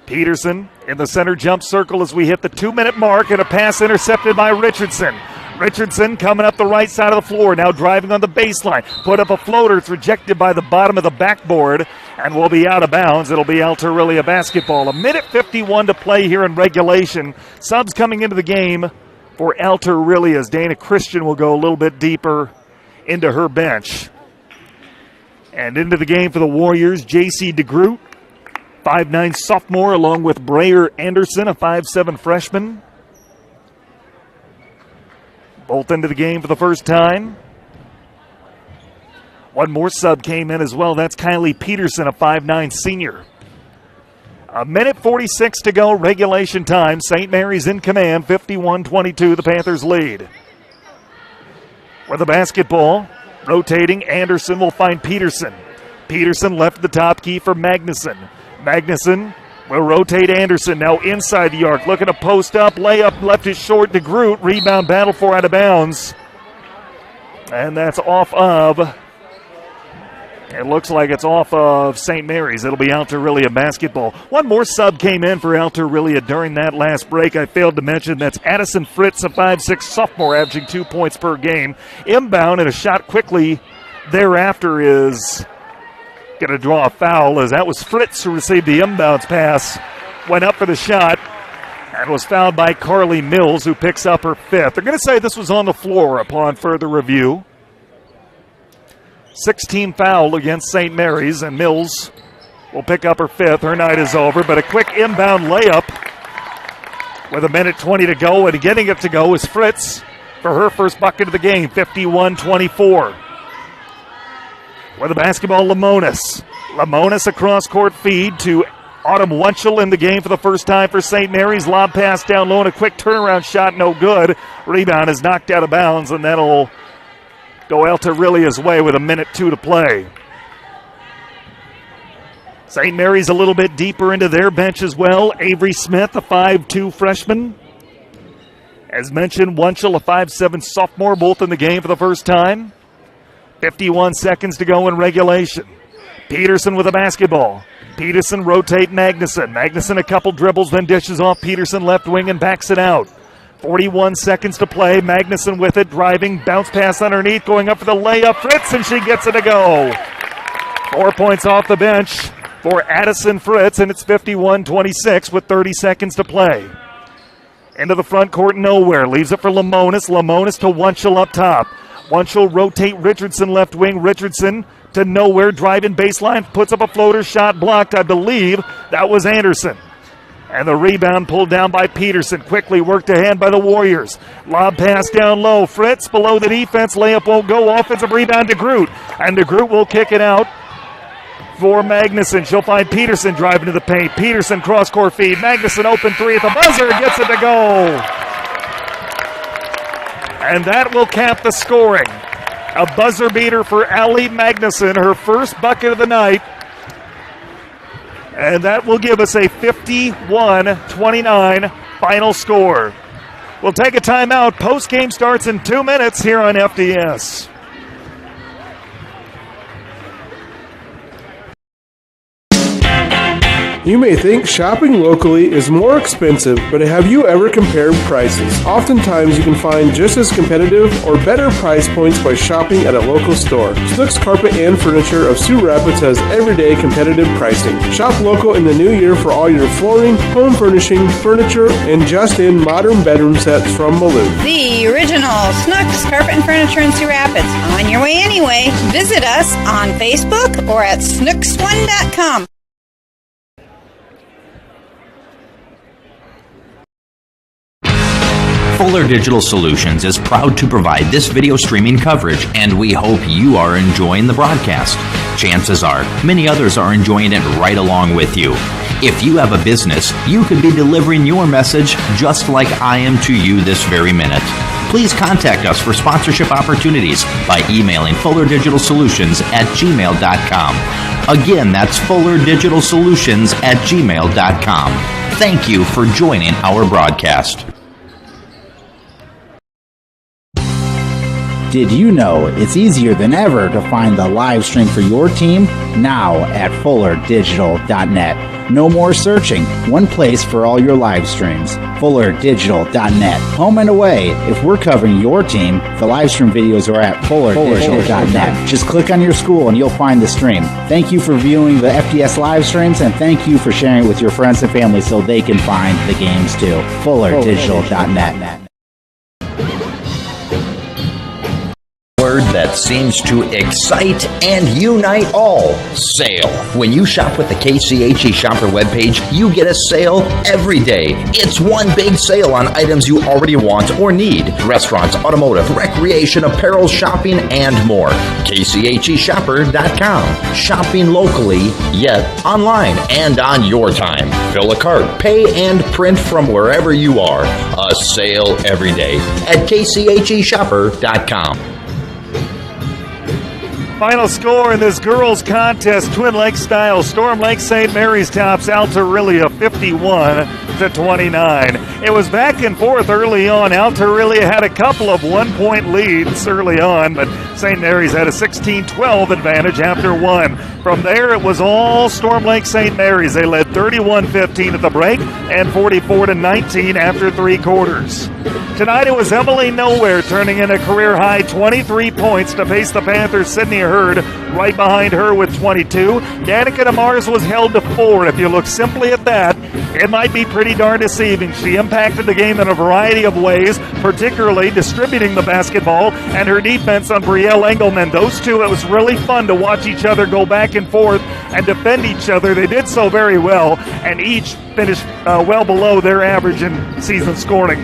Peterson in the center jump circle as we hit the 2-minute mark, and a pass intercepted by Richardson. Richardson coming up the right side of the floor, now driving on the baseline. Put up a floater, it's rejected by the bottom of the backboard, and will be out of bounds. It'll be Alta-Aurelia basketball. 1:51 to play here in regulation. Subs coming into the game for Alta-Aurelia as Dana Christian will go a little bit deeper into her bench. And into the game for the Warriors, J.C. DeGroot, 5'9" sophomore, along with Brayer Anderson, a 5'7" freshman. Both into the game for the first time. One more sub came in as well. That's Kylie Peterson, a 5'9" senior. 1:46 to go, regulation time. St. Mary's in command, 51-22, the Panthers lead. With the basketball, rotating, Anderson will find Peterson. Peterson left the top key for Magnuson. Magnuson will rotate Anderson, now inside the arc, looking to post up, layup, left is short to Groot, rebound battle for out of bounds. And that's off of, it looks like it's off of St. Mary's. It'll be Alta-Aurelia basketball. One more sub came in for Alta-Aurelia during that last break. I failed to mention that's Addison Fritz, a 5'6" sophomore, averaging 2 points per game. Inbound, and a shot quickly thereafter is going to draw a foul, as that was Fritz who received the inbounds pass. Went up for the shot, and and was fouled by Carly Mills, who picks up her 5th. They're going to say this was on the floor upon further review. 16 foul against St. Mary's, and Mills will pick up her 5th. Her night is over, but a quick inbound layup with 1:20 to go, and getting it to go is Fritz for her first bucket of the game, 51-24. With the basketball, Lamonis. Lamonis across court feed to Autumn Wunschel in the game for the first time for St. Mary's. Lob pass down low and a quick turnaround shot, no good. Rebound is knocked out of bounds, and that'll go Alta-Aurelia's way with 1:02 to play. St. Mary's a little bit deeper into their bench as well. Avery Smith, a 5'2 freshman. As mentioned, Wunschel, a 5'7 sophomore, both in the game for the first time. 51 seconds to go in regulation. Peterson with a basketball. Peterson rotate Magnuson. Magnuson a couple dribbles, then dishes off Peterson left wing and backs it out. 41 seconds to play. Magnuson with it, driving, bounce pass underneath, going up for the layup. Fritz, and she gets it to go. 4 points off the bench for Addison Fritz, and it's 51-26 with 30 seconds to play. Into the front court, nowhere. Leaves it for Lamonis. Lamonis to Wunschel up top. Wunschel rotate Richardson left wing. Richardson to nowhere, driving baseline, puts up a floater shot blocked. I believe that was Anderson. And the rebound pulled down by Peterson. Quickly worked ahead by the Warriors. Lob pass down low. Fritz below the defense. Layup won't go. Offensive rebound to Groot. And de Groot will kick it out for Magnuson. She'll find Peterson driving to the paint. Peterson cross-court feed. Magnuson open three at the buzzer. Gets it to go. And that will cap the scoring. A buzzer beater for Allie Magnuson, her first bucket of the night. And that will give us a 51-29 final score. We'll take a timeout. Post-game starts in 2 minutes here on FDS.
You may think shopping locally is more expensive, but have you ever compared prices? Oftentimes you can find just as competitive or better price points by shopping at a local store. Snooks Carpet and Furniture of Sioux Rapids has everyday competitive pricing. Shop local in the new year for all your flooring, home furnishing, furniture, and just-in modern bedroom sets from Malou.
The original Snooks Carpet and Furniture in Sioux Rapids. On your way anyway. Visit us on Facebook or at snooks1.com.
Fuller Digital Solutions is proud to provide this video streaming coverage, and we hope you are enjoying the broadcast. Chances are, many others are enjoying it right along with you. If you have a business, you could be delivering your message just like I am to you this very minute. Please contact us for sponsorship opportunities by emailing fullerdigitalsolutions@gmail.com. Again, that's fullerdigitalsolutions@gmail.com. Thank you for joining our broadcast.
Did you know it's easier than ever to find the live stream for your team now at fullerdigital.net? No more searching. One place for all your live streams. fullerdigital.net. Home and away. If we're covering your team, the live stream videos are at fullerdigital.net. Just click on your school and you'll find the stream. Thank you for viewing the FDS live streams, and thank you for sharing it with your friends and family so they can find the games too. fullerdigital.net.
Word that seems to excite and unite all. Sale. When you shop with the KCHE Shopper webpage, you get a sale every day. It's one big sale on items you already want or need. Restaurants, automotive, recreation, apparel, shopping, and more. KCHEshopper.com. Shopping locally, yet online and on your time. Fill a cart, pay, and print from wherever you are. A sale every day at KCHEshopper.com.
Final score in this girls' contest, Twin Lakes style. Storm Lake St. Mary's tops Alta-Aurelia 51-29. It was back and forth early on. Alta-Aurelia had a couple of one-point leads early on, but St. Mary's had a 16-12 advantage after one. From there, it was all Storm Lake St. Mary's. They led 31-15 at the break and 44-19 after three quarters. Tonight it was Emily Nowhere turning in a career-high 23 points to face the Panthers' Sydney Hurd right behind her with 22. Danica DeMars was held to 4. If you look simply at that, it might be pretty darn deceiving. She impacted the game in a variety of ways, particularly distributing the basketball and her defense on Brielle Engelman. Those two, it was really fun to watch each other go back and forth and defend each other. They did so very well, and each finished well below their average in season scoring.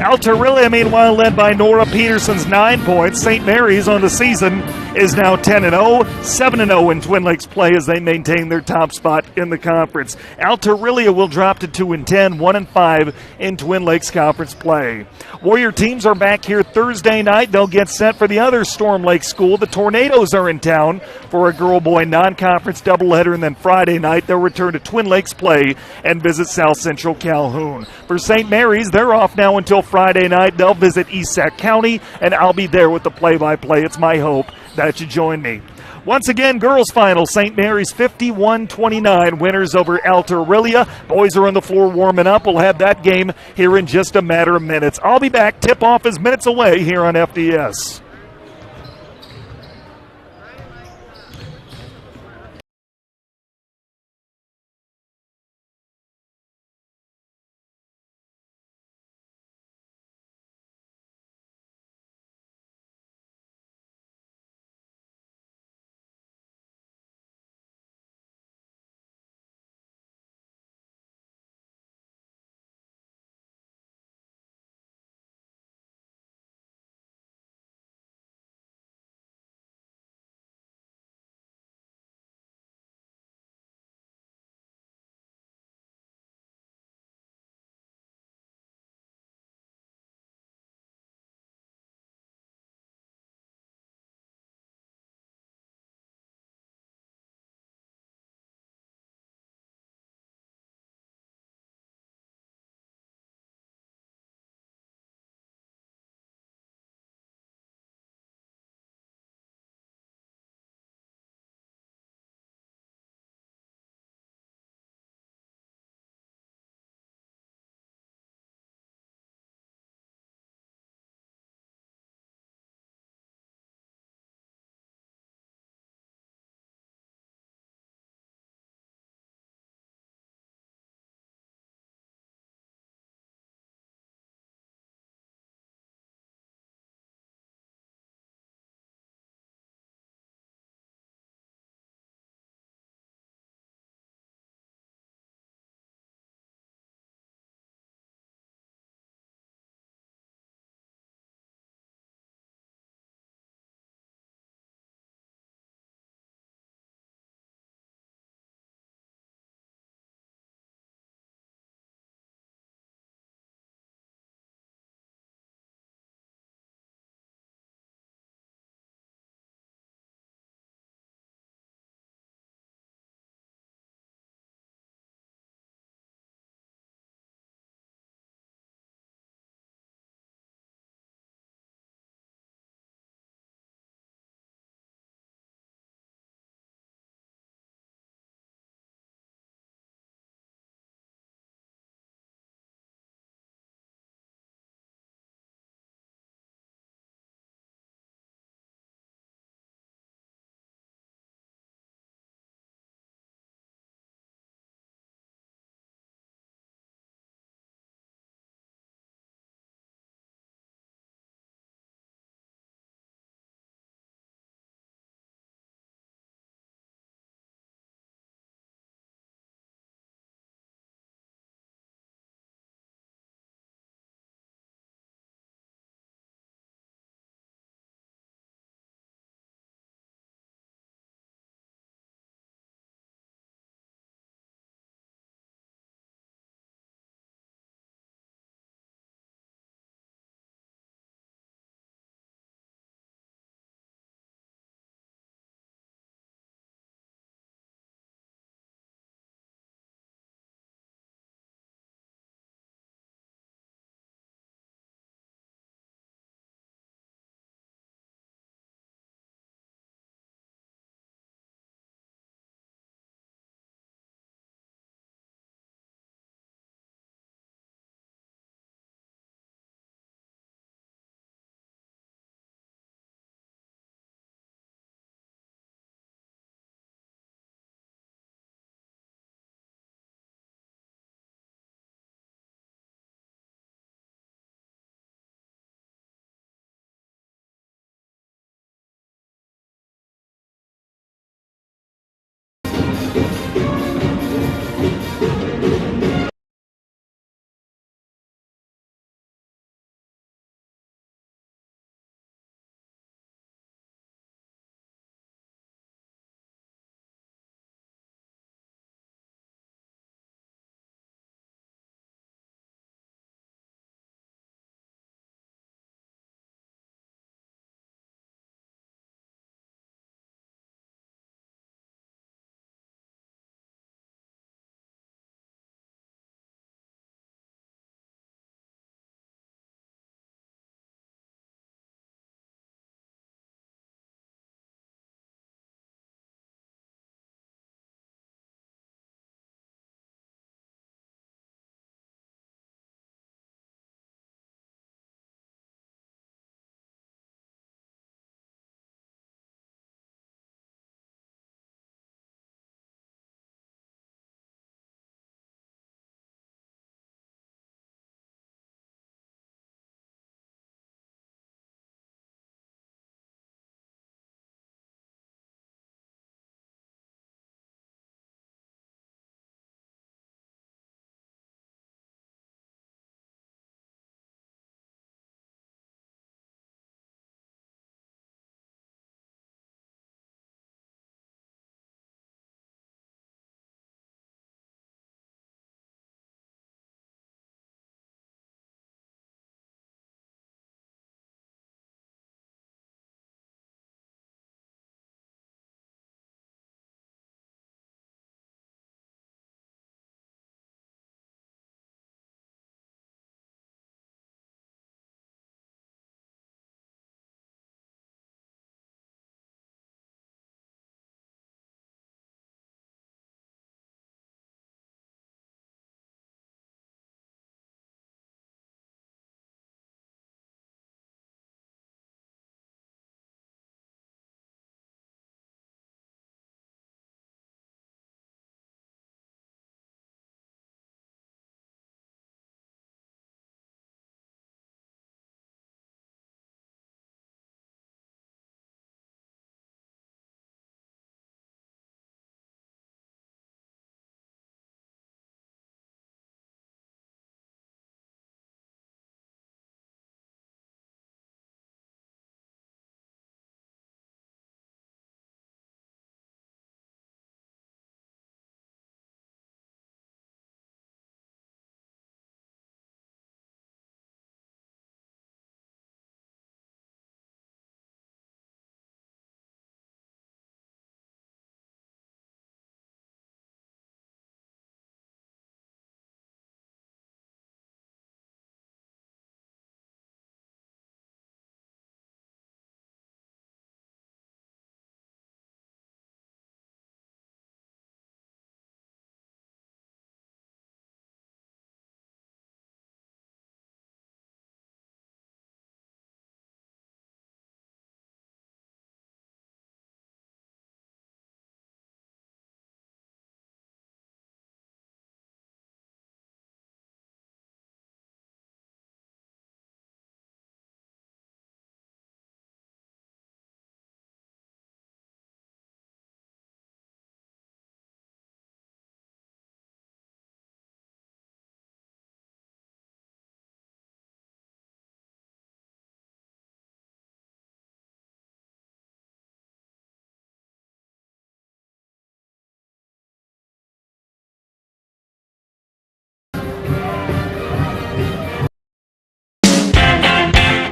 Alta-Aurelia, meanwhile, led by Nora Peterson's 9 points. St. Mary's on the season is now 10-0, 7-0 in Twin Lakes play as they maintain their top spot in the conference. Alta-Aurelia will drop to 2-10, 1-5 in Twin Lakes conference play. Warrior teams are back here Thursday night. They'll get set for the other Storm Lake school. The Tornadoes are in town for a girl-boy non-conference doubleheader, and then Friday night they'll return to Twin Lakes play and visit South Central Calhoun. For St. Mary's, they're off now until Friday night. They'll visit East Sac County, and I'll be there with the play-by-play. It's my hope that you join me. Once again, girls final, St. Mary's 51-29, winners over Alta-Aurelia. Boys are on the floor warming up. We'll have that game here in just a matter of minutes. I'll be back. Tip-off is minutes away here on FDS.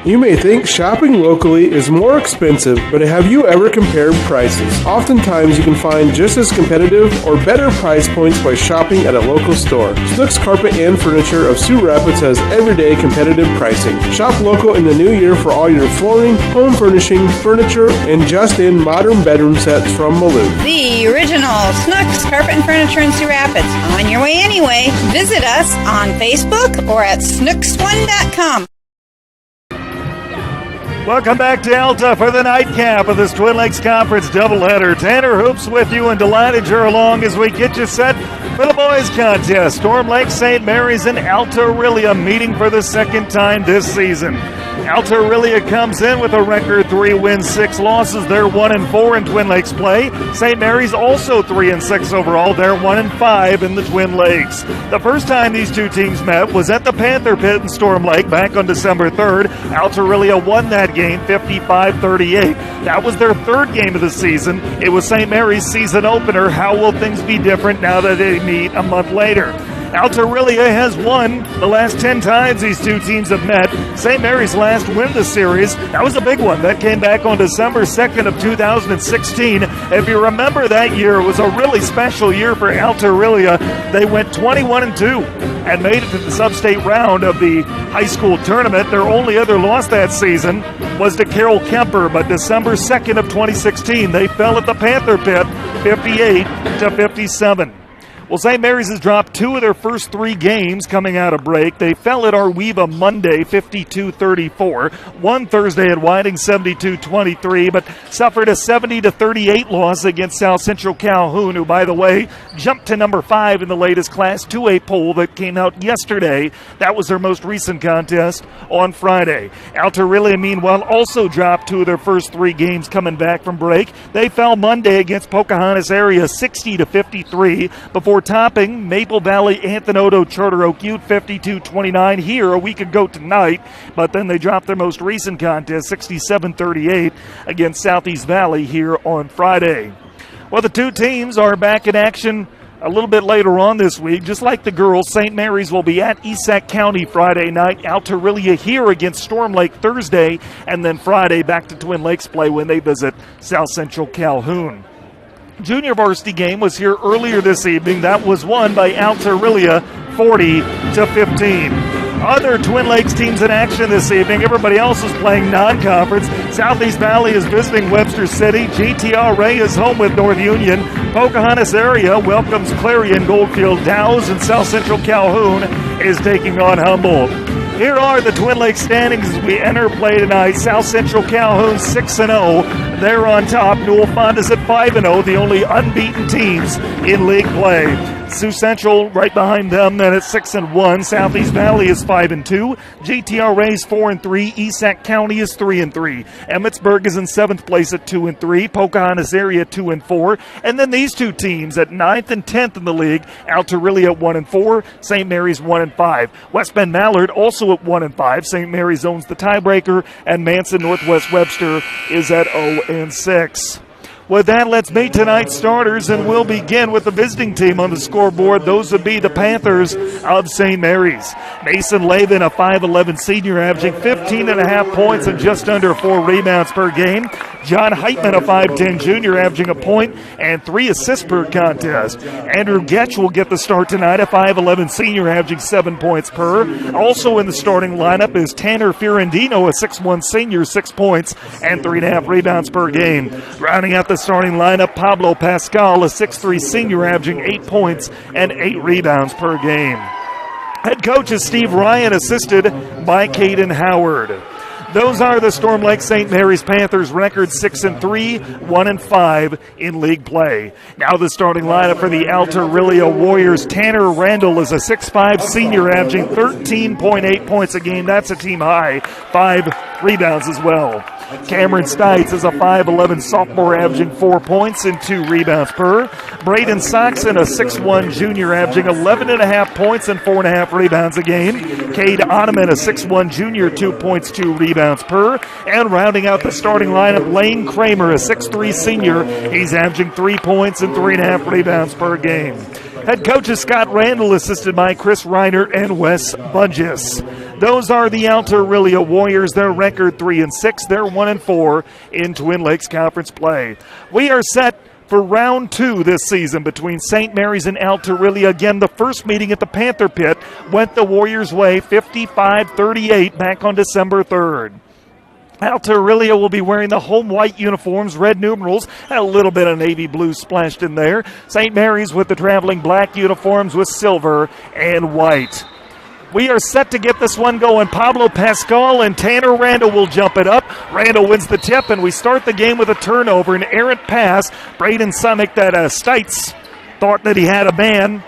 You may think shopping locally is more expensive, but have you ever compared prices? Oftentimes you can find just as competitive or better price points by shopping at a local store. Snooks Carpet and Furniture of Sioux Rapids has everyday competitive pricing. Shop local in the new year for all your flooring, home furnishing, furniture, and just-in modern bedroom sets from Malou.
The original Snooks Carpet and Furniture in Sioux Rapids. On your way anyway. Visit us on Facebook or at snooks1.com.
Welcome back to Alta for the nightcap of this Twin Lakes Conference doubleheader. Tanner Hoops with you and delighted you're along as we get you set for the boys contest. Storm Lake St. Mary's and Alta-Aurelia meeting for the second time this season. Alta-Aurelia comes in with a record 3 wins, 6 losses. They're 1-4 in Twin Lakes play. St. Mary's also 3-6 overall. They're 1-5 in the Twin Lakes. The first time these two teams met was at the Panther Pit in Storm Lake back on December 3rd. Alta-Aurelia won that game 55-38. That was their third game of the season. It was St. Mary's season opener. How will things be different now that they meet a month later? Alta-Aurelia has won the last 10 times these two teams have met. St. Mary's last win of the series, that was a big one. That came back on December 2nd of 2016. If you remember that year, it was a really special year for Alta-Aurelia. They went 21-2 and made it to the sub-state round of the high school tournament. Their only other loss that season was to Carroll Kemper, but December 2nd of 2016, they fell at the Panther Pit 58-57. Well, St. Mary's has dropped 2 of their first 3 games coming out of break. They fell at Arweva Monday, 52-34. Won Thursday at Whiting, 72-23, but suffered a 70-38 loss against South Central Calhoun, who, by the way, jumped to number 5 in the latest Class 2A poll that came out yesterday. That was their most recent contest on Friday. Alta-Aurelia, meanwhile, also dropped 2 of their first 3 games coming back from break. They fell Monday against Pocahontas area, 60-53, before topping Maple Valley Anthony Charter Oak Ute 52-29 here a week ago tonight, but then they dropped their most recent contest 67-38 against Southeast Valley here on Friday. Well, the two teams are back in action a little bit later on this week. Just like the girls, St. Mary's will be at Esac County Friday night, Alta-Aurelia here against Storm Lake Thursday, and then Friday back to Twin Lakes play when they visit South Central Calhoun. Junior varsity game was here earlier this evening. That was won by Alta-Aurelia 40-15. Other Twin Lakes teams in action this evening. Everybody else is playing non-conference. Southeast Valley is visiting Webster City. GTRA is home with North Union. Pocahontas area welcomes Clarion Goldfield Dows, and South Central Calhoun is taking on Humboldt. Here are the Twin Lakes standings as we enter play tonight. South Central Calhoun 6-0. They're on top. Newell Fonda's at 5-0, the only unbeaten teams in league play. Sioux Central right behind them, then at 6-1. Southeast Valley is 5-2. GTRA is 4-3. Esac County is 3-3. Emmetsburg is in 7th place at 2-3. Pocahontas area 2-4. And then these two teams at 9th and 10th in the league. Alta-Aurelia at 1-4. St. Mary's 1-5. West Bend Mallard also at 1-5. St. Mary's owns the tiebreaker, and Manson Northwest Webster is at 0-6. With that, let's meet tonight's starters, and we'll begin with the visiting team on the scoreboard. Those would be the Panthers of St. Mary's. Mason Lavin, a 5'11 senior, averaging 15.5 points and just under 4 rebounds per game. John Heitman, a 5'10 junior, averaging a point and 3 assists per contest. Andrew Getch will get the start tonight, a 5'11 senior, averaging 7 points per. Also in the starting lineup is Tanner Firandino, a 6'1 senior, 6 points and 3.5 rebounds per game. Rounding out the starting lineup, Pablo Pascal, a 6'3 senior, averaging 8 points and 8 rebounds per game. Head coach is Steve Ryan, assisted by Caden Howard. Those are the Storm Lake St. Mary's Panthers record 6-3, 1-5 in league play. Now the starting lineup for the Alta-Aurelia Warriors. Tanner Randall is a 6'5 senior, averaging 13.8 points a game. That's a team high. 5 rebounds as well. Cameron Stites is a 5'11 sophomore, averaging 4 points and 2 rebounds per. Braden Saxon, a 6'1 junior, averaging 11.5 points and 4.5 rebounds a game. Cade Ottoman, a 6'1 junior, 2 points, 2 rebounds per. And rounding out the starting lineup, Lane Kramer, a 6'3 senior. He's averaging 3 points and 3.5 rebounds per game. Head coaches Scott Randall, assisted by Chris Reiner and Wes Bunges. Those are the Alta-Aurelia Warriors. Their record 3-6. They're 1-4 in Twin Lakes Conference play. We are set for round 2 this season between St. Mary's and Alta-Aurelia. Again, the first meeting at the Panther Pit went the Warriors' way, 55-38, back on December 3rd. Alta-Aurelia will be wearing the home white uniforms, red numerals, and a little bit of navy blue splashed in there. St. Mary's with the traveling black uniforms with silver and white. We are set to get this one going. Pablo Pascal and Tanner Randall will jump it up. Randall wins the tip, and we start the game with a turnover, an errant pass. Braden Summick, that Stites thought that he had a man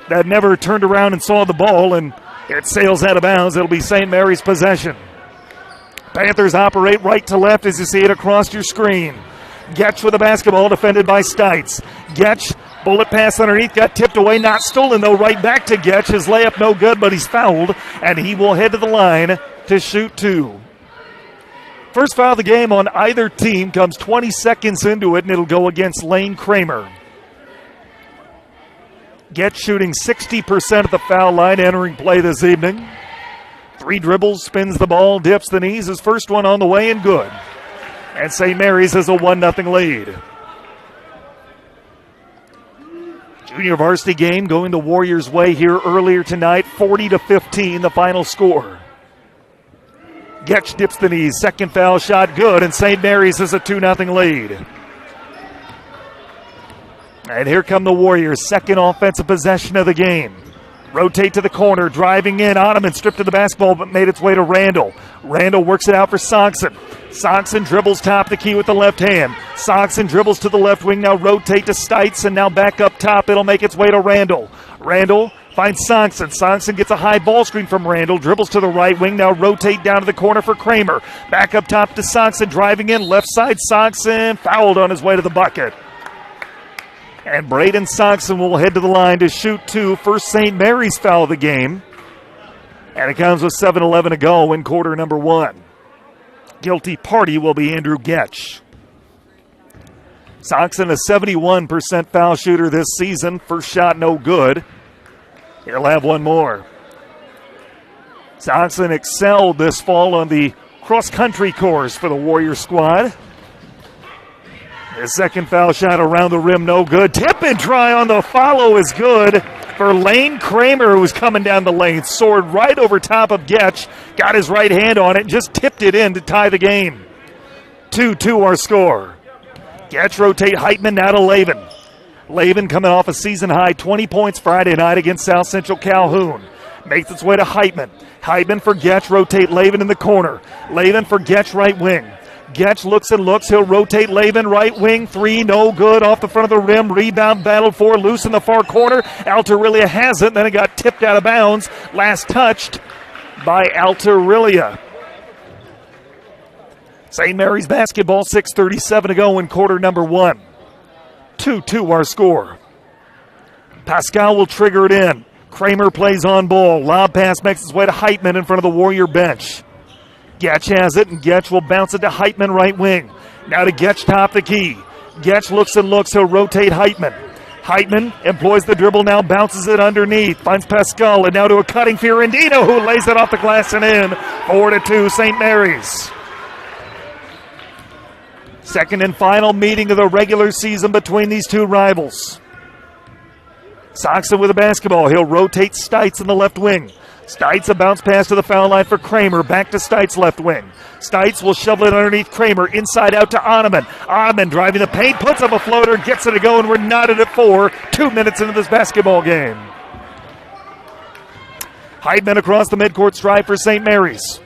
that never turned around and saw the ball, and it sails out of bounds. It'll be St. Mary's possession. Panthers operate right to left as you see it across your screen. Getch with the basketball, defended by Stites. Getch, bullet pass underneath, got tipped away, not stolen though, right back to Getch. His layup no good, but he's fouled, and he will head to the line to shoot 2. First foul of the game on either team comes 20 seconds into it, and it'll go against Lane Kramer. Getch shooting 60% at the foul line entering play this evening. 3 dribbles, spins the ball, dips the knees. His first one on the way and good. And St. Mary's has a 1-0 lead. Junior varsity game going the Warriors' way here earlier tonight, 40-15, the final score. Getch dips the knees, second foul shot good, and St. Mary's has a 2-0 lead. And here come the Warriors, second offensive possession of the game. Rotate to the corner, driving in. Ottoman stripped of the basketball, but made its way to Randall. Randall works it out for Sonksen. Sonksen dribbles top the key with the left hand. Sonksen dribbles to the left wing, now rotate to Stites, and now back up top. It'll make its way to Randall. Randall finds Sonksen. Sonksen gets a high ball screen from Randall, dribbles to the right wing, now rotate down to the corner for Kramer. Back up top to Sonksen, driving in, left side Sonksen, fouled on his way to the bucket. And Braden Sonksen will head to the line to shoot 2. First St. Mary's foul of the game. And it comes with 7:11 to go in quarter number 1. Guilty party will be Andrew Getch. Sonksen, a 71% foul shooter this season. First shot no good. He'll have one more. Sonksen excelled this fall on the cross-country course for the Warrior squad. His second foul shot around the rim, no good. Tip and try on the follow is good for Lane Kramer, who was coming down the lane. Soared right over top of Getch, got his right hand on it, and just tipped it in to tie the game. 2-2 our score. Getch rotate Heitman now to Lavin. Lavin coming off a season-high 20 points Friday night against South Central Calhoun. Makes its way to Heitman. Heitman for Getch, rotate Lavin in the corner. Lavin for Getch, right wing. Getch looks and looks. He'll rotate Lavin, right wing. 3, no good. Off the front of the rim. Rebound battled for. Loose in the far corner. Alta-Aurelia has it. Then it got tipped out of bounds. Last touched by Alta-Aurelia. St. Mary's basketball, 6:37 to go in quarter number 1. 2-2 our score. Pascal will trigger it in. Kramer plays on ball. Lob pass makes its way to Heitman in front of the Warrior bench. Getch has it, and Getch will bounce it to Heitman, right wing. Now to Getch, top the key. Getch looks and looks. He'll rotate Heitman. Heitman employs the dribble, now bounces it underneath. Finds Pascal, and now to a cutting Fiorentino, who lays it off the glass and in. 4-2, St. Mary's. Second and final meeting of the regular season between these two rivals. Sonksen with the basketball. He'll rotate Stites in the left wing. Stites, a bounce pass to the foul line for Kramer. Back to Stites, left wing. Stites will shovel it underneath Kramer. Inside out to Ottoman. Ottoman driving the paint, puts up a floater, gets it to go, and we're knotted at 4. 2 minutes into this basketball game. Heitman across the midcourt stripe for St. Mary's.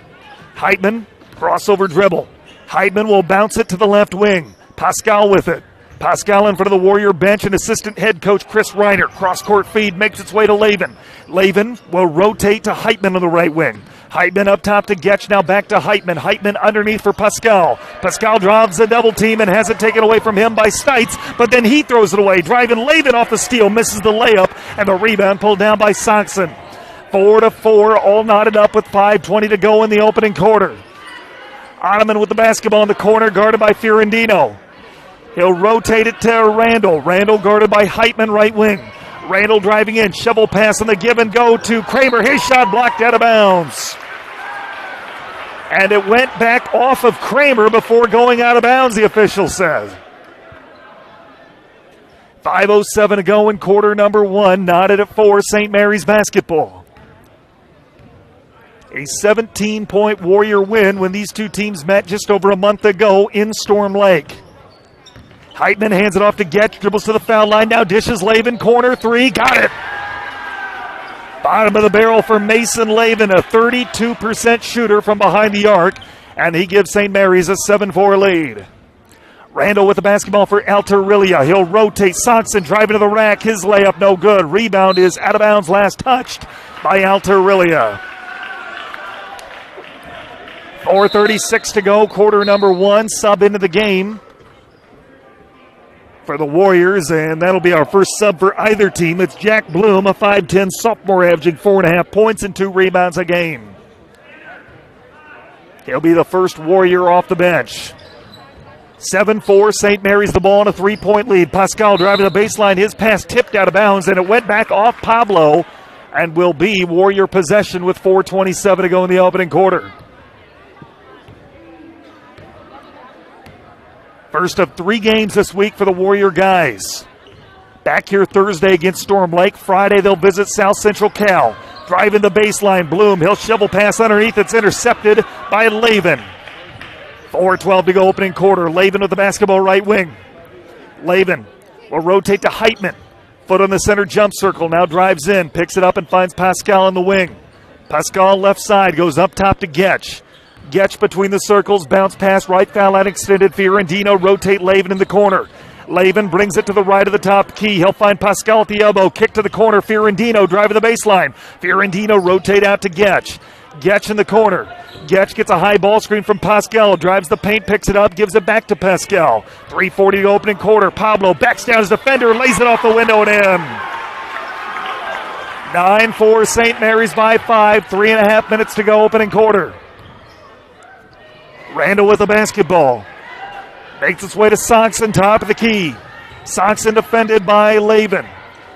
Heitman, crossover dribble. Heitman will bounce it to the left wing. Pascal with it. Pascal in front of the Warrior bench, and assistant head coach Chris Reiner. Cross-court feed makes its way to Lavin. Lavin will rotate to Heitman on the right wing. Heitman up top to Getch, now back to Heitman. Heitman underneath for Pascal. Pascal drives a double team and has it taken away from him by Stites, but then he throws it away. Driving Lavin off the steal, misses the layup, and the rebound pulled down by Sonksen. 4-4, all knotted up with 5:20 to go in the opening quarter. Ottoman with the basketball in the corner, guarded by Fiorentino. He'll rotate it to Randall. Randall guarded by Heitman, right wing. Randall driving in, shovel pass on the give and go to Kramer. His shot blocked out of bounds. And it went back off of Kramer before going out of bounds, the official says. 5:07 to go in quarter number one. Knotted at 4, St. Mary's basketball. A 17-point Warrior win when these two teams met just over a month ago in Storm Lake. Heitman hands it off to Getch, dribbles to the foul line, now dishes Lavin, corner three, got it. Bottom of the barrel for Mason Lavin, a 32% shooter from behind the arc, and he gives St. Mary's a 7-4 lead. Randall with the basketball for Alta-Aurelia. He'll rotate. Soxon driving to the rack. His layup no good. Rebound is out of bounds, last touched by Alta-Aurelia. 4:36 to go, quarter number one. Sub into the game for the Warriors, and that'll be our first sub for either team. It's Jack Bloom, a 5'10 sophomore, averaging 4.5 points and 2 rebounds a game. He'll be the first Warrior off the bench. 7-4, St. Mary's the ball in a 3-point lead. Pascal driving the baseline. His pass tipped out of bounds, and it went back off Pablo and will be Warrior possession with 4:27 to go in the opening quarter. First of 3 games this week for the Warrior guys. Back here Thursday against Storm Lake. Friday they'll visit South Central Cal. Driving the baseline, Bloom. He'll shovel pass underneath. It's intercepted by Lavin. 4:12 to go opening quarter. Lavin with the basketball right wing. Lavin will rotate to Heitman. Foot on the center jump circle. Now drives in. Picks it up and finds Pascal in the wing. Pascal left side goes up top to Getch. Getch between the circles. Bounce pass right foul line extended. Fiorentino rotate Lavin in the corner. Lavin brings it to the right of the top key. He'll find Pascal at the elbow. Kick to the corner. Fiorentino driving the baseline. Fiorentino rotate out to Getch. Getch in the corner. Getch gets a high ball screen from Pascal. Drives the paint, picks it up, gives it back to Pascal. 3:40 to go opening quarter. Pablo backs down his defender, lays it off the window and in. 9-4 St. Mary's by 5. 3.5 minutes to go opening quarter. Randall with the basketball. Makes its way to Soxon, top of the key. Soxon defended by Lavin.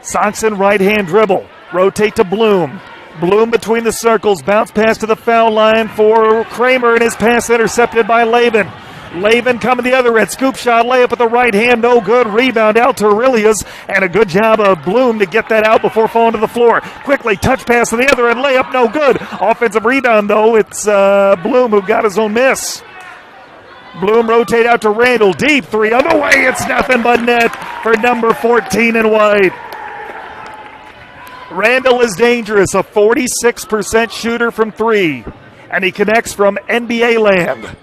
Soxon right-hand dribble. Rotate to Bloom. Bloom between the circles. Bounce pass to the foul line for Kramer, and his pass intercepted by Lavin. Lavin coming the other end. Scoop shot, layup with the right hand. No good. Rebound Alta-Aurelia's, and a good job of Bloom to get that out before falling to the floor. Quickly, touch pass to the other end. Layup no good. Offensive rebound, though. It's Bloom who got his own miss. Bloom rotate out to Randall. Deep three on the way. It's nothing but net for number 14 in white. Randall is dangerous, a 46% shooter from 3, and he connects from NBA land.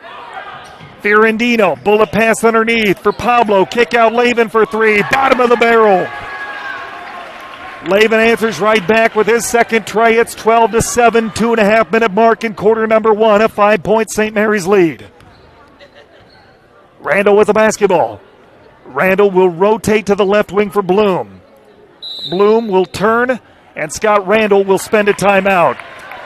Fiorentino, bullet pass underneath for Pablo, kick out Lavin for 3, bottom of the barrel. Lavin answers right back with his second try. It's 12-7, 2.5 minute mark in quarter number one, a 5-point St. Mary's lead. Randall with the basketball. Randall will rotate to the left wing for Bloom. Bloom will turn, and Scott Randall will spend a timeout.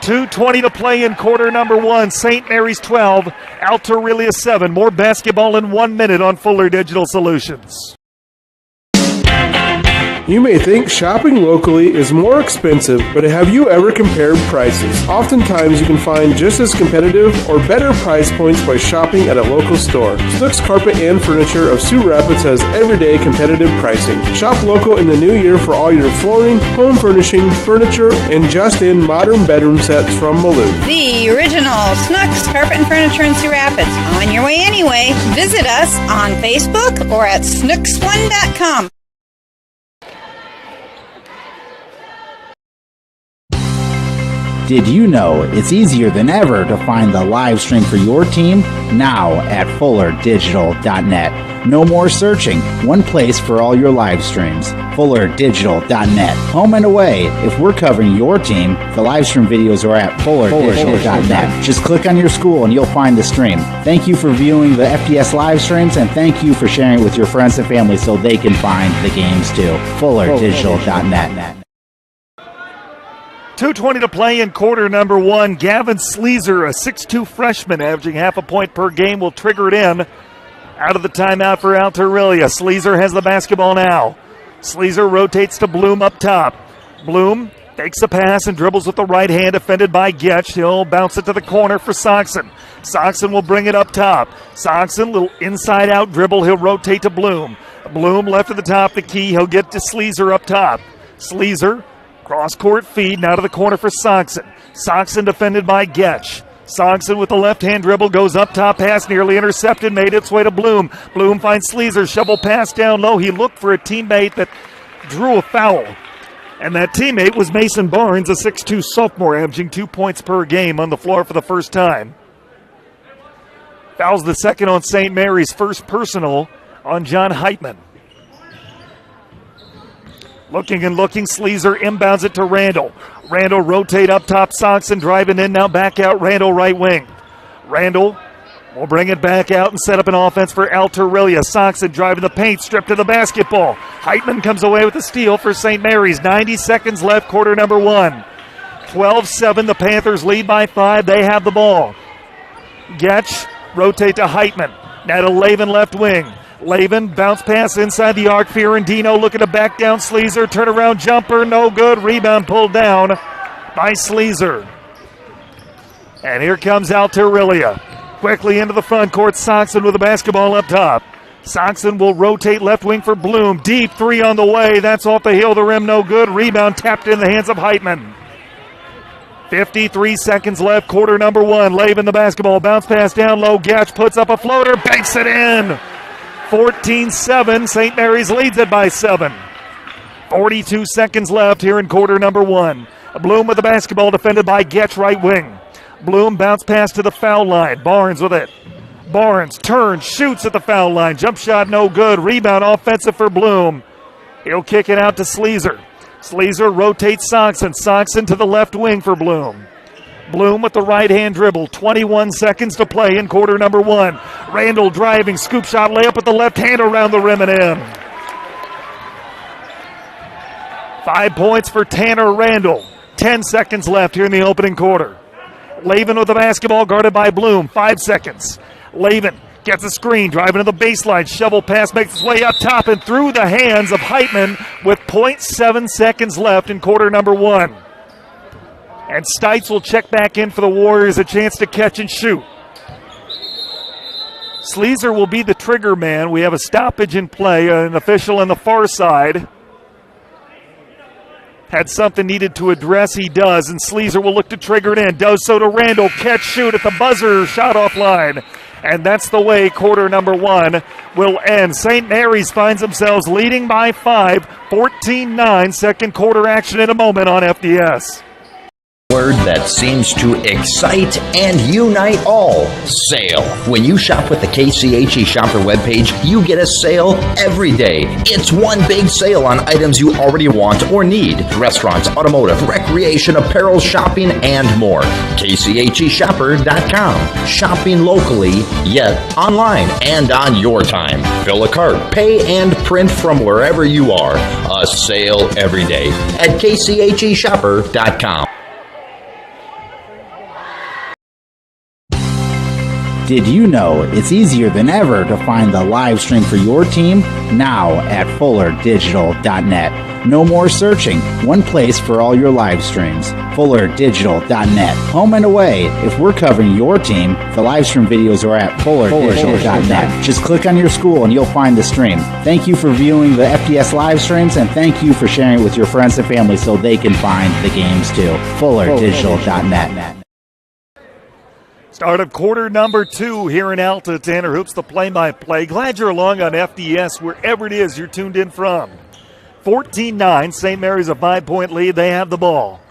2:20 to play in quarter number one. St. Mary's 12, Alta-Aurelia 7. More basketball in 1 minute on Fuller Digital Solutions.
You may think shopping locally is more expensive, but have you ever compared prices? Oftentimes you can find just as competitive or better price points by shopping at a local store. Snooks Carpet and Furniture of Sioux Rapids has everyday competitive pricing. Shop local in the new year for all your flooring, home furnishing, furniture, and just-in modern bedroom sets from Malou.
The original Snooks Carpet and Furniture in Sioux Rapids. On your way anyway. Visit us on Facebook or at snooks1.com.
Did you know it's easier than ever to find the live stream for your team now at fullerdigital.net? No more searching. One place for all your live streams. fullerdigital.net. Home and away. If we're covering your team, the live stream videos are at fullerdigital.net. Just click on your school and you'll find the stream. Thank you for viewing the FDS live streams, and thank you for sharing it with your friends and family so they can find the games too. fullerdigital.net.
2:20 to play in quarter number one. Gavin Sleazer, a 6'2 freshman, averaging half a point per game, will trigger it in. Out of the timeout for Alta-Aurelia. Sleazer has the basketball now. Sleazer rotates to Bloom up top. Bloom takes a pass and dribbles with the right hand, defended by Getch. He'll bounce it to the corner for Soxen. Soxen will bring it up top. Soxen, little inside-out dribble. He'll rotate to Bloom. Bloom left at the top of the key. He'll get to Sleazer up top. Sleazer, cross-court feed, now to the corner for Soxen. Soxen defended by Getch. Soxen with the left-hand dribble goes up top, pass nearly intercepted, made its way to Bloom. Bloom finds Sleazer, shovel pass down low. He looked for a teammate that drew a foul. And that teammate was Mason Barnes, a 6'2 sophomore, averaging 2 points per game on the floor for the first time. Foul's the second on St. Mary's, first personal on John Heitman. Looking and looking, Sleazer inbounds it to Randall. Randall rotate up top, Soxen driving in, now back out, Randall right wing. Randall will bring it back out and set up an offense for Alta-Aurelia. Soxen driving the paint, stripped to the basketball. Heitman comes away with the steal for St. Mary's. 90 seconds left, quarter number 1. 12-7, the Panthers lead by 5. They have the ball. Getch rotate to Heitman. Now to Lavin left wing. Lavin bounce pass inside the arc. Fiorentino looking to back down Sleazer. Turnaround jumper, no good. Rebound pulled down by Sleazer. And here comes Alta-Aurelia. Quickly into the front court, Soxen with the basketball up top. Soxen will rotate left wing for Bloom. Deep three on the way. That's off the heel of the rim, no good. Rebound tapped in the hands of Heitman. 53 seconds left, quarter number 1. Lavin the basketball, bounce pass down low. Getch puts up a floater, banks it in. 14-7, St. Mary's leads it by 7. 42 seconds left here in quarter number 1. Bloom with the basketball, defended by Getch right wing. Bloom bounce pass to the foul line. Barnes with it. Barnes turns, shoots at the foul line. Jump shot no good. Rebound offensive for Bloom. He'll kick it out to Sleazer. Sleazer rotates Soxen. Soxen to the left wing for Bloom. Bloom with the right-hand dribble. 21 seconds to play in quarter number 1. Randall driving, scoop shot, layup with the left hand around the rim and in. 5 points for Tanner Randall. 10 seconds left here in the opening quarter. Lavin with the basketball, guarded by Bloom. 5 seconds. Lavin gets a screen, driving to the baseline. Shovel pass makes its way up top and through the hands of Heitman with 0.7 seconds left in quarter number 1. And Stites will check back in for the Warriors, a chance to catch and shoot. Sleazer will be the trigger man. We have a stoppage in play, an official on the far side. Had something needed to address, he does, and Sleazer will look to trigger it in. Does so to Randall, catch, shoot at the buzzer, shot off line. And that's the way quarter number 1 will end. St. Mary's finds themselves leading by 5, 14-9, second quarter action in a moment on FDS.
Word that seems to excite and unite all. Sale. When you shop with the KCHE Shopper webpage, you get a sale every day. It's one big sale on items you already want or need. Restaurants, automotive, recreation, apparel, shopping, and more. KCHEshopper.com. Shopping locally, yet online and on your time. Fill a cart, pay, and print from wherever you are. A sale every day at KCHEshopper.com.
Did you know it's easier than ever to find the live stream for your team now at FullerDigital.net? No more searching. One place for all your live streams. FullerDigital.net. Home and away. If we're covering your team, the live stream videos are at FullerDigital.net. Just click on your school and you'll find the stream. Thank you for viewing the FDS live streams, and thank you for sharing it with your friends and family so they can find the games too. FullerDigital.net.
Start of quarter number 2 here in Alta. Tanner Hoops, the play-by-play. Glad you're along on FDS wherever it is you're tuned in from. 14-9, St. Mary's a 5-point lead. They have the ball.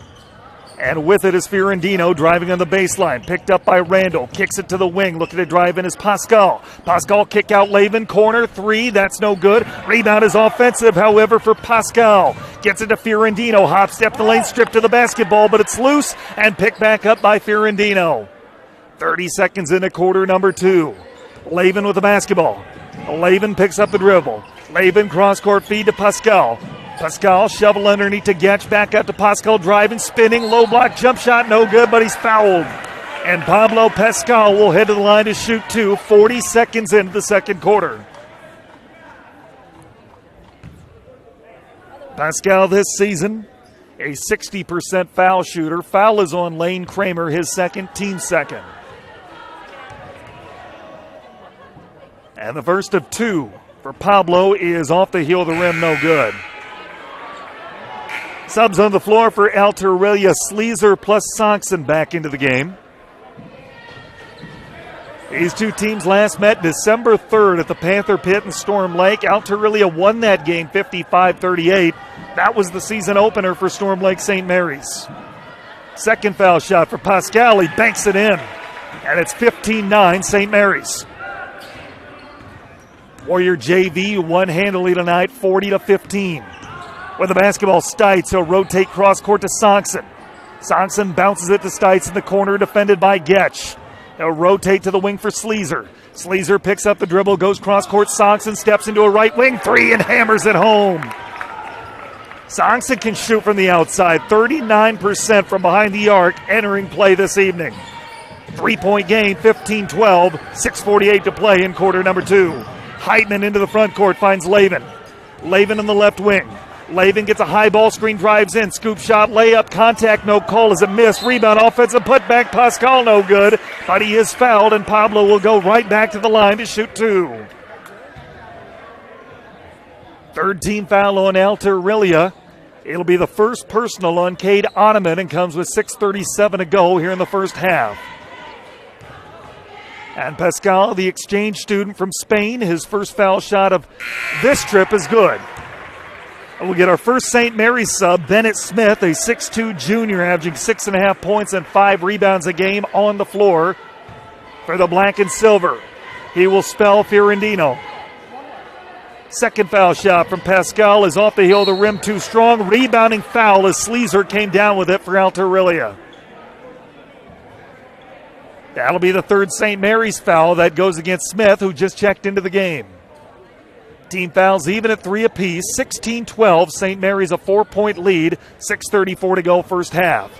And with it is Fiorentino driving on the baseline. Picked up by Randall. Kicks it to the wing. Looking to drive in is Pascal. Pascal kick out Lavin. Corner 3. That's no good. Rebound is offensive, however, for Pascal. Gets it to Fiorentino. Hop step the lane. Strip to the basketball, but it's loose and picked back up by Fiorentino. 30 seconds into quarter number 2. Lavin with the basketball. Lavin picks up the dribble. Lavin cross-court feed to Pascal. Pascal shovel underneath to Getch. Back out to Pascal driving, spinning, low block jump shot, no good, but he's fouled. And Pablo Pascal will head to the line to shoot 2. 40 seconds into the second quarter. Pascal this season, a 60% foul shooter. Foul is on Lane Kramer, his second, team second. And the first of two for Pablo is off the heel of the rim, no good. Subs on the floor for Alta-Aurelia, Sleazer plus Sonksen back into the game. These two teams last met December 3rd at the Panther Pit in Storm Lake. Alta-Aurelia won that game 55-38. That was the season opener for Storm Lake St. Mary's. Second foul shot for Pascal. He banks it in. And it's 15-9 St. Mary's. Warrior JV won handily tonight, 40-15. With the basketball, Stites. He'll rotate cross court to Sonksen. Sonksen bounces it to Stites in the corner, defended by Getch. He'll rotate to the wing for Sleazer. Sleazer picks up the dribble, goes cross court. Sonksen steps into a right wing three and hammers it home. Sonksen can shoot from the outside, 39% from behind the arc entering play this evening. 3-point game, 15-12, 6:48 to play in quarter number two. Heitman into the front court, finds Lavin. Lavin on the left wing. Lavin gets a high ball screen, drives in, scoop shot, layup, contact, no call as it missed. Rebound, offensive putback, Pascal no good, but he is fouled, and Pablo will go right back to the line to shoot two. Third team foul on Alta-Aurelia. It'll be the first personal on Cade Ottoman and comes with 6:37 to go here in the first half. And Pascal, the exchange student from Spain, his first foul shot of this trip is good. And we'll get our first St. Mary's sub, Bennett Smith, a 6'2 junior, averaging 6.5 points and 5 rebounds a game on the floor for the black and silver. He will spell Fiorentino. Second foul shot from Pascal is off the heel of the rim, too strong. Rebounding foul as Sleazer came down with it for Alta-Aurelia. That'll be the third St. Mary's foul that goes against Smith, who just checked into the game. Team fouls even at 3 apiece, 16-12. St. Mary's a 4-point lead, 6:34 to go first half.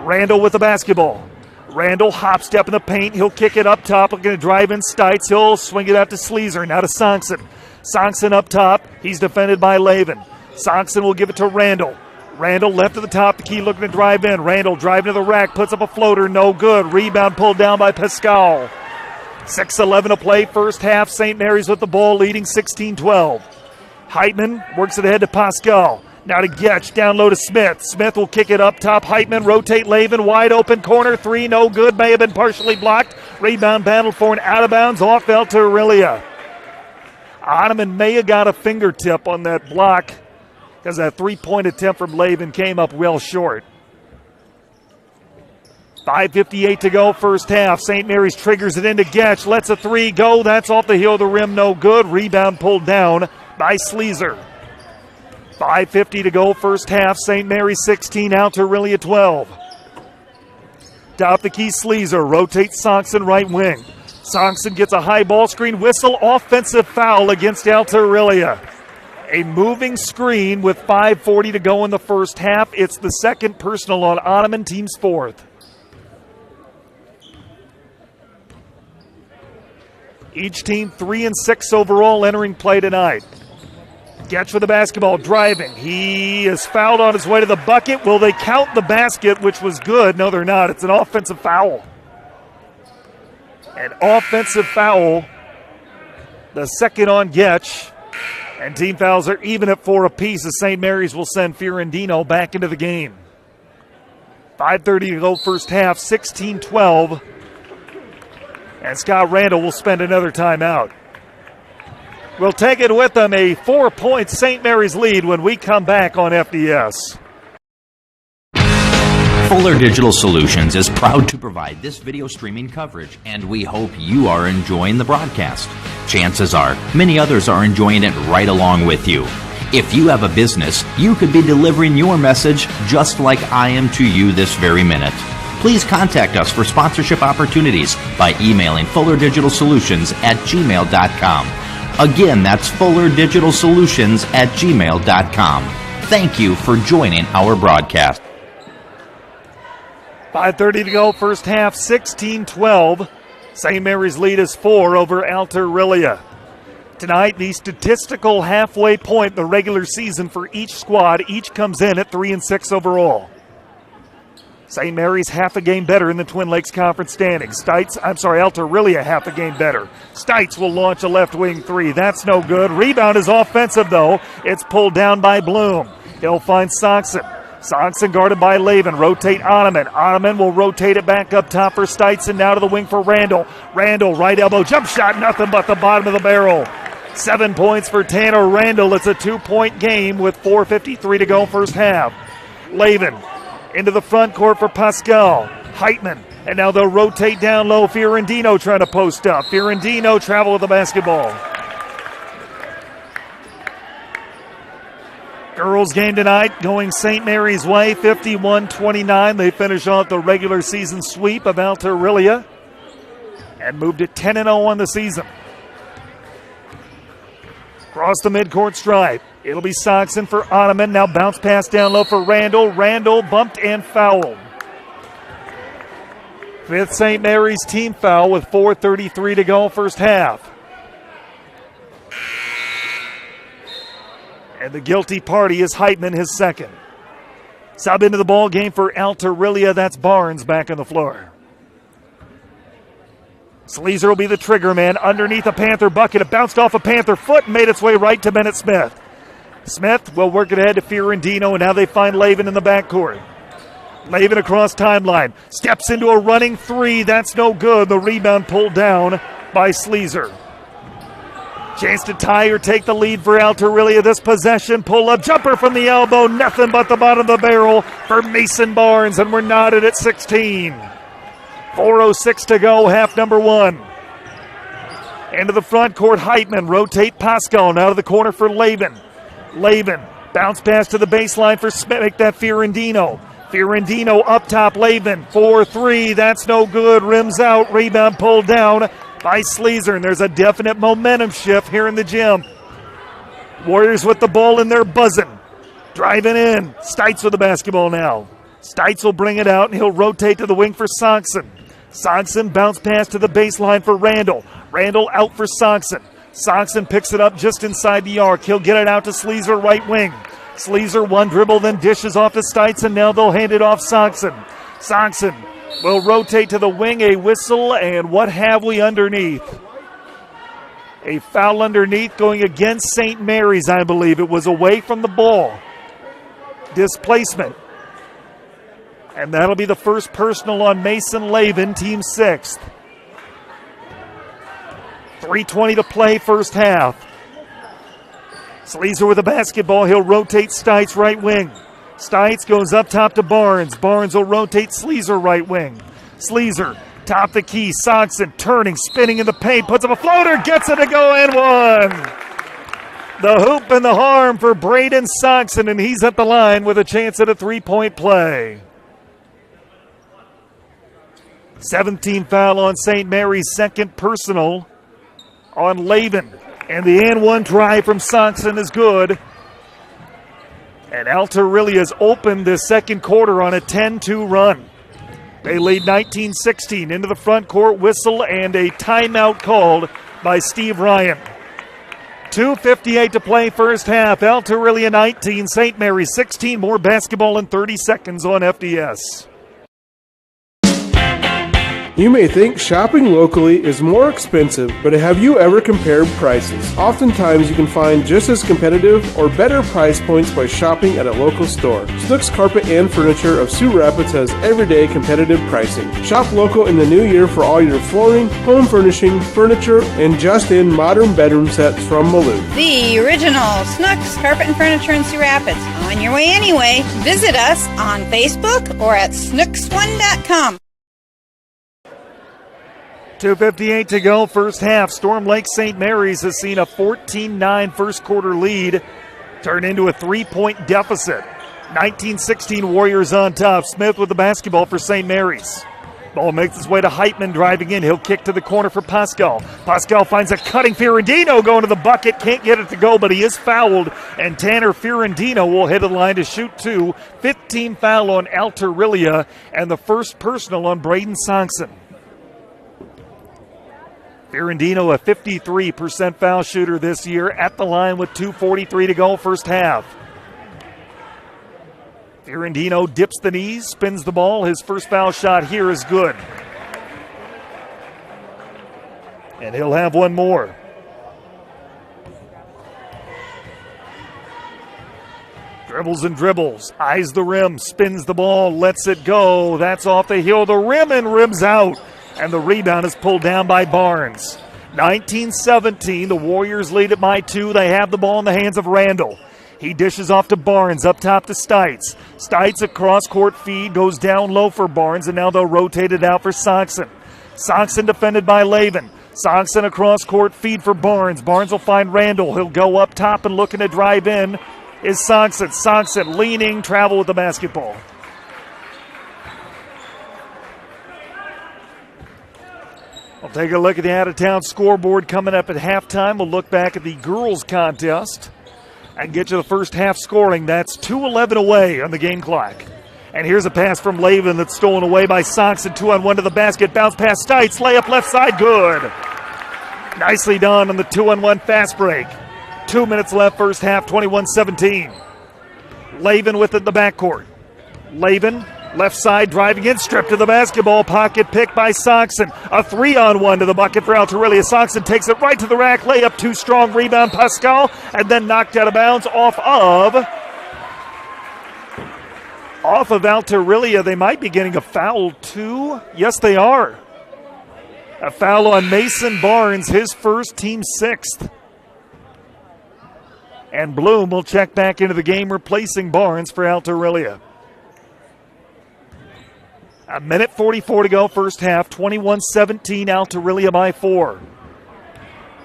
Randall with the basketball. Randall hop step in the paint. He'll kick it up top. Looking to drive in Stites. He'll swing it out to Sleazer. Now to Sonksen. Sonksen up top. He's defended by Lavin. Sonksen will give it to Randall. Randall left to the top. The key looking to drive in. Randall driving to the rack. Puts up a floater. No good. Rebound pulled down by Pascal. 6:11 to play first half. St. Mary's with the ball leading 16-12. Heitman works it ahead to Pascal. Now to Getch, down low to Smith. Smith will kick it up top. Heitman, rotate Lavin, wide open corner three, no good. May have been partially blocked. Rebound battle for an out of bounds off Alta-Aurelia. Ottoman may have got a fingertip on that block because that three-point attempt from Lavin came up well short. 5:58 to go first half. St. Mary's triggers it into Getch. Lets a three go. That's off the heel of the rim. No good. Rebound pulled down by Sleazer. 5:50 to go first half. St. Mary's 16, Alta-Aurelia 12. Top the key, Sleazer. Rotates Sonksen right wing. Sonksen gets a high ball screen. Whistle. Offensive foul against Alta-Aurelia. A moving screen with 5:40 to go in the first half. It's the second personal on Ottoman, team's fourth. Each team 3 and 6 overall entering play tonight. Getch with the basketball, driving. He is fouled on his way to the bucket. Will they count the basket, which was good? No, they're not. It's an offensive foul. An offensive foul. The second on Getch. And team fouls are even at 4 apiece as St. Mary's will send Fiorentino back into the game. 5:30 to go first half, 16-12. And Scott Randall will spend another timeout. We'll take it with them, a 4-point St. Mary's lead when we come back on FDS.
Fuller Digital Solutions is proud to provide this video streaming coverage, and we hope you are enjoying the broadcast. Chances are, many others are enjoying it right along with you. If you have a business, you could be delivering your message just like I am to you this very minute. Please contact us for sponsorship opportunities by emailing fullerdigitalsolutions@gmail.com. Again, that's fullerdigitalsolutions@gmail.com. Thank you for joining our broadcast.
5:30 to go, first half, 16-12. St. Mary's lead is 4 over Alta-Aurelia. Tonight, the statistical halfway point, the regular season for each squad. Each comes in at 3-6 overall. St. Mary's half a game better in the Twin Lakes Conference standings. Alta-Aurelia half a game better. Stites will launch a left wing three. That's no good. Rebound is offensive, though. It's pulled down by Bloom. He'll find Soxon. Soxon guarded by Lavin. Rotate Ottoman. Ottoman will rotate it back up top for Stites and now to the wing for Randall. Randall, right elbow, jump shot, nothing but the bottom of the barrel. 7 points for Tanner Randall. It's a 2-point game with 4:53 to go first half. Lavin into the front court for Pascal. Heitman. And now they'll rotate down low. Fiorentino trying to post up. Fiorentino travel with the basketball. Girls game tonight going St. Mary's way, 51-29. They finish off the regular season sweep of Alta-Aurelia and moved to 10-0 on the season. Across the midcourt stripe. It'll be Soxon for Ottoman. Now bounce pass down low for Randall. Randall bumped and fouled. Fifth St. Mary's team foul with 4:33 to go first half. And the guilty party is Heitman, his second. Sub into the ball game for Alta-Aurelia. That's Barnes back on the floor. Sleazer will be the trigger man underneath a Panther bucket. It bounced off a Panther foot and made its way right to Bennett Smith. Smith will work it ahead to Fiorentino, and now they find Lavin in the backcourt. Lavin across timeline. Steps into a running three. That's no good. The rebound pulled down by Sleazer. Chance to tie or take the lead for Alta-Aurelia. This possession, pull-up jumper from the elbow. Nothing but the bottom of the barrel for Mason Barnes, and we're knotted at 16. 4:06 to go, half number one. Into the front court, Heitman. Rotate Pascal. Now to the corner for Lavin. Lavin. Bounce pass to the baseline for Smith. Make that Fiorentino. Fiorentino up top, Lavin. 4-3. That's no good. Rims out. Rebound pulled down by Sleazer. And there's a definite momentum shift here in the gym. Warriors with the ball in their buzzing. Driving in. Stites with the basketball now. Stites will bring it out, and he'll rotate to the wing for Soxon. Soxon bounce pass to the baseline for Randall. Randall out for Soxon. Soxon picks it up just inside the arc. He'll get it out to Sleazer, right wing. Sleazer one dribble, then dishes off to Stites, and now they'll hand it off Soxon. Soxon will rotate to the wing, a whistle, and what have we underneath? A foul underneath going against St. Mary's, I believe. It was away from the ball. Displacement. And that'll be the first personal on Mason Lavin, team sixth. 3:20 to play, first half. Sleazer with the basketball. He'll rotate Stites, right wing. Stites goes up top to Barnes. Barnes will rotate Sleazer, right wing. Sleazer, top the key. Soxon turning, spinning in the paint. Puts up a floater, gets it to go and one. The hoop and the harm for Braden Soxon, and he's at the line with a chance at a three-point play. 17 foul on St. Mary's, second personal on Lavin. And the and one drive from Soxon is good. And Alta-Aurelia's opened the second quarter on a 10-2 run. They lead 19-16 into the front court, whistle and a timeout called by Steve Ryan. 2:58 to play first half. Alta-Aurelia 19, St. Mary's 16. More basketball in 30 seconds on FDS.
You may think shopping locally is more expensive, but have you ever compared prices? Oftentimes you can find just as competitive or better price points by shopping at a local store. Snooks Carpet and Furniture of Sioux Rapids has everyday competitive pricing. Shop local in the new year for all your flooring, home furnishing, furniture, and just-in modern bedroom sets from Malou.
The original Snooks Carpet and Furniture in Sioux Rapids. On your way anyway. Visit us on Facebook or at snooks1.com.
2:58 to go, first half. Storm Lake St. Mary's has seen a 14-9 first quarter lead turn into a 3-point deficit. 19-16 Warriors on top. Smith with the basketball for St. Mary's. Ball makes its way to Heitman driving in. He'll kick to the corner for Pascal. Pascal finds a cutting Fiorentino going to the bucket. Can't get it to go, but he is fouled. And Tanner Fiorentino will hit the line to shoot two. 15 foul on Alta-Aurelia and the first personal on Braden Soxon. Fiorentino, a 53% foul shooter this year, at the line with 2:43 to go first half. Fiorentino dips the knees, spins the ball. His first foul shot here is good. And he'll have one more. Dribbles and dribbles, eyes the rim, spins the ball, lets it go. That's off the heel of the rim and rims out. And the rebound is pulled down by Barnes. 19-17, the Warriors lead it by 2. They have the ball in the hands of Randall. He dishes off to Barnes, up top to Stites. Stites, a cross-court feed, goes down low for Barnes, and now they'll rotate it out for Soxon. Soxon defended by Lavin. Soxon, a cross-court feed for Barnes. Barnes will find Randall. He'll go up top and looking to drive in is Soxon. Soxon leaning, travel with the basketball. We'll take a look at the out-of-town scoreboard coming up at halftime. We'll look back at the girls' contest and get you the first half scoring. That's 2:11 away on the game clock. And here's a pass from Lavin that's stolen away by Soxon. 2-on-1 to the basket. Bounce pass Stites. Layup left side. Good. Nicely done on the 2-on-1 fast break. 2 minutes left first half. 21-17. Lavin with it in the backcourt. Lavin left side driving in. Stripped to the basketball. Pocket pick by Soxon. A 3-on-1 to the bucket for Alta-Aurelia. Soxon takes it right to the rack. Layup too strong. Rebound Pascal. And then knocked out of bounds off of Alta-Aurelia. They might be getting a foul too. Yes, they are. A foul on Mason Barnes, his first, team sixth. And Bloom will check back into the game, replacing Barnes for Alta-Aurelia. A minute 44 to go first half. 21-17, Alta-Aurelia by 4.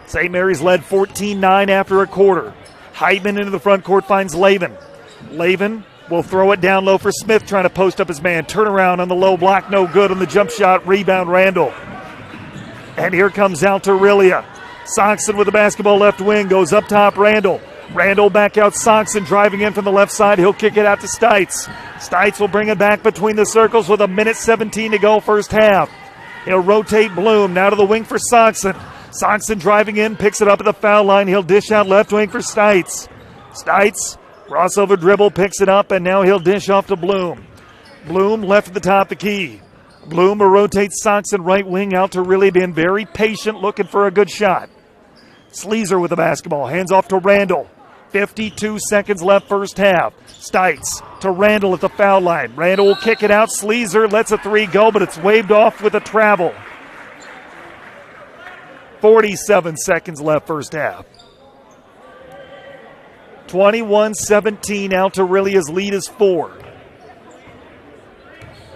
St. Mary's led 14-9 after a quarter. Heitman into the front court finds Lavin. Lavin will throw it down low for Smith, trying to post up his man. Turnaround on the low block, no good on the jump shot. Rebound, Randall. And here comes Alta-Aurelia. Soxon with the basketball left wing, goes up top, Randall. Randall back out, Soxon driving in from the left side. He'll kick it out to Stites. Stites will bring it back between the circles with a minute 17 to go first half. He'll rotate Bloom, now to the wing for Soxon. Soxon driving in, picks it up at the foul line. He'll dish out left wing for Stites. Stites, crossover dribble, picks it up, and now he'll dish off to Bloom. Bloom left at the top of the key. Bloom will rotate Soxon right wing out to really being very patient, looking for a good shot. Sleazer with the basketball, hands off to Randall. 52 seconds left first half. Stites to Randall at the foul line. Randall will kick it out. Sleazer lets a three go, but it's waved off with a travel. 47 seconds left first half. 21-17, Alta-Aurelia's lead is 4.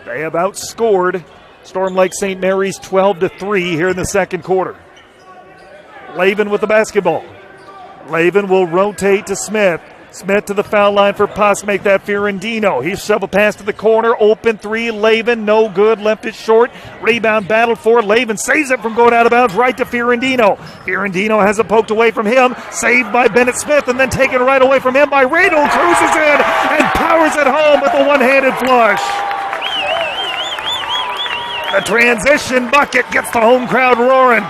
They have outscored Storm Lake St. Mary's 12-3 here in the second quarter. Lavin with the basketball. Lavin will rotate to Smith. Smith to the foul line for Puss, make that Fiorentino. He shovel pass to the corner, open three, Lavin, no good, left it short. Rebound battle for Lavin, saves it from going out of bounds right to Fiorentino. Fiorentino has it poked away from him, saved by Bennett Smith, and then taken right away from him by Randall, cruises in and powers it home with a one-handed flush. The transition bucket gets the home crowd roaring.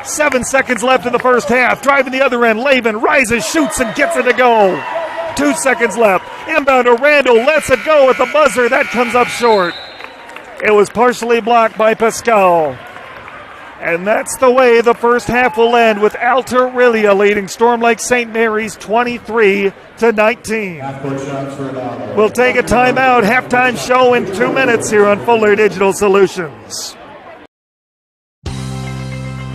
7 seconds left in the first half. Driving the other end. Lavin rises, shoots, and gets it to go. 2 seconds left. Inbound to Randall. Lets it go at the buzzer. That comes up short. It was partially blocked by Pascal. And that's the way the first half will end, with Alta-Aurelia leading Storm Lake St. Mary's 23-19. We'll take a timeout. Halftime show in 2 minutes here on Fuller Digital Solutions.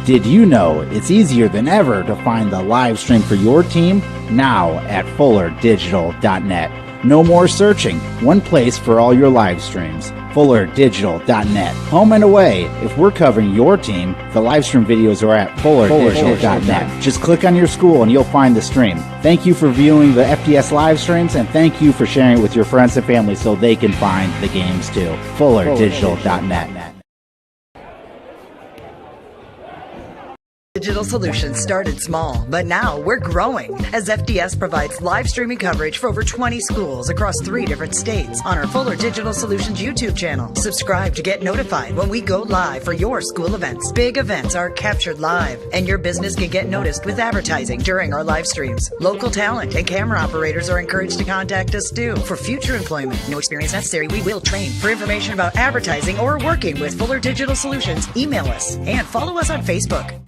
Did you know it's easier than ever to find the live stream for your team? Now at FullerDigital.net. No more searching. One place for all your live streams. FullerDigital.net. Home and away. If we're covering your team, the live stream videos are at FullerDigital.net. Just click on your school and you'll find the stream. Thank you for viewing the FDS live streams, and thank you for sharing it with your friends and family so they can find the games too. FullerDigital.net.
Digital Solutions started small, but now we're growing as FDS provides live streaming coverage for over 20 schools across 3 different states on our Fuller Digital Solutions YouTube channel. Subscribe to get notified when we go live for your school events. Big events are captured live, and your business can get noticed with advertising during our live streams. Local talent and camera operators are encouraged to contact us too. For future employment, no experience necessary, we will train. For information about advertising or working with Fuller Digital Solutions, email us and follow us on Facebook.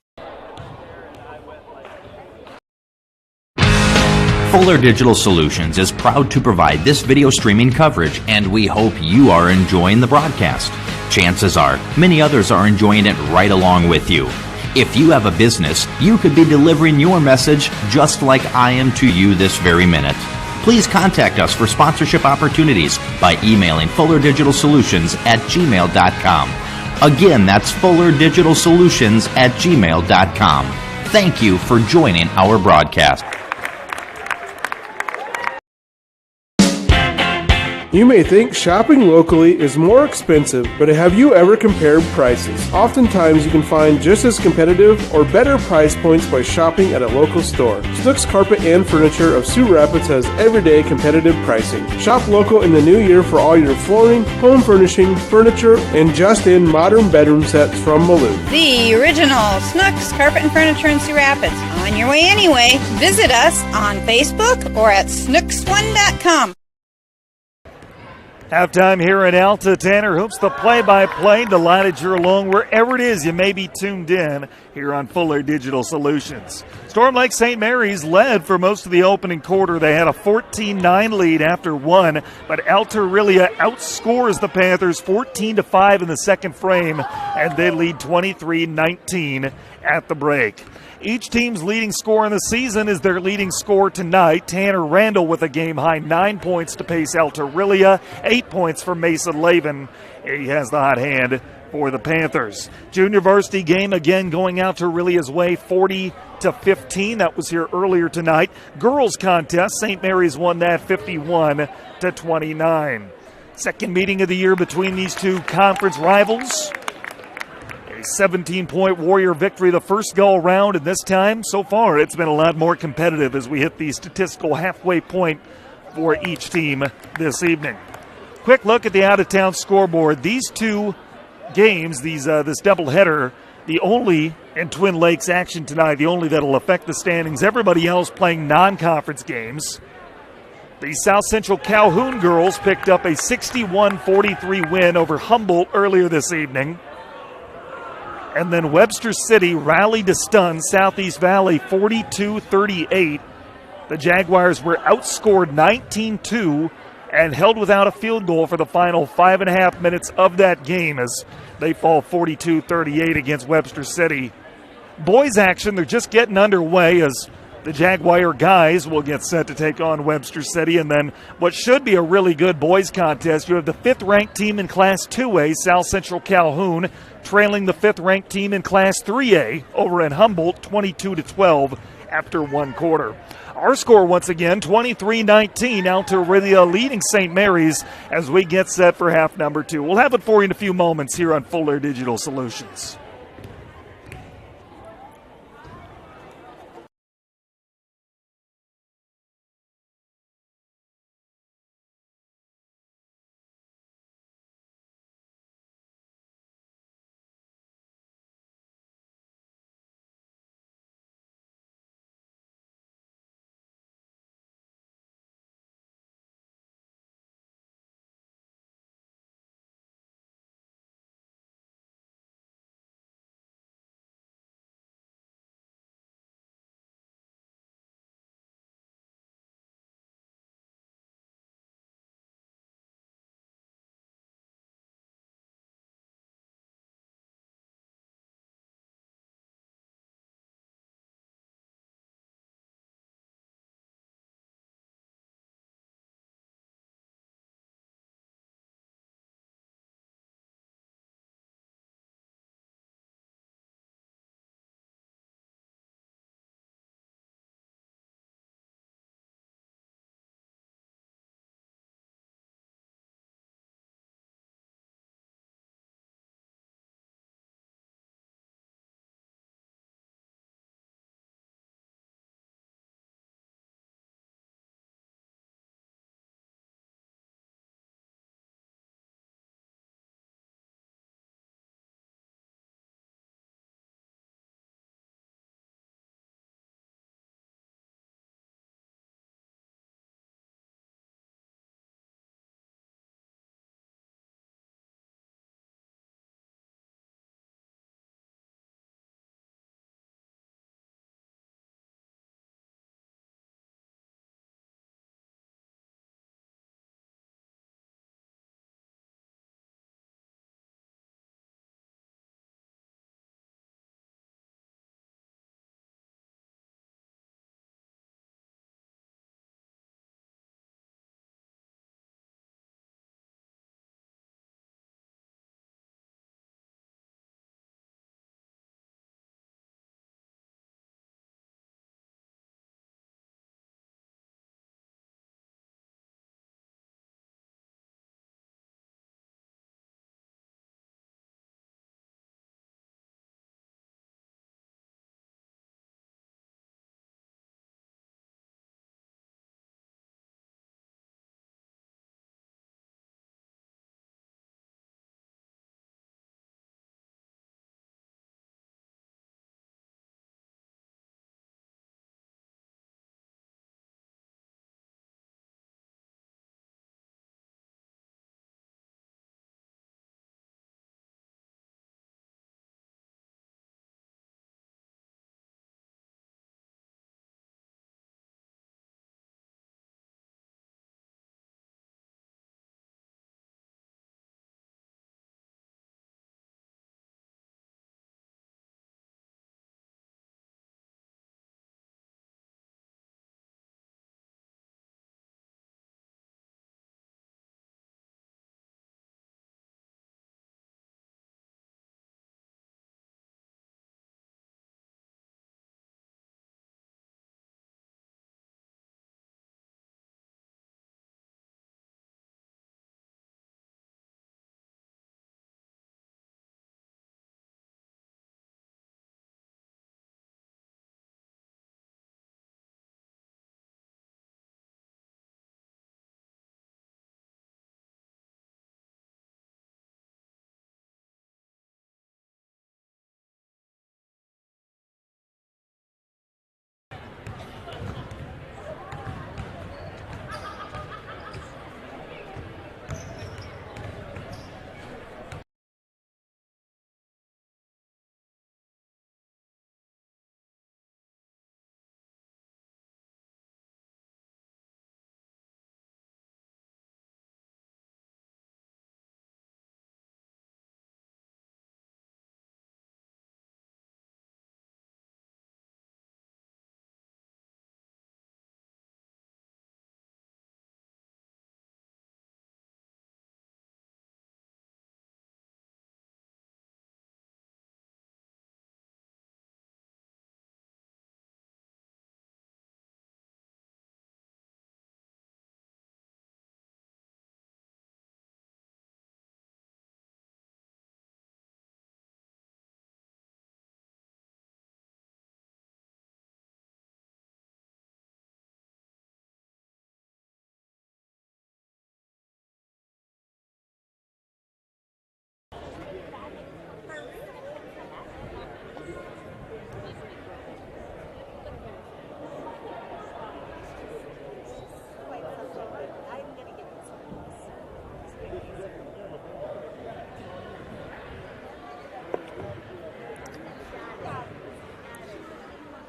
Fuller Digital Solutions is proud to provide this video streaming coverage, and we hope you are enjoying the broadcast. Chances are, many others are enjoying it right along with you. If you have a business, you could be delivering your message just like I am to you this very minute. Please contact us for sponsorship opportunities by emailing fullerdigitalsolutions@gmail.com. Again, that's fullerdigitalsolutions@gmail.com. Thank you for joining our broadcast.
You may think shopping locally is more expensive, but have you ever compared prices? Oftentimes you can find just as competitive or better price points by shopping at a local store. Snooks Carpet and Furniture of Sioux Rapids has everyday competitive pricing. Shop local in the new year for all your flooring, home furnishing, furniture, and just-in modern bedroom sets from Malou.
The original Snooks Carpet and Furniture in Sioux Rapids. On your way anyway. Visit us on Facebook or at snooks1.com.
Halftime here in Alta. Tanner Hoops, the play-by-play. Delighted you're along wherever it is you may be tuned in here on Fuller Digital Solutions. Storm Lake St. Mary's led for most of the opening quarter. They had a 14-9 lead after one, but Alta-Aurelia outscores the Panthers 14-5 in the second frame, and they lead 23-19 at the break. Each team's leading scorer in the season is their leading scorer tonight. Tanner Randall with a game-high 9 points to pace Alta-Aurelia, 8 points for Mason Lavin. He has the hot hand for the Panthers. Junior varsity game again going out to Aurelia's way, 40-15. That was here earlier tonight. Girls contest, St. Mary's won that 51-29. Second meeting of the year between these two conference rivals. 17-point Warrior victory the first go-around, and this time, so far, it's been a lot more competitive as we hit the statistical halfway point for each team this evening. Quick look at the out-of-town scoreboard. These two games, this doubleheader, the only in Twin Lakes action tonight, the only that'll affect the standings. Everybody else playing non-conference games. The South Central Calhoun girls picked up a 61-43 win over Humboldt earlier this evening. And then Webster City rallied to stun Southeast Valley 42-38. The Jaguars were outscored 19-2 and held without a field goal for the final 5.5 minutes of that game as they fall 42-38 against Webster City. Boys action, they're just getting underway as the Jaguar guys will get set to take on Webster City. And then what should be a really good boys contest, you have the 5th-ranked team in Class 2A, South Central Calhoun, trailing the 5th-ranked team in Class 3A over in Humboldt 22-12 after one quarter. Our score once again, 23-19, Alta-Aurelia leading St. Mary's as we get set for half number 2. We'll have it for you in a few moments here on Fuller Digital Solutions.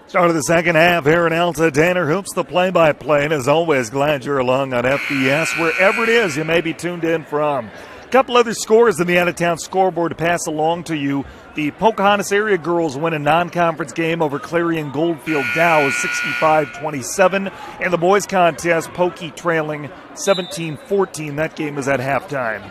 Start of the second half here in Alta. Tanner Hoops, the play-by-play. And as always, glad you're along on FBS, wherever it is you may be tuned in from. A couple other scores in the out-of-town scoreboard to pass along to you. The Pocahontas area girls win a non-conference game over Clarion Goldfield Dow 65-27. And the boys contest, Pokey trailing 17-14. That game is at halftime.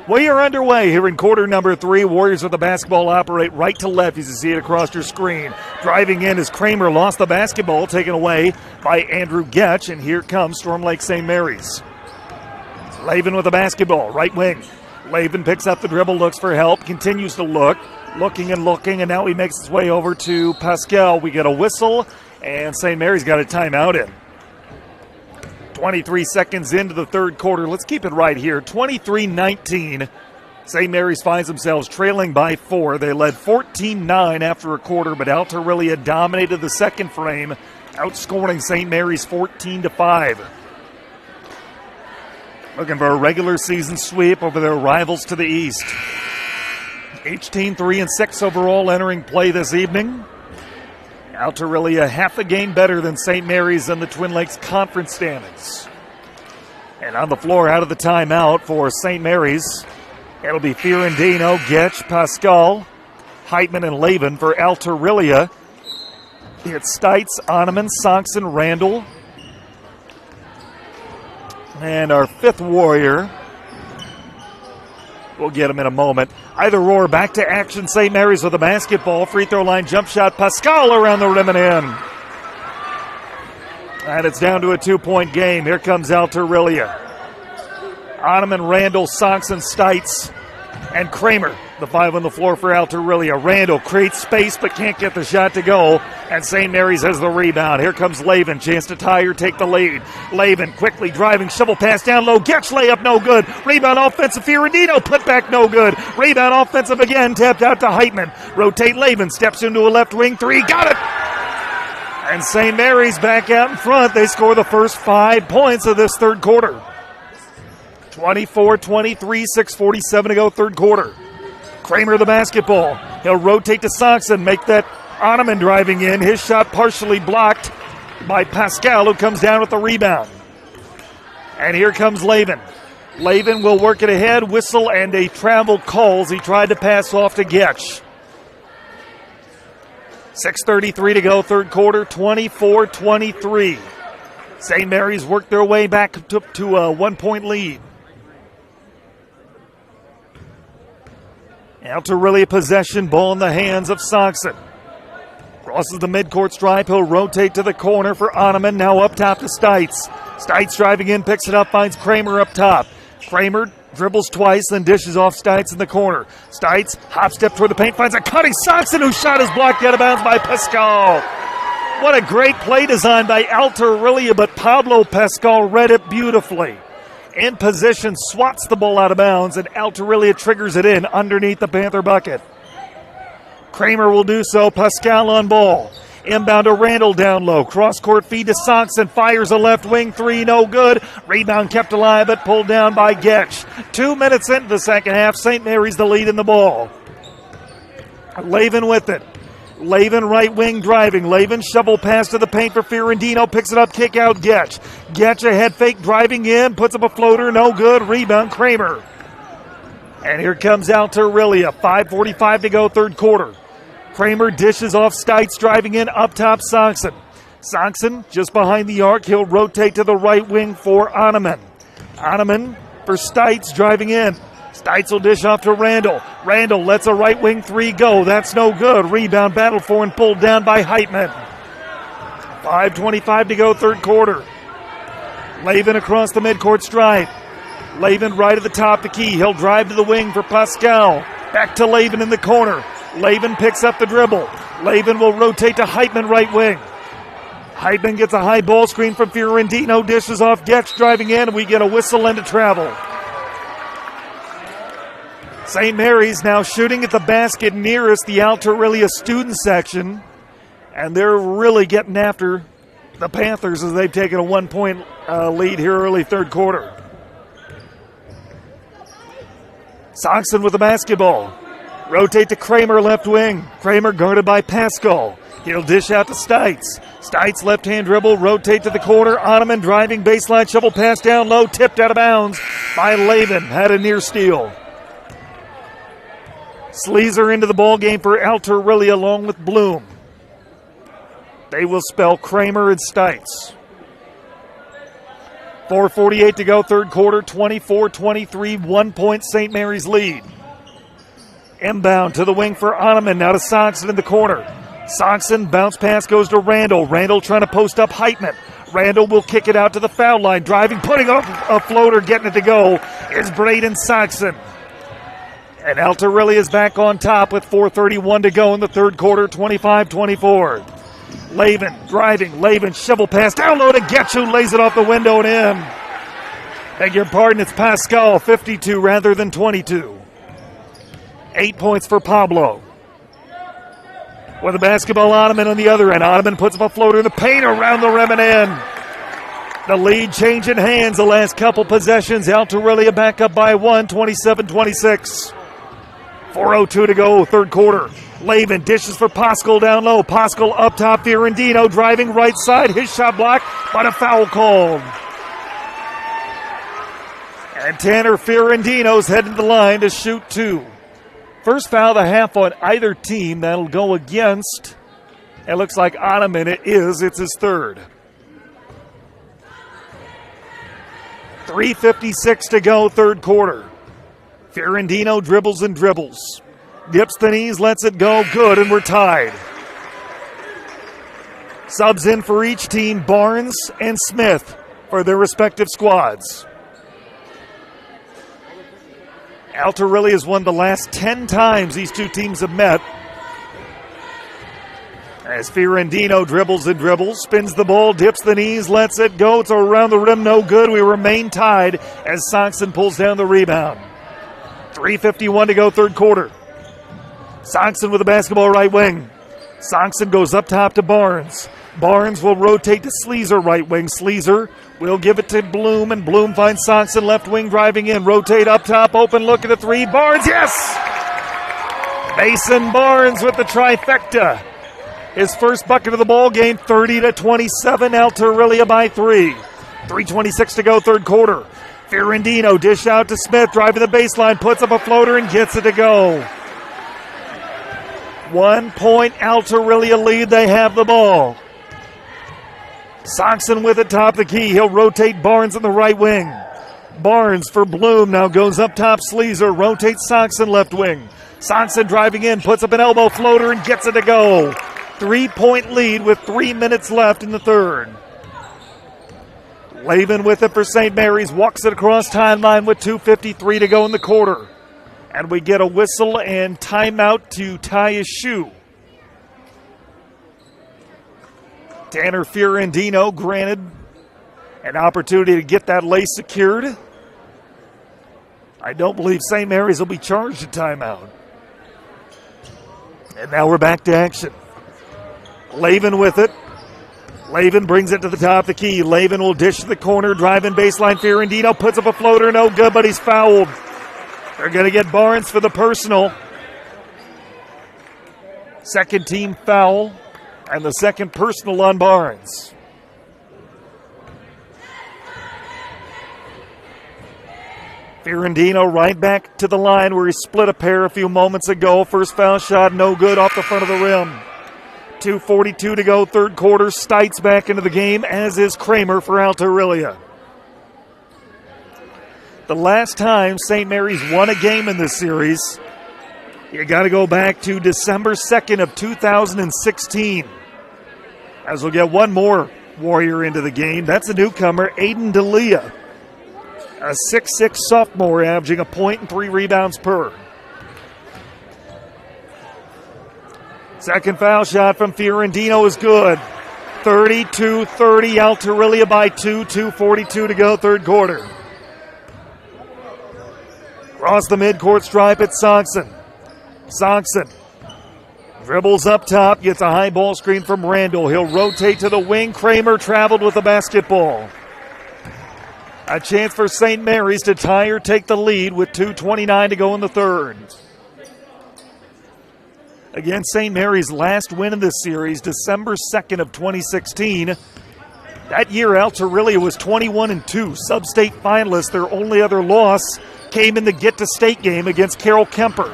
We are underway here in quarter number 3. Warriors with the basketball operate right to left as you see it across your screen. Driving in as Kramer lost the basketball, taken away by Andrew Getch. And here comes Storm Lake St. Mary's. Laven with the basketball, right wing. Laven picks up the dribble, looks for help, continues to look. Looking, and now he makes his way over to Pascal. We get a whistle, and St. Mary's got a timeout in. 23 seconds into the third quarter. Let's keep it right here. 23-19. St. Mary's finds themselves trailing by 4. They led 14-9 after a quarter, but Alta-Aurelia dominated the second frame, outscoring St. Mary's 14-5. Looking for a regular season sweep over their rivals to the east. Each team 3-6 overall entering play this evening. Alta-Aurelia half a game better than St. Mary's in the Twin Lakes Conference standings. And on the floor out of the timeout for St. Mary's, it'll be Fiorentino, Getch, Pascal, Heitman, and Laven. For Alta-Aurelia, it's Stites, Oneman, Sonkson, Randall. And our fifth Warrior, we'll get him in a moment. Either roar back to action. St. Mary's with the basketball. Free throw line jump shot. Pascal around the rim and in. And it's down to a 2-point game. Here comes Alta-Aurelia. Oneman, Randall, Sonkson, Stites, and Kramer. The 5 on the floor for Alta-Aurelia. Randall creates space but can't get the shot to go. And St. Mary's has the rebound. Here comes Laven. Chance to tie or take the lead. Laven quickly driving. Shovel pass down low. Getch layup no good. Rebound offensive. Fiorentino put back no good. Rebound offensive again. Tapped out to Heitman. Rotate Laven. Steps into a left wing 3. Got it. And St. Mary's back out in front. They score the first 5 points of this third quarter. 24-23. 6:47 to go third quarter. Kramer the basketball. He'll rotate to Sonkson, make that Oneman driving in. His shot partially blocked by Pascal, who comes down with the rebound. And here comes Laven. Laven will work it ahead. Whistle and a travel calls. He tried to pass off to Getch. 6:33 to go third quarter. 24-23. St. Mary's worked their way back to a 1-point lead. Alta-Aurelia possession, ball in the hands of Sonkson. Crosses the midcourt stripe. He'll rotate to the corner for Oneman. Now up top to Stites. Stites driving in, picks it up, finds Kramer up top. Kramer dribbles twice, then dishes off Stites in the corner. Stites, hop step toward the paint, finds a cutting Sonkson, whose shot is blocked out of bounds by Pascal. What a great play design by Alta-Aurelia, but Pablo Pascal read it beautifully. In position, swats the ball out of bounds, and Alta-Aurelia triggers it in underneath the Panther bucket. Kramer will do so. Pascal on ball. Inbound to Randall down low. Cross-court feed to Sonkson. Fires a left wing 3, no good. Rebound kept alive, but pulled down by Getch. 2 minutes into the second half. St. Mary's the lead in the ball. Laven with it. Laven right wing driving. Laven shovel pass to the paint for Fiorentino. Picks it up, kick out Getch. Getch a head fake driving in. Puts up a floater, no good. Rebound Kramer. And here comes Alta-Aurelia. 5:45 to go third quarter. Kramer dishes off Stites driving in up top Sonkson. Sonkson just behind the arc. He'll rotate to the right wing for Oneman. Oneman for Stites driving in. Stites will dish off to Randall. Randall lets a right wing 3 go. That's no good. Rebound battle for and pulled down by Heitman. 5:25 to go third quarter. Laven across the midcourt stripe. Laven right at the top, the key. He'll drive to the wing for Pascal. Back to Laven in the corner. Laven picks up the dribble. Laven will rotate to Heitman right wing. Heitman gets a high ball screen from Fiorentino. Dishes off Getch driving in, and we get a whistle and a travel. St. Mary's now shooting at the basket nearest the Alta-Aurelia student section, and they're really getting after the Panthers as they've taken a 1-point lead here early third quarter. Sonkson with the basketball. Rotate to Kramer left wing. Kramer guarded by Pascal. He'll dish out to Stites. Stites left-hand dribble, rotate to the corner. Ottoman driving baseline, shovel pass down low, tipped out of bounds by Lavin. Had a near steal. Sleazer into the ball game for Alta-Aurelia along with Bloom. They will spell Kramer and Stites. 4:48 to go, third quarter, 24-23, 1 point St. Mary's lead. Inbound to the wing for Ottoman, now to Soxon in the corner. Soxon, bounce pass goes to Randall. Randall trying to post up Heitman. Randall will kick it out to the foul line. Driving, putting up a floater, getting it to go is Braden Soxon. And Alta-Aurelia is back on top with 4:31 to go in the third quarter, 25-24. Lavin driving, Lavin shovel pass down low to Getchu, lays it off the window and in. Beg your pardon, it's Pascal, 52 rather than 22. 8 points for Pablo. With the basketball, Ottoman on the other end. Ottoman puts up a floater in the paint around the rim and in. The lead changing hands the last couple possessions. Alta-Aurelia back up by 1, 27-26. 4:02 to go, third quarter. Lavin dishes for Pascal down low. Pascal up top, Fiorentino driving right side. His shot blocked, but a foul called. And Tanner Fiorentino's heading to the line to shoot two. First foul of the half on either team. That'll go against, it looks like Ottoman. It is. It's his third. 3:56 to go, third quarter. Fiorentino dribbles and dribbles. Dips the knees, lets it go. Good, and we're tied. Subs in for each team, Barnes and Smith for their respective squads. Alta-Aurelia has won the last 10 times these two teams have met. As Fiorentino dribbles and dribbles, spins the ball, dips the knees, lets it go. It's around the rim, no good. We remain tied as Soxon pulls down the rebound. 3:51 to go, third quarter. Soxon with the basketball right wing. Soxon goes up top to Barnes. Barnes will rotate to Sleazer right wing. Sleazer will give it to Bloom, and Bloom finds Soxon left wing driving in. Rotate up top, open look at the three. Barnes, yes! Mason Barnes with the trifecta. His first bucket of the ball game, 30-27, Alta-Aurelia by 3. 3:26 to go, third quarter. Fiorentino dish out to Smith, driving the baseline, puts up a floater and gets it to go. 1 point Alta-Aurelia lead, they have the ball. Soxon with it top the key. He'll rotate Barnes in the right wing. Barnes for Bloom now goes up top. Sleazer rotates Soxon left wing. Soxon driving in, puts up an elbow floater and gets it to go. 3 point lead with 3 minutes left in the third. Lavin with it for St. Mary's, walks it across timeline with 2:53 to go in the quarter. And we get a whistle and timeout to tie his shoe. Tanner Fiorentino granted an opportunity to get that lace secured. I don't believe St. Mary's will be charged a timeout. And now we're back to action. Lavin with it. Lavin brings it to the top of the key. Lavin will dish to the corner, driving baseline. Fiorentino puts up a floater, no good, but he's fouled. They're going to get Barnes for the personal. Second team foul, and the second personal on Barnes. Fiorentino right back to the line where he split a pair a few moments ago. First foul shot, no good, off the front of the rim. 2:42 to go, third quarter. Stites back into the game, as is Kramer for Alta-Aurelia. The last time St. Mary's won a game in this series, you got to go back to December 2nd of 2016. As we'll get one more Warrior into the game. That's a newcomer, Aiden D'Elia. A 6'6 sophomore, averaging a point and 3 rebounds per. Second foul shot from Fiorentino is good. 32-30, Alta-Aurelia by 2, 2:42 to go, third quarter. Across the midcourt stripe, it's Soxon. Soxon dribbles up top, gets a high ball screen from Randall. He'll rotate to the wing. Kramer traveled with the basketball. A chance for St. Mary's to tie or take the lead with 2:29 to go in the third. against St. Mary's last win in this series, December 2nd of 2016. That year, Alta-Aurelia was 21-2, sub-state finalists. Their only other loss came in the get-to-state game against Carroll Kemper.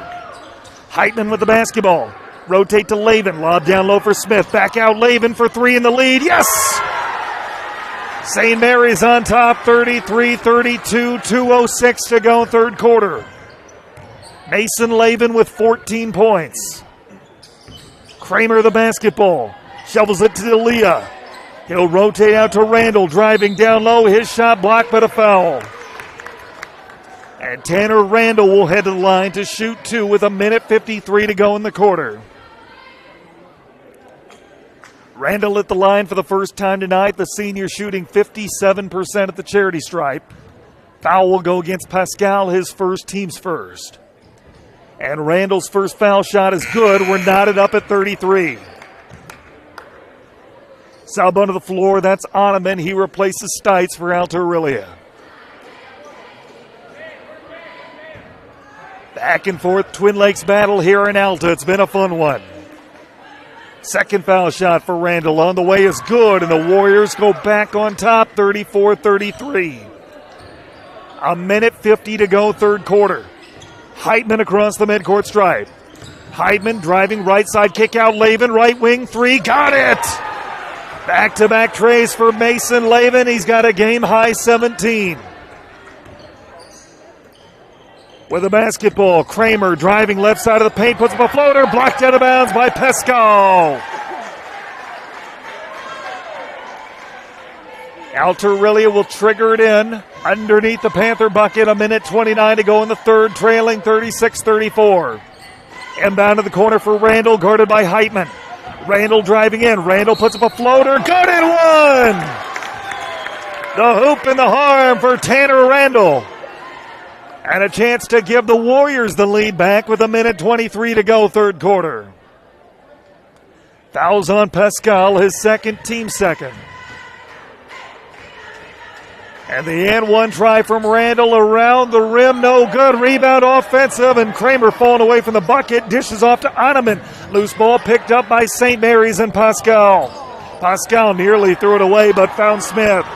Heitman with the basketball. Rotate to Lavin. Lob down low for Smith. Back out Lavin for three in the lead. Yes! St. Mary's on top, 33-32, 2:06 to go, third quarter. Mason Lavin with 14 points. Kramer the basketball. Shovels it to D'Elia. He'll rotate out to Randall, driving down low. His shot blocked, but a foul. And Tanner Randall will head to the line to shoot two with 1:53 to go in the quarter. Randall at the line for the first time tonight. The senior shooting 57% at the charity stripe. Foul will go against Pascal, his first, team's first. And Randall's first foul shot is good. We're knotted up at 33. Sub onto the floor, that's Oneman. He replaces Stites for Alta-Aurelia. Back and forth Twin Lakes battle here in Alta. It's been a fun one. Second foul shot for Randall on the way is good, and the Warriors go back on top, 34-33. 1:50 to go, third quarter. Heitman across the midcourt stripe. Heitman driving right side, kick out Lavin, right wing three, got it! Back-to-back trays for Mason Lavin. He's got a game-high 17. With the basketball, Kramer driving left side of the paint, puts up a floater, blocked out of bounds by Pascal. Alta-Aurelia will trigger it in underneath the Panther bucket. 1:29 to go in the third, trailing 36-34. Inbound to the corner for Randall, guarded by Heitman. Randall driving in. Randall puts up a floater, good and one! The hoop and the harm for Tanner Randall. And a chance to give the Warriors the lead back with 1:23 to go, third quarter. Fouls on Pascal, his second, team second. And the and one try from Randall around the rim, no good. Rebound offensive, and Kramer falling away from the bucket. Dishes off to Oneman. Loose ball picked up by St. Mary's and Pascal. Pascal nearly threw it away, but found Smith.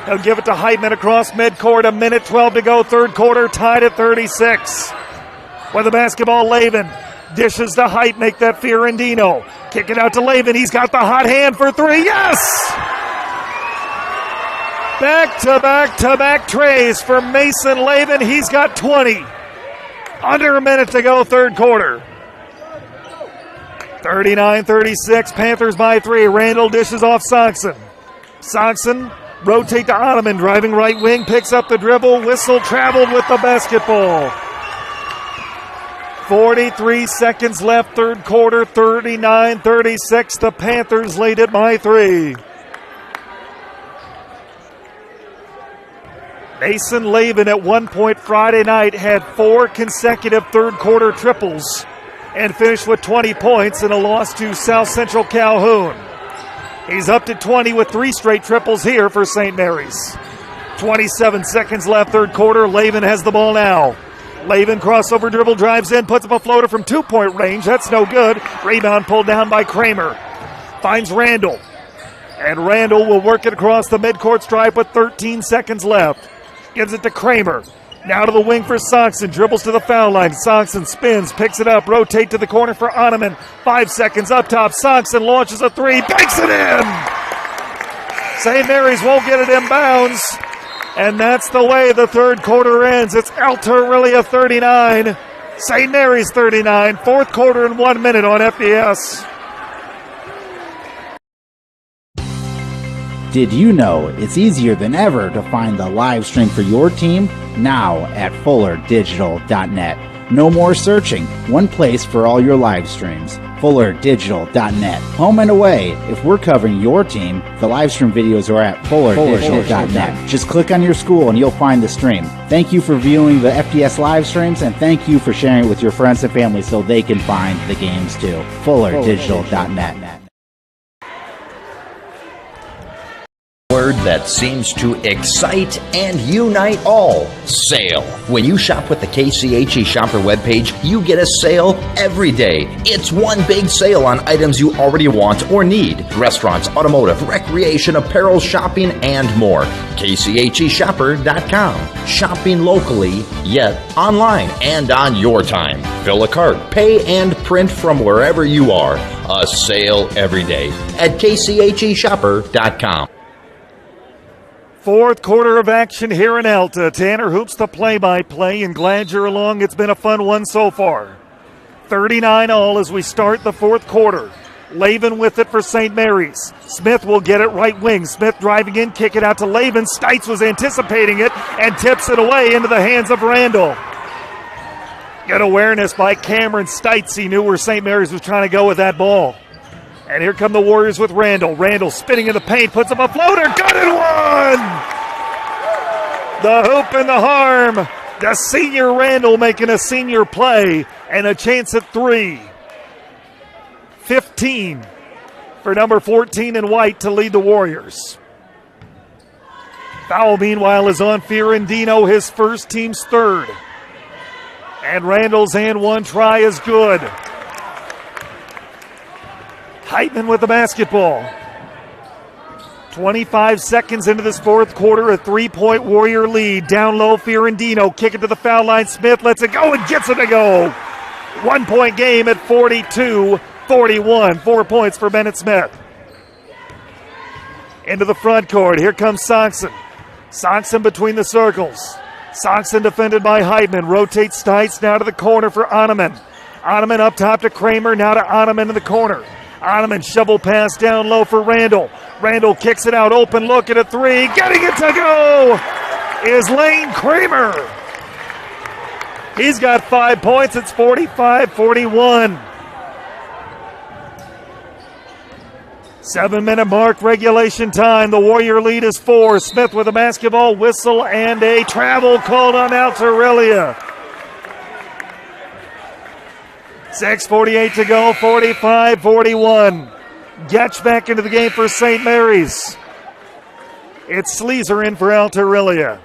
He'll give it to Heitman across midcourt. 1:12 to go, third quarter, tied at 36. With the basketball, Lavin dishes to Height, make that Fiorentino. Kick it out to Lavin. He's got the hot hand for three. Yes! Back-to-back trays for Mason Lavin. He's got 20. Under a minute to go, third quarter. 39-36, Panthers by three. Randall dishes off Sonksen. Sonksen rotate to Oneman, driving right wing, picks up the dribble, whistle traveled with the basketball. 43 seconds left, third quarter, 39-36. The Panthers lead it by three. Mason Lavin at one point Friday night had 4 consecutive third quarter triples and finished with 20 points in a loss to South Central Calhoun. He's up to 20 with 3 straight triples here for St. Mary's. 27 seconds left, third quarter. Lavin has the ball now. Lavin crossover dribble, drives in, puts up a floater from 2-point range. That's no good. Rebound pulled down by Kramer. Finds Randall. And Randall will work it across the midcourt stripe with 13 seconds left. Gives it to Kramer. Now to the wing for Sonksen. Dribbles to the foul line. Sonksen spins, picks it up, rotate to the corner for Oneman. 5 seconds up top. Sonksen launches a three, banks it in! St. Mary's won't get it in bounds. And that's the way the third quarter ends. It's Alta-Aurelia 39, St. Mary's 39. Fourth quarter in 1 minute on FBS.
Did you know it's easier than ever to find the live stream for your team? Now at FullerDigital.net. No more searching. One place for all your live streams. FullerDigital.net. Home and away. If we're covering your team, the live stream videos are at FullerDigital.net. Just click on your school and you'll find the stream. Thank you for viewing the FDS live streams, and thank you for sharing it with your friends and family so they can find the games too. FullerDigital.net.
word that seems to excite and unite all. Sale. When you shop with the KCHE Shopper webpage, you get a sale every day. It's one big sale on items you already want or need. Restaurants, automotive, recreation, apparel, shopping, and more. KCHEshopper.com. Shopping locally, yet online and on your time. Fill a cart, pay, and print from wherever you are. A sale every day at KCHEshopper.com.
Fourth quarter of action here in Alta. Tanner Hoops the play-by-play, and glad you're along. It's been a fun one so far. 39-all as we start the fourth quarter. Laven with it for St. Mary's. Smith will get it right wing. Smith driving in, kick it out to Laven. Stites was anticipating it and tips it away into the hands of Randall. Good awareness by Cameron Stites. He knew where St. Mary's was trying to go with that ball. And here come the Warriors with Randall. Randall spinning in the paint, puts up a floater. Good and one! The hoop and the harm. The senior Randall making a senior play and a chance at three. 15 for number 14 in white to lead the Warriors. Foul, meanwhile, is on Fiorentino, his first, team's third. And Randall's and one try is good. Heitman with the basketball. 25 seconds into this fourth quarter, a three-point Warrior lead. Down low, Fiorentino, kick it to the foul line. Smith lets it go and gets it to go. 1 point game at 42-41. 4 points for Bennett Smith. Into the front court. Here comes Sonksen. Sonksen between the circles. Sonksen defended by Heitman. Rotates Stites now to the corner for Oneman. Oneman up top to Kramer. Now to Oneman in the corner. Oneman shovel pass down low for Randall. Randall kicks it out. Open look at a three. Getting it to go is Lane Kramer. He's got 5 points. It's 45-41. 7-minute mark, regulation time. The Warrior lead is 4. Smith with a basketball, whistle, and a travel called on Alta-Aurelia. 6:48 to go, 45-41. Getch back into the game for St. Mary's. It's Sleazer in for Alta-Aurelia.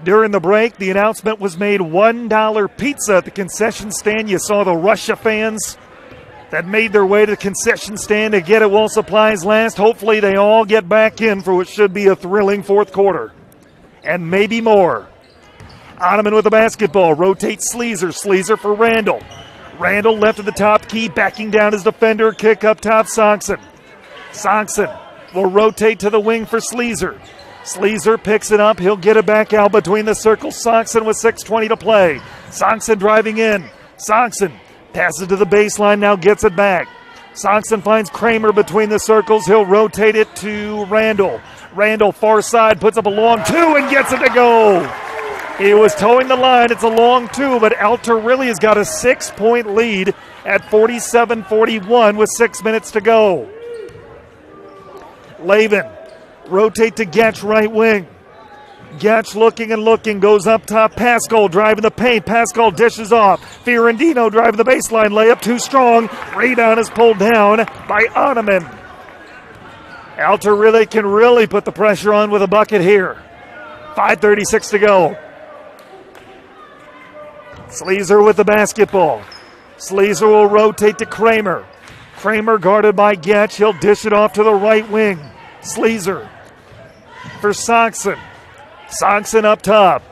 During the break, the announcement was made $1 pizza at the concession stand. You saw the Russia fans that made their way to the concession stand to get it while supplies last. Hopefully they all get back in for what should be a thrilling fourth quarter. And maybe more. Oneman with the basketball. Rotates Sleazer. Sleazer for Randall. Randall left at the top key, backing down his defender. Kick up top, Sonksen. Sonksen will rotate to the wing for Sleazer. Sleazer picks it up. He'll get it back out between the circles. Sonksen with 6:20 to play. Sonksen driving in. Sonksen passes to the baseline, now gets it back. Sonksen finds Kramer between the circles. He'll rotate it to Randall. Randall far side, puts up a long two and gets it to go. He was towing the line. It's a long two, but Alta-Aurelia has got a 6-point lead at 47-41 with 6 minutes to go. Laven, rotate to Getch, right wing. Getch looking and looking, goes up top. Pascal driving the paint. Pascal dishes off. Fiorentino driving the baseline. Layup too strong. Rebound is pulled down by Oneman. Alta-Aurelia can really put the pressure on with a bucket here. 5:36 to go. Sleazer with the basketball. Sleazer will rotate to Kramer. Kramer guarded by Getch. He'll dish it off to the right wing. Sleazer for Sonksen. Sonksen up top.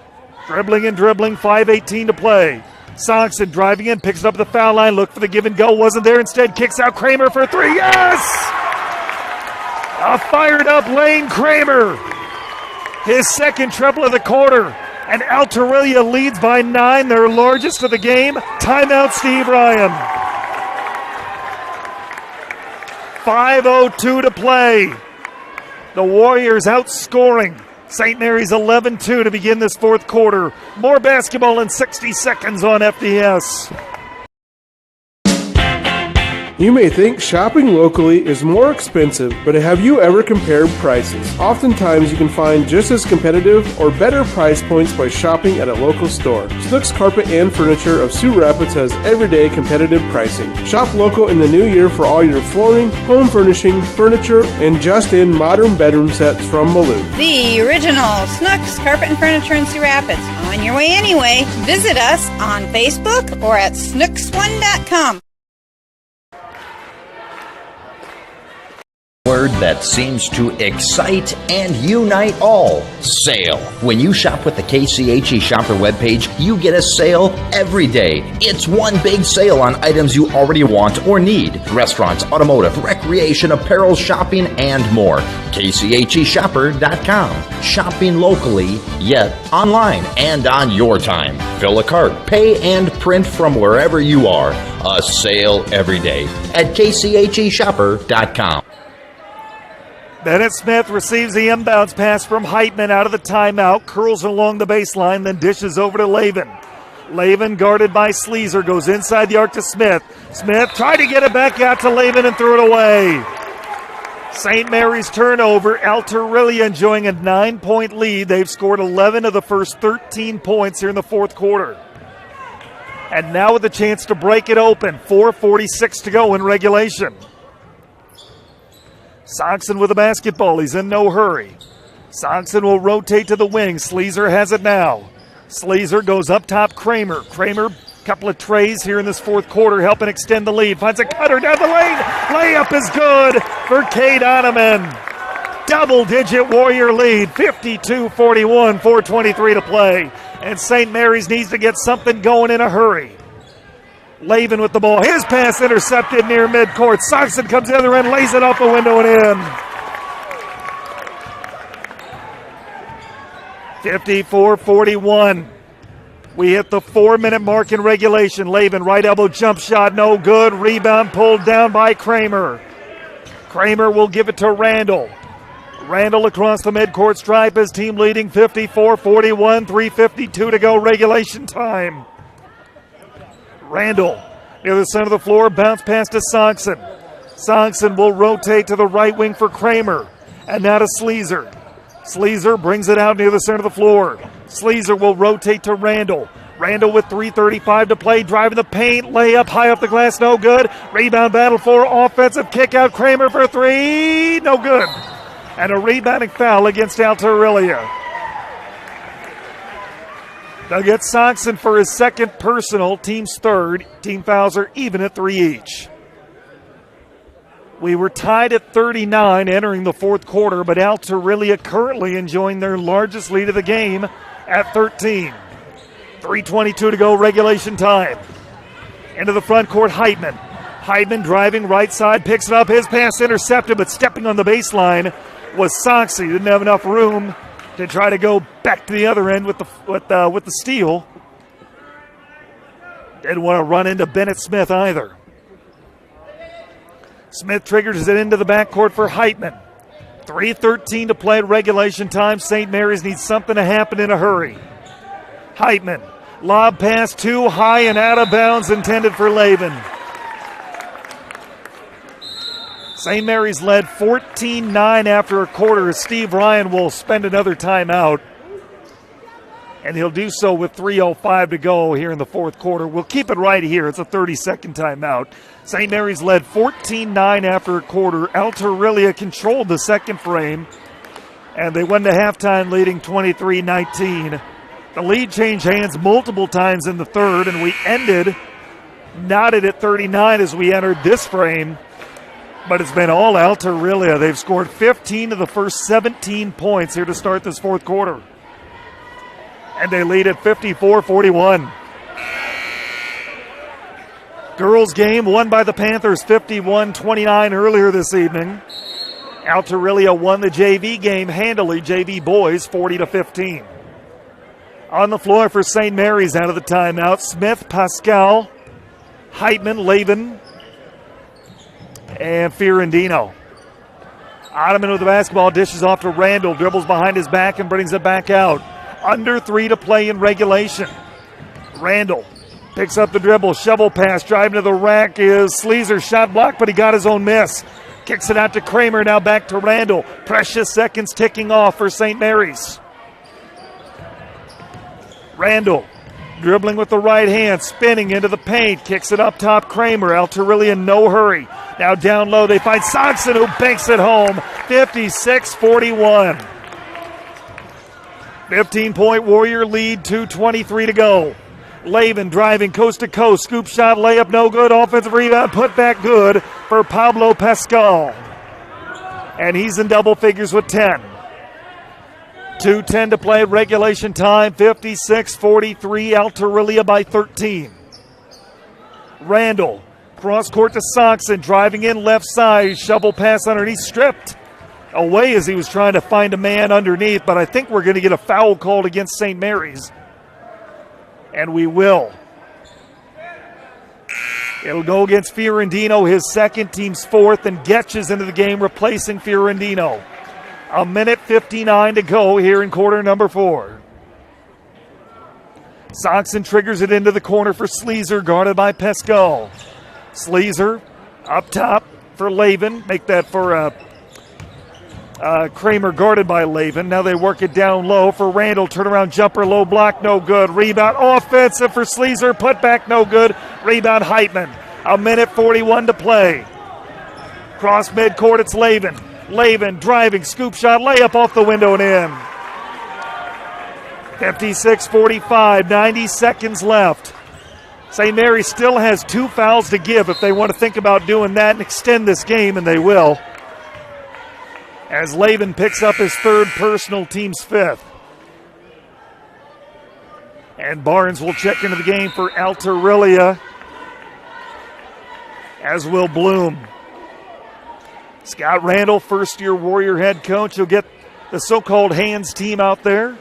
Dribbling and dribbling, 5:18 to play. Sonksen driving in, picks it up at the foul line, look for the give and go, wasn't there, instead kicks out Kramer for three, yes! A fired up Lane Kramer. His second triple of the quarter, and Alta-Aurelia leads by 9, their largest of the game. Timeout, Steve Ryan. 5:02 to play. The Warriors outscoring St. Mary's 11-2 to begin this fourth quarter. More basketball in 60 seconds on FDS.
You may think shopping locally is more expensive, but have you ever compared prices? Oftentimes you can find just as competitive or better price points by shopping at a local store. Snooks Carpet and Furniture of Sioux Rapids has everyday competitive pricing. Shop local in the new year for all your flooring, home furnishing, furniture, and just-in modern bedroom sets from Malou.
The original Snooks Carpet and Furniture in Sioux Rapids. On your way anyway. Visit us on Facebook or at snooks1.com.
Word that seems to excite and unite all. Sale. When you shop with the KCHE Shopper webpage, you get a sale every day. It's one big sale on items you already want or need. Restaurants, automotive, recreation, apparel, shopping, and more. KCHEshopper.com. Shopping locally, yet online and on your time. Fill a cart, pay, and print from wherever you are. A sale every day at KCHEshopper.com.
Bennett Smith receives the inbounds pass from Heitman out of the timeout, curls along the baseline, then dishes over to Lavin. Lavin, guarded by Sleazer, goes inside the arc to Smith. Smith tried to get it back out to Lavin and threw it away. St. Mary's turnover. Alta-Aurelia enjoying a 9-point lead. They've scored 11 of the first 13 points here in the fourth quarter. And now with a chance to break it open. 4:46 to go in regulation. Soxon with the basketball. He's in no hurry. Soxon will rotate to the wing. Sleazer has it now. Sleazer goes up top. Kramer, couple of trays here in this fourth quarter, helping extend the lead. Finds a cutter down the lane. Layup is good for Cade Ottoman. Double-digit Warrior lead, 52-41, 4:23 to play. And St. Mary's needs to get something going in a hurry. Lavin with the ball. His pass intercepted near midcourt. Soxon comes the other end, lays it off the window and in. 54-41. We hit the 4-minute mark in regulation. Lavin, right elbow jump shot, no good. Rebound pulled down by Kramer. Kramer will give it to Randall. Randall across the midcourt stripe, his team leading 54-41, 3:52 to go regulation time. Randall near the center of the floor, bounce pass to Soxon. Soxon will rotate to the right wing for Kramer. And now to Sleazer. Sleazer brings it out near the center of the floor. Sleazer will rotate to Randall. Randall with 3:35 to play, driving the paint, layup high off the glass, no good. Rebound battle for offensive kick out. Kramer for three, no good. And a rebounding foul against Alta-Aurelia. They'll get Soxon for his second personal, team's third. Team fouls are even at 3 each. We were tied at 39 entering the fourth quarter, but Alta-Aurelia currently enjoying their largest lead of the game at 13. 3:22 to go regulation time. Into the front court, Heitman. Heitman driving right side, picks it up. His pass intercepted, but stepping on the baseline was Soxy. Didn't have enough room to try to go back to the other end with the steal. Didn't want to run into Bennett Smith either. Smith triggers it into the backcourt for Heitman. 3:13 to play at regulation time. St. Mary's needs something to happen in a hurry. Heitman, lob pass too high and out of bounds, intended for Lavin. St. Mary's led 14-9 after a quarter. Steve Ryan will spend another timeout. And he'll do so with 3:05 to go here in the fourth quarter. We'll keep it right here. It's a 30-second timeout. St. Mary's led 14-9 after a quarter. Alta-Aurelia controlled the second frame. And they went to halftime leading 23-19. The lead changed hands multiple times in the third. And we ended knotted at 39 as we entered this frame. But it's been all Alta-Aurelia. They've scored 15 of the first 17 points here to start this fourth quarter. And they lead at 54-41. Girls game won by the Panthers 51-29 earlier this evening. Alta-Aurelia won the JV game handily, JV boys 40-15. On the floor for St. Mary's out of the timeout, Smith, Pascal, Heitman, Lavin, and Fiorentino. Ottoman with the basketball, dishes off to Randall, dribbles behind his back and brings it back out. Under 3 to play in regulation. Randall Picks up the dribble, shovel pass, driving to the rack is Sleazer. Shot blocked, but he got his own miss. Kicks it out to Kramer, now back to Randall. Precious seconds ticking off for St. Mary's. Randall dribbling with the right hand, spinning into the paint, kicks it up top. Kramer, Alta-Aurelia in no hurry. Now down low, they find Soxon, who banks it home. 56-41. 15-point Warrior lead, 2:23 to go. Lavin driving coast to coast, scoop shot, layup, no good. Offensive rebound, put back good for Pablo Pascal. And he's in double figures with 10. 2:10 to play, regulation time, 56-43, Alta-Aurelia by 13. Randall, cross court to Soxon, driving in left side, shovel pass underneath, stripped away as he was trying to find a man underneath, but I think we're going to get a foul called against St. Mary's. And we will. It'll go against Fiorentino, his second, team's fourth, and Getch is into the game replacing Fiorentino. 1:59 to go here in quarter number 4. Soxon triggers it into the corner for Sleazer, guarded by Pascal. Sleazer up top for Lavin. Make that for Kramer, guarded by Lavin. Now they work it down low for Randall. Turnaround jumper, low block, no good. Rebound offensive for Sleazer. Put back, no good. Rebound Heitman. 1:41 to play. Cross midcourt, it's Lavin. Lavin driving, scoop shot, layup off the window and in. 56-45, 90 seconds left. St. Mary still has 2 fouls to give if they want to think about doing that and extend this game, and they will. As Lavin picks up his 3rd personal, team's 5th. And Barnes will check into the game for Alta-Aurelia, as will Bloom. Scott Randall, first-year Warrior head coach. He'll get the so-called hands team out there.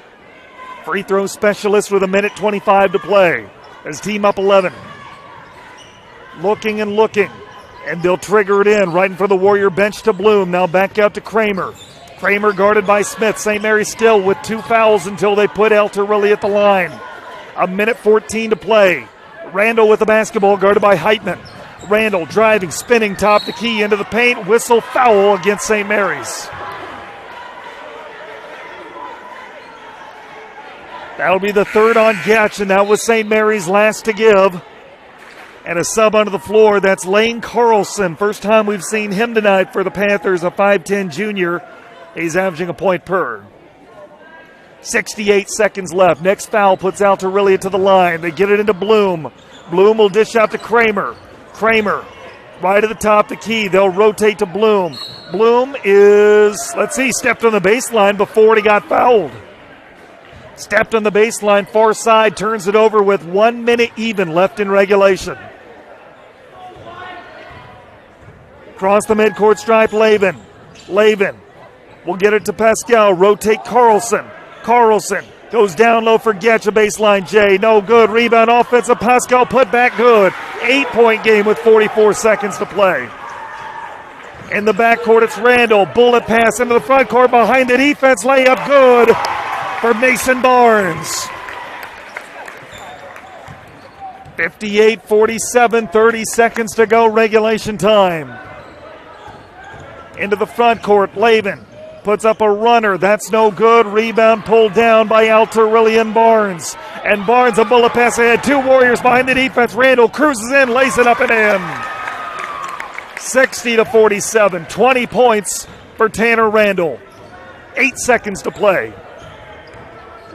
Free throw specialist with 1:25 to play. As team up 11. Looking and looking. And they'll trigger it in right in front of the Warrior bench to Bloom. Now back out to Kramer. Kramer guarded by Smith. St. Mary still with 2 fouls until they put Alta-Aurelia at the line. 1:14 to play. Randall with the basketball, guarded by Heitman. Randall driving, spinning, top the key into the paint. Whistle, foul against St. Mary's. That'll be the 3rd on Getch, and that was St. Mary's last to give. And a sub onto the floor, that's Lane Carlson. First time we've seen him tonight for the Panthers, a 5'10 junior. He's averaging a point per. 68 seconds left. Next foul puts Alta-Aurelia to the line. They get it into Bloom. Bloom will dish out to Kramer. Kramer, right at the top, the key. They'll rotate to Bloom. Bloom is, stepped on the baseline before he got fouled. Stepped on the baseline, far side, turns it over with 1 minute even left in regulation. Across the midcourt stripe, Lavin. Lavin will get it to Pascal, rotate Carlson. Carlson goes down low for Getch, a baseline J, no good. Rebound offensive, Pascal put back good. 8-point game with 44 seconds to play. In the backcourt, it's Randall. Bullet pass into the front court behind the defense, layup good for Mason Barnes. 58-47, 30 seconds to go, regulation time. Into the front court, Lavin puts up a runner. That's no good. Rebound pulled down by Alta-Aurelia and Barnes. And Barnes, a bullet pass ahead. 2 Warriors behind the defense. Randall cruises in, lays it up and in. 60-47, 20 points for Tanner Randall. 8 seconds to play.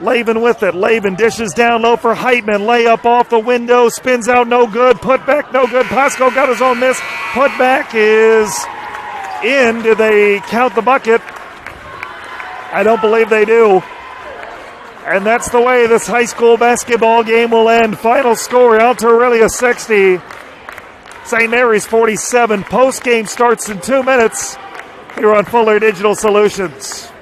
Lavin with it. Lavin dishes down low for Heitman. Layup off the window. Spins out, no good. Put back, no good. Pascal got his own miss. Put back is in. Do they count the bucket? I don't believe they do. And that's the way this high school basketball game will end. Final score, Alta-Aurelia 60, St. Mary's 47. Post-game starts in 2 minutes here on Fuller Digital Solutions.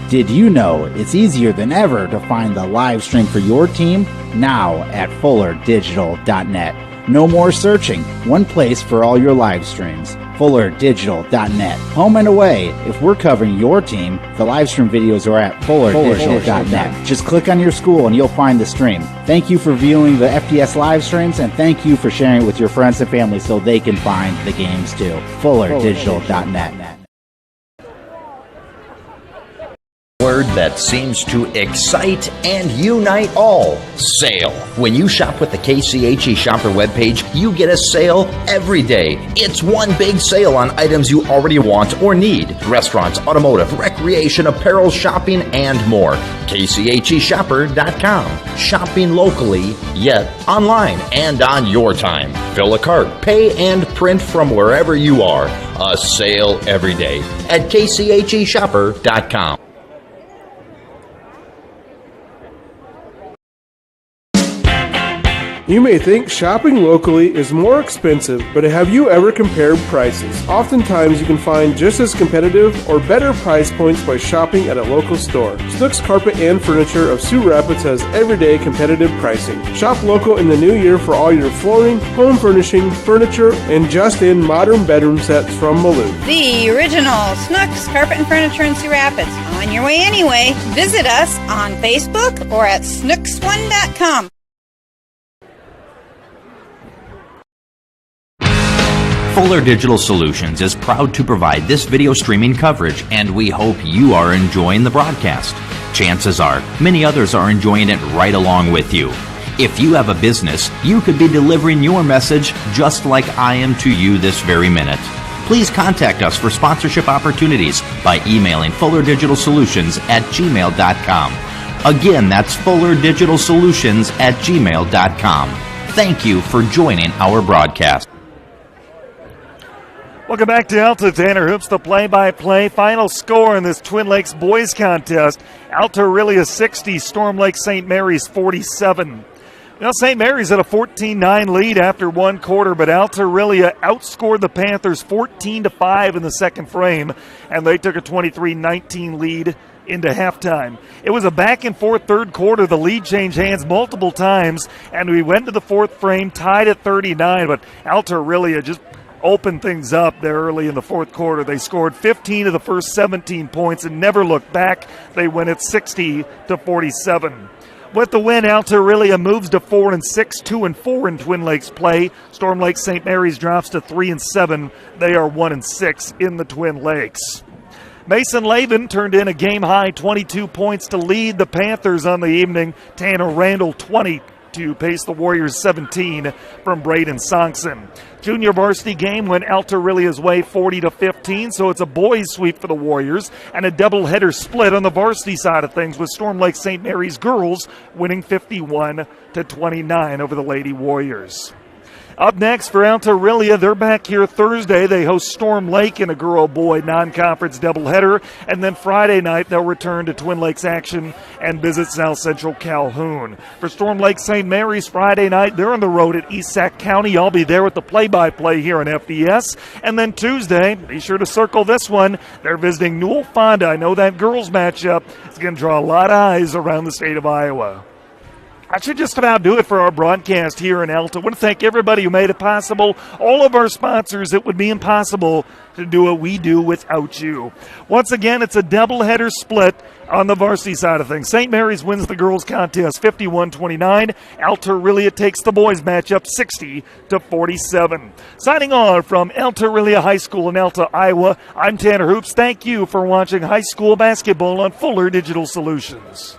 Did you know it's easier than ever to find the live stream for your team now at FullerDigital.net? No more searching. One place for all your live streams. FullerDigital.net. Home and away. If we're covering your team, the live stream videos are at FullerDigital.net. Just click on your school and you'll find the stream. Thank you for viewing the FDS live streams, and thank you for sharing it with your friends and family so they can find the games too. FullerDigital.net.
Word that seems to excite and unite all. Sale. When you shop with the KCHE Shopper webpage, you get a sale every day. It's one big sale on items you already want or need. Restaurants, automotive, recreation, apparel, shopping, and more. KCHEshopper.com. Shopping locally, yet online and on your time. Fill a cart, pay, and print from wherever you are. A sale every day at KCHEshopper.com.
You may think shopping locally is more expensive, but have you ever compared prices? Oftentimes you can find just as competitive or better price points by shopping at a local store. Snooks Carpet and Furniture of Sioux Rapids has everyday competitive pricing. Shop local in the new year for all your flooring, home furnishing, furniture, and just-in modern bedroom sets from Malou.
The original Snooks Carpet and Furniture in Sioux Rapids. On your way anyway. Visit us on Facebook or at snooks1.com.
Fuller Digital Solutions is proud to provide this video streaming coverage, and we hope you are enjoying the broadcast. Chances are, many others are enjoying it right along with you. If you have a business, you could be delivering your message just like I am to you this very minute. Please contact us for sponsorship opportunities by emailing fullerdigitalsolutions@gmail.com. Again, that's fullerdigitalsolutions@gmail.com. Thank you for joining our broadcast.
Welcome back to Alta. Tanner Hoops, the play-by-play. Final score in this Twin Lakes boys contest. Alta-Aurelia 60, Storm Lake St. Mary's 47. Well, St. Mary's had a 14-9 lead after one quarter, but Alta-Aurelia outscored the Panthers 14-5 in the second frame, and they took a 23-19 lead into halftime. It was a back-and-forth third quarter. The lead changed hands multiple times, and we went to the fourth frame tied at 39, but Alta-Aurelia just opened things up there early in the fourth quarter. They scored 15 of the first 17 points and never looked back. They win at 60-47. With the win, Alta-Aurelia moves to 4-6, 2-4 in Twin Lakes play. Storm Lake St. Mary's drops to 3-7. They are 1-6 in the Twin Lakes. Mason Lavin turned in a game-high 22 points to lead the Panthers on the evening. Tanner Randall 20 to pace the Warriors 17 from Braden Songson. Junior varsity game went Alta-Aurelia's way 40-15, so it's a boys sweep for the Warriors and a doubleheader split on the varsity side of things with Storm Lake St. Mary's girls winning 51-29 over the Lady Warriors. Up next for Alta-Aurelia, they're back here Thursday. They host Storm Lake in a girl-boy non-conference doubleheader. And then Friday night, they'll return to Twin Lakes action and visit South Central Calhoun. For Storm Lake St. Mary's Friday night, they're on the road at East Sac County. I'll be there with the play-by-play here on FDS. And then Tuesday, be sure to circle this one. They're visiting Newell Fonda. I know that girls matchup is going to draw a lot of eyes around the state of Iowa. That should just about do it for our broadcast here in Alta. I want to thank everybody who made it possible, all of our sponsors. It would be impossible to do what we do without you. Once again, it's a doubleheader split on the varsity side of things. St. Mary's wins the girls' contest 51-29. Alta-Aurelia takes the boys' matchup 60-47. Signing on from Alta-Aurelia High School in Alta, Iowa, I'm Tanner Hoops. Thank you for watching high school basketball on Fuller Digital Solutions.